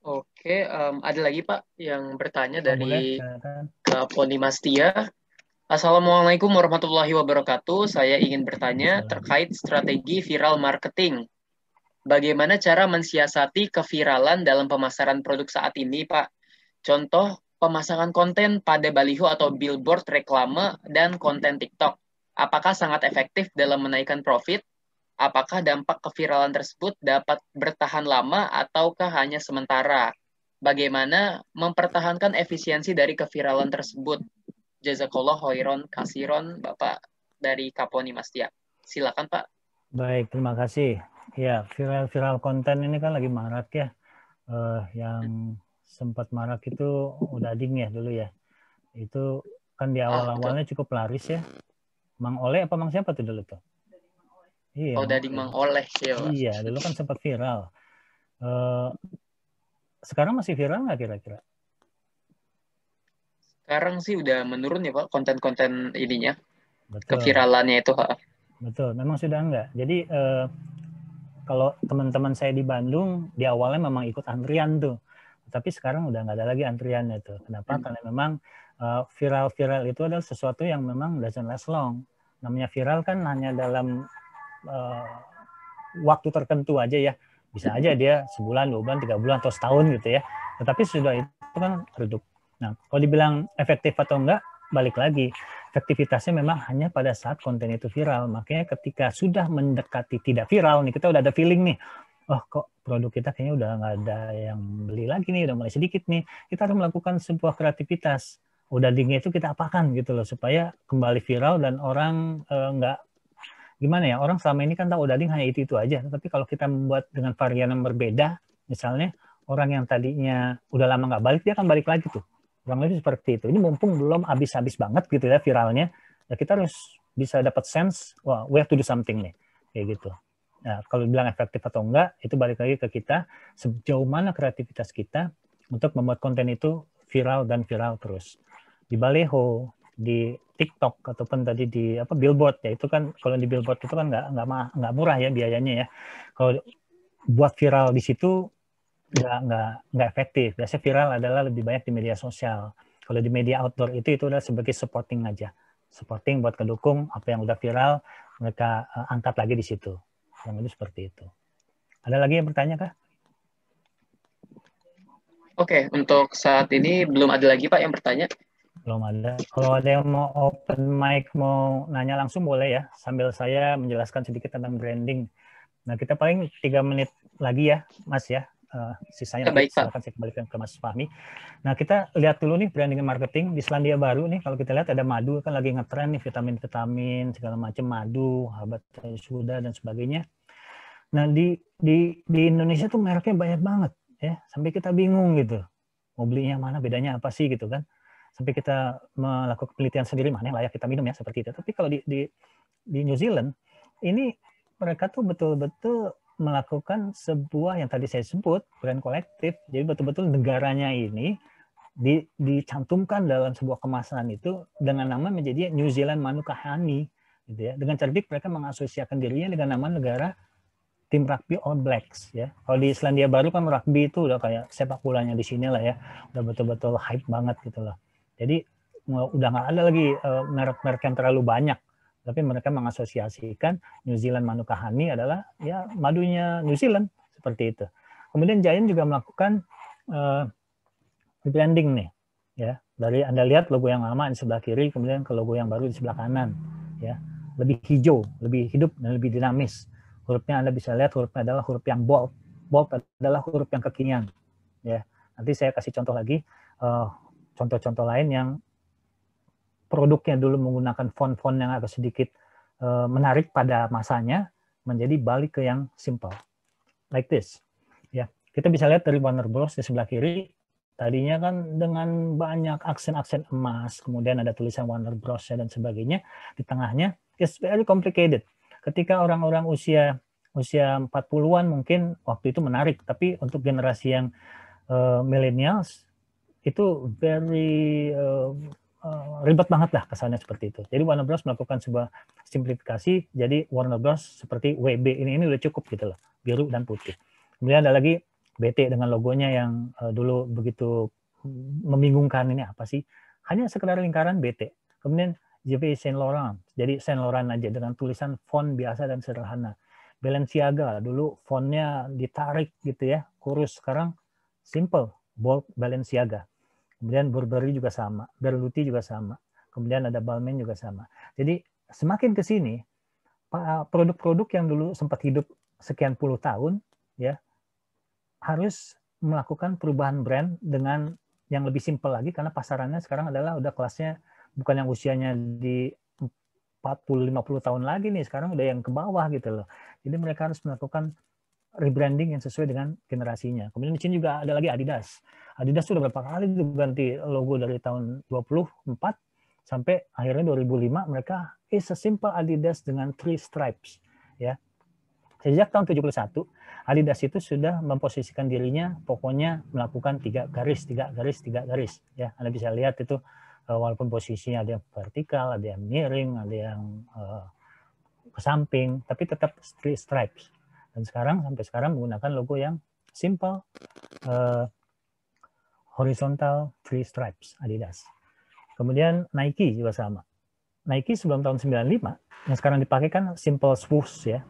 Oke, ada lagi Pak yang bertanya dari Kak Poni Mastia. Assalamualaikum warahmatullahi wabarakatuh. Saya ingin bertanya terkait strategi viral marketing. Bagaimana cara mensiasati keviralan dalam pemasaran produk saat ini, Pak? Contoh, pemasangan konten pada baliho atau billboard reklame dan konten TikTok. Apakah sangat efektif dalam menaikkan profit? Apakah dampak keviralan tersebut dapat bertahan lama ataukah hanya sementara? bagaimana mempertahankan efisiensi dari keviralan tersebut. Jazakallah khairon kasiron, Bapak dari Kaponi Mastia. Silakan, Pak. Baik, terima kasih. Ya, viral konten ini kan lagi marak ya. Yang sempat marak itu Udading ya dulu ya. Itu kan di awal-awalnya cukup laris ya. Mang Oleh apa Mang siapa tuh dulu tuh? Iya, Udading Mang Oleh. Iya, dulu kan sempat viral. Sekarang masih viral nggak kira-kira? Sekarang sih udah menurun ya Pak, konten-konten ininya. Betul. Keviralannya itu, Pak. Betul, memang sudah enggak. Jadi kalau teman-teman saya di Bandung, di awalnya memang ikut antrian tuh. Tapi sekarang udah nggak ada lagi antriannya tuh. Kenapa? Karena memang viral-viral itu adalah sesuatu yang memang doesn't last long. Namanya viral kan hanya dalam waktu tertentu aja ya. Bisa aja dia sebulan, 2 bulan, 3 bulan, atau setahun gitu ya. Tetapi sudah itu kan redup. Nah, kalau dibilang efektif atau enggak, balik lagi. Efektivitasnya memang hanya pada saat konten itu viral. Makanya ketika sudah mendekati tidak viral, nih kita udah ada feeling nih, oh kok produk kita kayaknya udah nggak ada yang beli lagi nih, udah mulai sedikit nih. Kita harus melakukan sebuah kreativitas. Udadingnya itu kita apakan gitu loh, supaya kembali viral dan orang nggak gimana ya, orang selama ini kan tahu Udading hanya itu aja. Tapi kalau kita membuat dengan varian yang berbeda, misalnya orang yang tadinya udah lama nggak balik, dia akan balik lagi tuh. Kurang lebih seperti itu. Ini mumpung belum habis-habis banget gitu ya viralnya, ya kita harus bisa dapat sense, wah, we have to do something nih, kayak gitu. Nah, kalau bilang efektif atau enggak, itu balik lagi ke kita, sejauh mana kreativitas kita untuk membuat konten itu viral dan viral terus. Di baleho, di TikTok ataupun tadi di billboard ya, itu kan kalau di billboard itu kan nggak murah ya biayanya ya. Kalau buat viral di situ nggak efektif. Biasanya viral adalah lebih banyak di media sosial. Kalau di media outdoor itu adalah sebagai supporting aja. Supporting buat kedukung apa yang udah viral, mereka angkat lagi di situ. Yang itu seperti itu. Ada lagi yang bertanya kah? Oke, untuk saat ini belum ada lagi Pak yang bertanya. Belum ada. Kalau ada yang mau open mic, mau nanya langsung boleh ya, sambil saya menjelaskan sedikit tentang branding. Nah, kita paling 3 menit lagi ya, Mas ya. Sisanya nanti silakan saya kembalikan ke Mas Fahmi. Nah, kita lihat dulu nih branding dan marketing di Selandia Baru nih. Kalau kita lihat ada madu kan lagi ngetren nih, vitamin-vitamin segala macam, madu, habat suda dan sebagainya. Nah, di Indonesia tuh mereknya banyak banget ya, sampai kita bingung gitu. Mau belinya mana, bedanya apa sih gitu kan. Sampai kita melakukan penelitian sendiri mana yang layak kita minum ya, seperti itu. Tapi kalau di New Zealand ini mereka tuh betul-betul melakukan sebuah yang tadi saya sebut brand kolektif. Jadi betul-betul negaranya ini dicantumkan dalam sebuah kemasan itu dengan nama menjadi New Zealand Manuka Honey gitu ya. Dengan cerdik mereka mengasosiasikan dirinya dengan nama negara tim rugby All Blacks ya. Kalau di Selandia Baru kan rugby itu udah kayak sepak bolanya di sini lah ya. Udah betul-betul hype banget gitu loh. Jadi udah nggak ada lagi merek-merek yang terlalu banyak. Tapi mereka mengasosiasikan New Zealand Manuka Honey adalah ya madunya New Zealand seperti itu. Kemudian Giant juga melakukan rebranding nih, ya. Dari Anda lihat logo yang lama di sebelah kiri, kemudian ke logo yang baru di sebelah kanan, ya. Lebih hijau, lebih hidup dan lebih dinamis. Hurufnya Anda bisa lihat hurufnya adalah huruf yang bold. Bold adalah huruf yang kekinian, ya. Nanti saya kasih contoh lagi, contoh-contoh lain yang produknya dulu menggunakan font-font yang agak sedikit menarik pada masanya, menjadi balik ke yang simple. Like this. Ya, kita bisa lihat dari Warner Bros. Di sebelah kiri, tadinya kan dengan banyak aksen-aksen emas, kemudian ada tulisan Warner Bros. Dan sebagainya. Di tengahnya, it's very complicated. Ketika orang-orang usia 40-an mungkin waktu itu menarik, tapi untuk generasi yang millennials, itu very ribet banget lah kesannya seperti itu. Jadi Warner Bros melakukan sebuah simplifikasi, jadi Warner Bros seperti WB ini udah cukup gitu loh, biru dan putih. Kemudian ada lagi BT dengan logonya yang dulu begitu membingungkan, ini apa sih? Hanya sekedar lingkaran BT. Kemudian JV Saint Laurent, jadi Saint Laurent aja dengan tulisan font biasa dan sederhana. Balenciaga dulu fontnya ditarik gitu ya, kurus. Sekarang simple, bold Balenciaga. Kemudian Burberry juga sama, Berluti juga sama. Kemudian ada Balmain juga sama. Jadi semakin ke sini, produk-produk yang dulu sempat hidup sekian puluh tahun, ya harus melakukan perubahan brand dengan yang lebih simpel lagi, karena pasarannya sekarang adalah udah kelasnya bukan yang usianya di 40-50 tahun lagi nih, sekarang udah yang ke bawah gitu loh. Jadi mereka harus melakukan rebranding yang sesuai dengan generasinya. Kemudian di sini juga ada lagi Adidas. Adidas sudah berapa kali ganti logo dari tahun 24 sampai akhirnya 2005 mereka is a simple Adidas dengan 3 stripes, ya. Sejak tahun 71 Adidas itu sudah memposisikan dirinya pokoknya melakukan 3 garis, 3 garis, 3 garis, ya. Anda bisa lihat itu walaupun posisinya ada yang vertikal, ada yang miring, ada yang ke samping, tapi tetap 3 stripes. Dan sampai sekarang menggunakan logo yang simple, horizontal 3 stripes Adidas. Kemudian Nike juga sama. Nike sebelum tahun 95, yang sekarang dipakai kan simple swoosh, ya.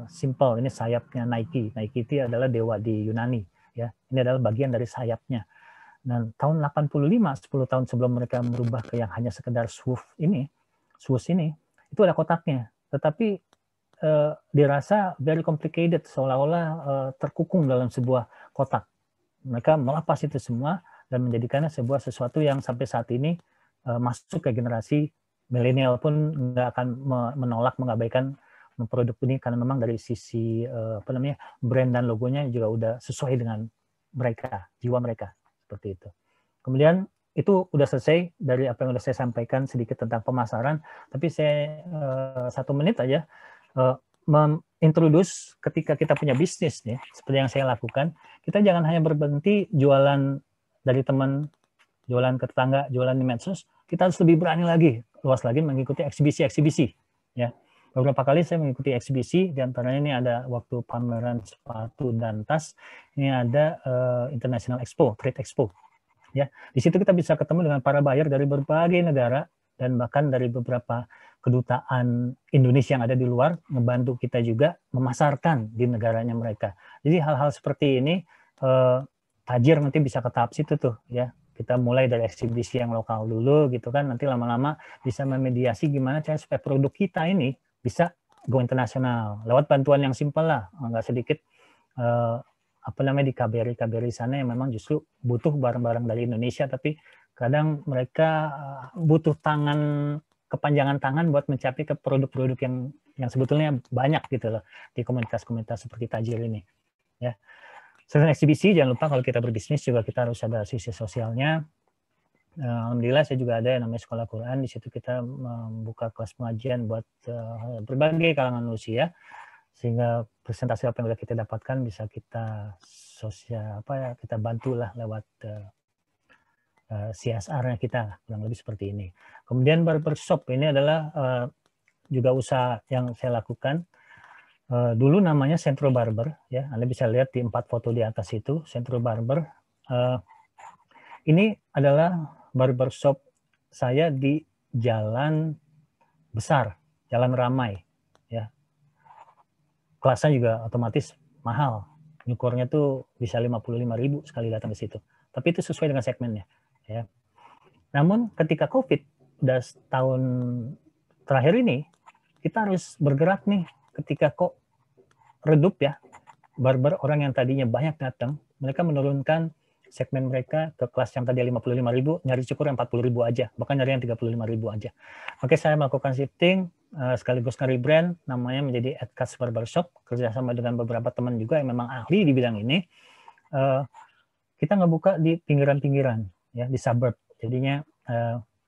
Simple, ini sayapnya Nike. Nike itu adalah dewa di Yunani, ya. Ini adalah bagian dari sayapnya. Dan tahun 85, 10 tahun sebelum mereka merubah ke yang hanya sekedar swoosh ini, itu ada kotaknya. Tetapi dirasa very complicated, seolah-olah terkukung dalam sebuah kotak. Mereka melepas itu semua dan menjadikannya sebuah sesuatu yang sampai saat ini masuk ke generasi milenial pun nggak akan menolak, mengabaikan produk ini, karena memang dari sisi brand dan logonya juga udah sesuai dengan mereka, jiwa mereka, seperti itu. Kemudian itu udah selesai dari apa yang udah saya sampaikan sedikit tentang pemasaran, tapi saya 1 menit aja introduce ketika kita punya bisnis nih, seperti yang saya lakukan, kita jangan hanya berhenti jualan dari teman, jualan ke tetangga, jualan di medsos, kita harus lebih berani lagi, luas lagi mengikuti eksibisi-eksibisi, ya. Beberapa kali saya mengikuti eksibisi, di antaranya ini ada waktu pameran sepatu dan tas, ini ada International Expo, Trade Expo, ya. Di situ kita bisa ketemu dengan para buyer dari berbagai negara dan bahkan dari beberapa kedutaan Indonesia yang ada di luar, ngebantu kita juga memasarkan di negaranya mereka. Jadi hal-hal seperti ini Tajir nanti bisa ke tahap situ tuh, ya. Kita mulai dari eksibisi yang lokal dulu gitu kan, nanti lama-lama bisa memediasi gimana cara supaya produk kita ini bisa go internasional lewat bantuan yang simpel lah, nggak sedikit di KBRI sana yang memang justru butuh barang-barang dari Indonesia, tapi kadang mereka butuh kepanjangan tangan buat mencapai ke produk-produk yang sebetulnya banyak gitu loh di komunitas-komunitas seperti Tajir ini, ya. Selain eksibisi, jangan lupa kalau kita berbisnis juga kita harus ada sisi sosialnya. Alhamdulillah saya juga ada yang namanya Sekolah Quran. Di situ kita membuka kelas pengajian buat berbagai kalangan manusia, sehingga presentasi apa yang sudah kita dapatkan bisa kita kita bantulah lewat CSR-nya kita, kurang lebih seperti ini. Kemudian barbershop ini adalah juga usaha yang saya lakukan. Dulu namanya Centro Barber, ya. Anda bisa lihat di 4 foto di atas itu Centro Barber. Ini adalah barbershop saya di jalan besar, jalan ramai, ya. Kelasnya juga otomatis mahal. Nyukurnya tuh bisa 55.000 sekali datang ke situ. Tapi itu sesuai dengan segmennya, ya. Namun ketika COVID udah setahun terakhir ini, kita harus bergerak nih. Ketika kok redup, ya, barber orang yang tadinya banyak datang, mereka menurunkan segmen mereka ke kelas yang tadi 55.000, nyari cukur yang 40.000 aja, bahkan nyari yang 35.000 aja. Oke, saya melakukan shifting, sekaligus nge-rebrand, namanya menjadi Edcast Barbershop, kerjasama dengan beberapa teman juga yang memang ahli di bidang ini. Kita ngebuka di pinggiran-pinggiran, ya, di suburb. Jadinya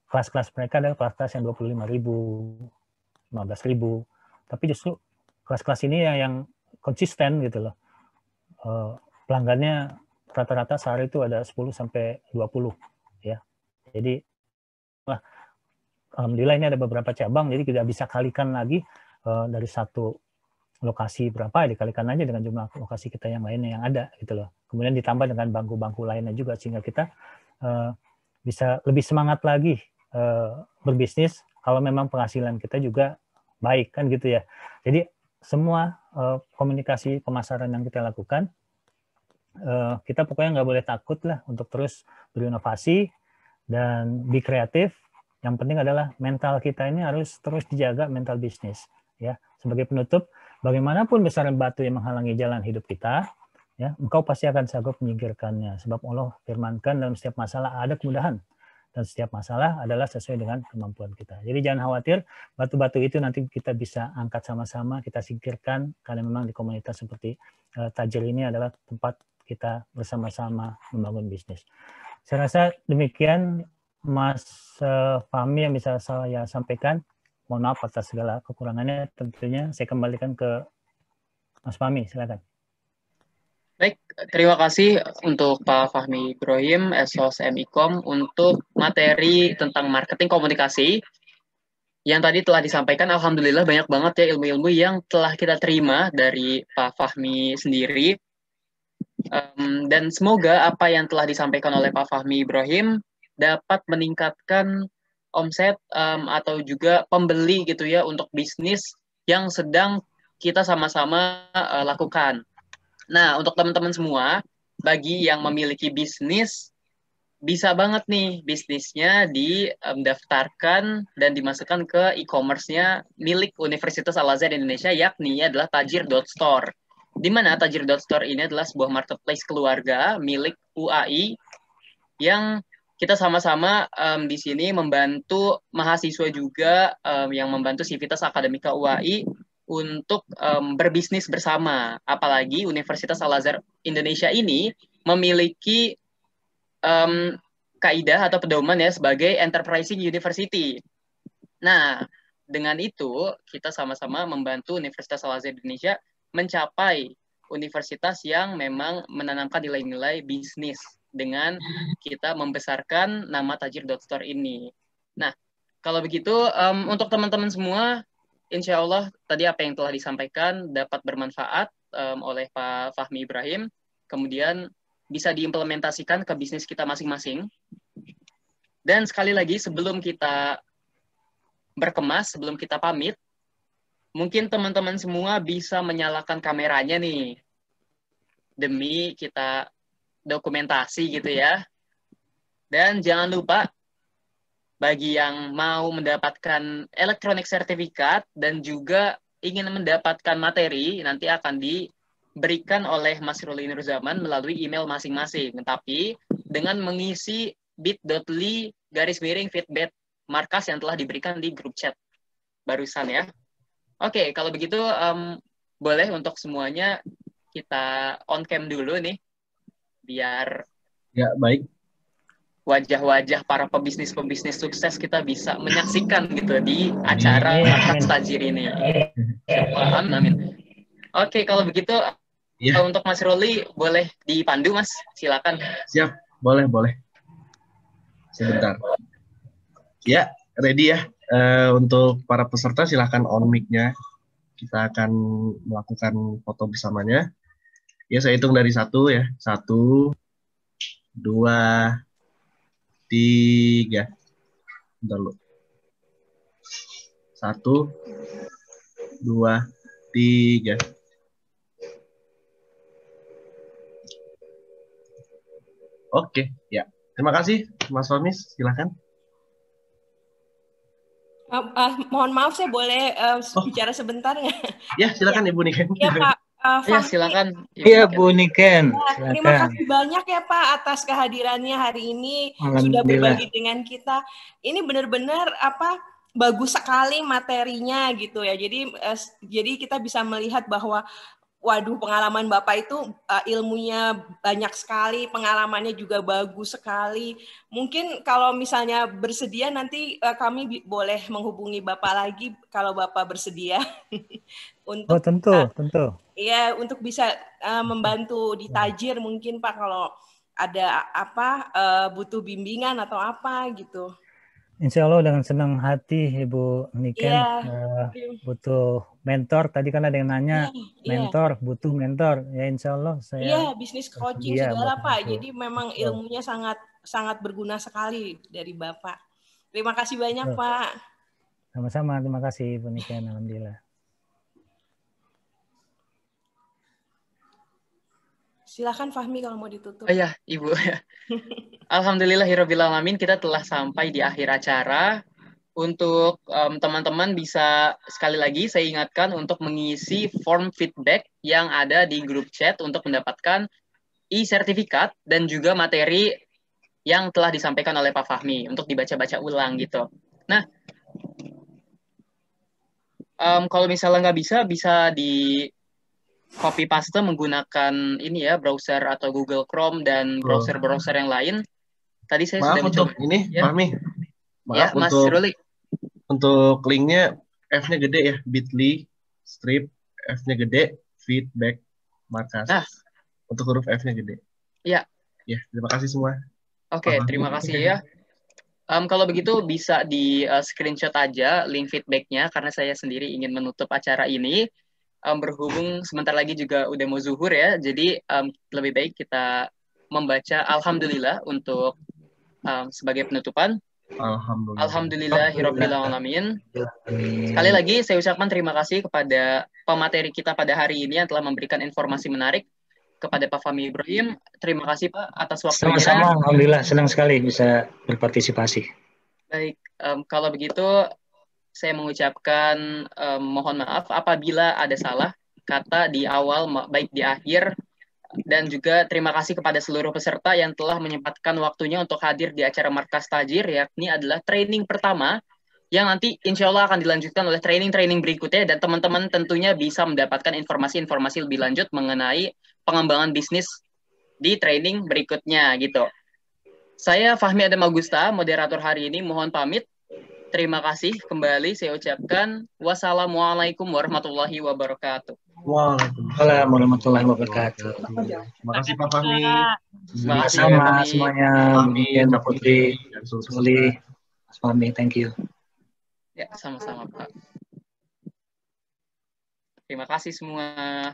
kelas-kelas mereka adalah kelas-kelas yang 25.000, 15.000, tapi justru kelas-kelas ini yang konsisten gitu loh. Pelanggannya rata-rata sehari itu ada 10-20, ya. Jadi alhamdulillah ini ada beberapa cabang, jadi tidak bisa kalikan lagi dari satu lokasi berapa, dikalikan aja dengan jumlah lokasi kita yang lainnya yang ada gitu loh. Kemudian ditambah dengan bangku-bangku lainnya juga, sehingga kita bisa lebih semangat lagi berbisnis kalau memang penghasilan kita juga baik kan gitu ya. Jadi semua komunikasi pemasaran yang kita lakukan, kita pokoknya nggak boleh takut lah untuk terus berinovasi dan be kreatif. Yang penting adalah mental kita ini harus terus dijaga, mental bisnis, ya. Sebagai penutup, bagaimanapun besaran batu yang menghalangi jalan hidup kita, Ya, engkau pasti akan sanggup menyingkirkannya. Sebab Allah firmankan dalam setiap masalah ada kemudahan. Dan setiap masalah adalah sesuai dengan kemampuan kita. Jadi jangan khawatir, batu-batu itu nanti kita bisa angkat sama-sama, kita singkirkan, karena memang di komunitas seperti Tajir ini adalah tempat kita bersama-sama membangun bisnis. Saya rasa demikian, Mas Fahmi, yang bisa saya sampaikan. Mohon maaf atas segala kekurangannya, tentunya saya kembalikan ke Mas Fahmi, silakan. Baik, terima kasih untuk Pak Fahmi Ibrahim, Esos MIKOM, untuk materi tentang marketing komunikasi yang tadi telah disampaikan. Alhamdulillah banyak banget ya ilmu-ilmu yang telah kita terima dari Pak Fahmi sendiri. Dan semoga apa yang telah disampaikan oleh Pak Fahmi Ibrahim dapat meningkatkan omset atau juga pembeli gitu ya untuk bisnis yang sedang kita sama-sama lakukan. Nah, untuk teman-teman semua, bagi yang memiliki bisnis, bisa banget nih bisnisnya didaftarkan dan dimasukkan ke e-commerce-nya milik Universitas Al-Azhar Indonesia, yakni adalah Tajir.store. Di mana Tajir.store ini adalah sebuah marketplace keluarga milik UAI yang kita sama-sama di sini membantu mahasiswa juga yang membantu Civitas Akademika UAI untuk berbisnis bersama. Apalagi Universitas Al-Azhar Indonesia ini memiliki kaidah atau pedoman ya sebagai enterprising university. Nah, dengan itu kita sama-sama membantu Universitas Al-Azhar Indonesia mencapai universitas yang memang menanamkan nilai-nilai bisnis dengan kita membesarkan nama Tajir.store ini. Nah, kalau begitu untuk teman-teman semua, insya Allah tadi apa yang telah disampaikan dapat bermanfaat oleh Pak Fahmi Ibrahim, kemudian bisa diimplementasikan ke bisnis kita masing-masing. Dan sekali lagi sebelum kita berkemas, sebelum kita pamit, mungkin teman-teman semua bisa menyalakan kameranya nih, demi kita dokumentasi gitu ya. Dan jangan lupa, bagi yang mau mendapatkan elektronik sertifikat dan juga ingin mendapatkan materi, nanti akan diberikan oleh Mas Ruli Nurzaman melalui email masing-masing. Tapi dengan mengisi bit.ly/feedback markas yang telah diberikan di grup chat barusan ya. Oke, kalau begitu boleh untuk semuanya kita on cam dulu nih, biar Ya, baik. wajah-wajah para pebisnis-pebisnis sukses kita bisa menyaksikan gitu di acara Markas Tajir ini. Amin. Oke, kalau begitu Ya. untuk Mas Ruli boleh dipandu, Mas. Silakan. Siap, boleh. Sebentar. Ya, ready ya. Untuk para peserta silahkan on mic-nya. Kita akan melakukan foto bersamanya. Ya, saya hitung dari 1 ya. 1, 2, 3. Bentar lu. 1, 2, 3. Oke, ya. Terima kasih, Mas Fahmi. Silakan. Mohon maaf, saya boleh bicara sebentar nggak? Ya, silakan Ibu Niken. Ya Pak Ya, Fahmi. silakan. Iya, Bu Niken. Terima Silakan. kasih banyak ya Pak atas kehadirannya hari ini, sudah Alhamdulillah. berbagi dengan kita. Ini benar-benar bagus sekali materinya gitu ya. Jadi kita bisa melihat bahwa waduh, pengalaman Bapak itu ilmunya banyak sekali, pengalamannya juga bagus sekali. Mungkin kalau misalnya bersedia nanti kami boleh menghubungi Bapak lagi kalau Bapak bersedia untuk tentu. Iya, untuk bisa membantu di Tajir mungkin Pak kalau ada butuh bimbingan atau apa gitu. Insya Allah dengan senang hati Ibu Niken. Butuh mentor, tadi kan ada yang nanya mentor, butuh mentor. Ya insya Allah saya. Iya, bisnis coaching segala Pak. Jadi memang ilmunya sangat berguna sekali dari Bapak. Terima kasih banyak Pak. Sama-sama, terima kasih Ibu Niken. Alhamdulillah. Silakan Fahmi kalau mau ditutup. Oh ya, Ibu. Alhamdulillahirrabbilalamin, kita telah sampai di akhir acara. untuk teman-teman bisa sekali lagi saya ingatkan untuk mengisi form feedback yang ada di grup chat untuk mendapatkan e-sertifikat dan juga materi yang telah disampaikan oleh Pak Fahmi untuk dibaca-baca ulang gitu. Nah, kalau misalnya nggak bisa di copy paste menggunakan ini ya browser atau Google Chrome dan browser-browser yang lain. Tadi saya Maaf sudah untuk mencoba. ini, Ya. Fahmi. Ya, Maaf Mas Ruli. untuk linknya F-nya gede ya, bit.ly strip F-nya gede, feedback markas. Nah, untuk huruf F-nya gede. Iya. Ya, terima kasih semua. Oke, terima kasih ya. Kalau begitu bisa di screenshot aja link feedbacknya karena saya sendiri ingin menutup acara ini. Berhubung sebentar lagi juga udah mau zuhur ya, jadi lebih baik kita membaca Alhamdulillah untuk sebagai penutupan. Alhamdulillahirabbil alamin. Sekali lagi saya ucapkan terima kasih kepada pemateri kita pada hari ini yang telah memberikan informasi menarik kepada Pak Fahmi Ibrahim. Terima kasih Pak atas waktunya. Sama-sama, alhamdulillah senang sekali bisa berpartisipasi. Baik, kalau begitu saya mengucapkan mohon maaf apabila ada salah kata di awal, baik di akhir, dan juga terima kasih kepada seluruh peserta yang telah menyempatkan waktunya untuk hadir di acara Markas Tajir, yakni adalah training pertama yang nanti insya Allah akan dilanjutkan oleh training-training berikutnya, dan teman-teman tentunya bisa mendapatkan informasi-informasi lebih lanjut mengenai pengembangan bisnis di training berikutnya gitu. Saya Fahmi Adam Augusta, moderator hari ini, mohon pamit. Terima kasih kembali saya ucapkan wassalamualaikum warahmatullahi wabarakatuh. Waalaikumsalam warahmatullahi wabarakatuh. Terima kasih Pak Fahmi. Sama semuanya, Mungkin Pak Putri, Suli, Mas Fahmi, thank you. Ya, sama-sama Pak. Terima kasih semua.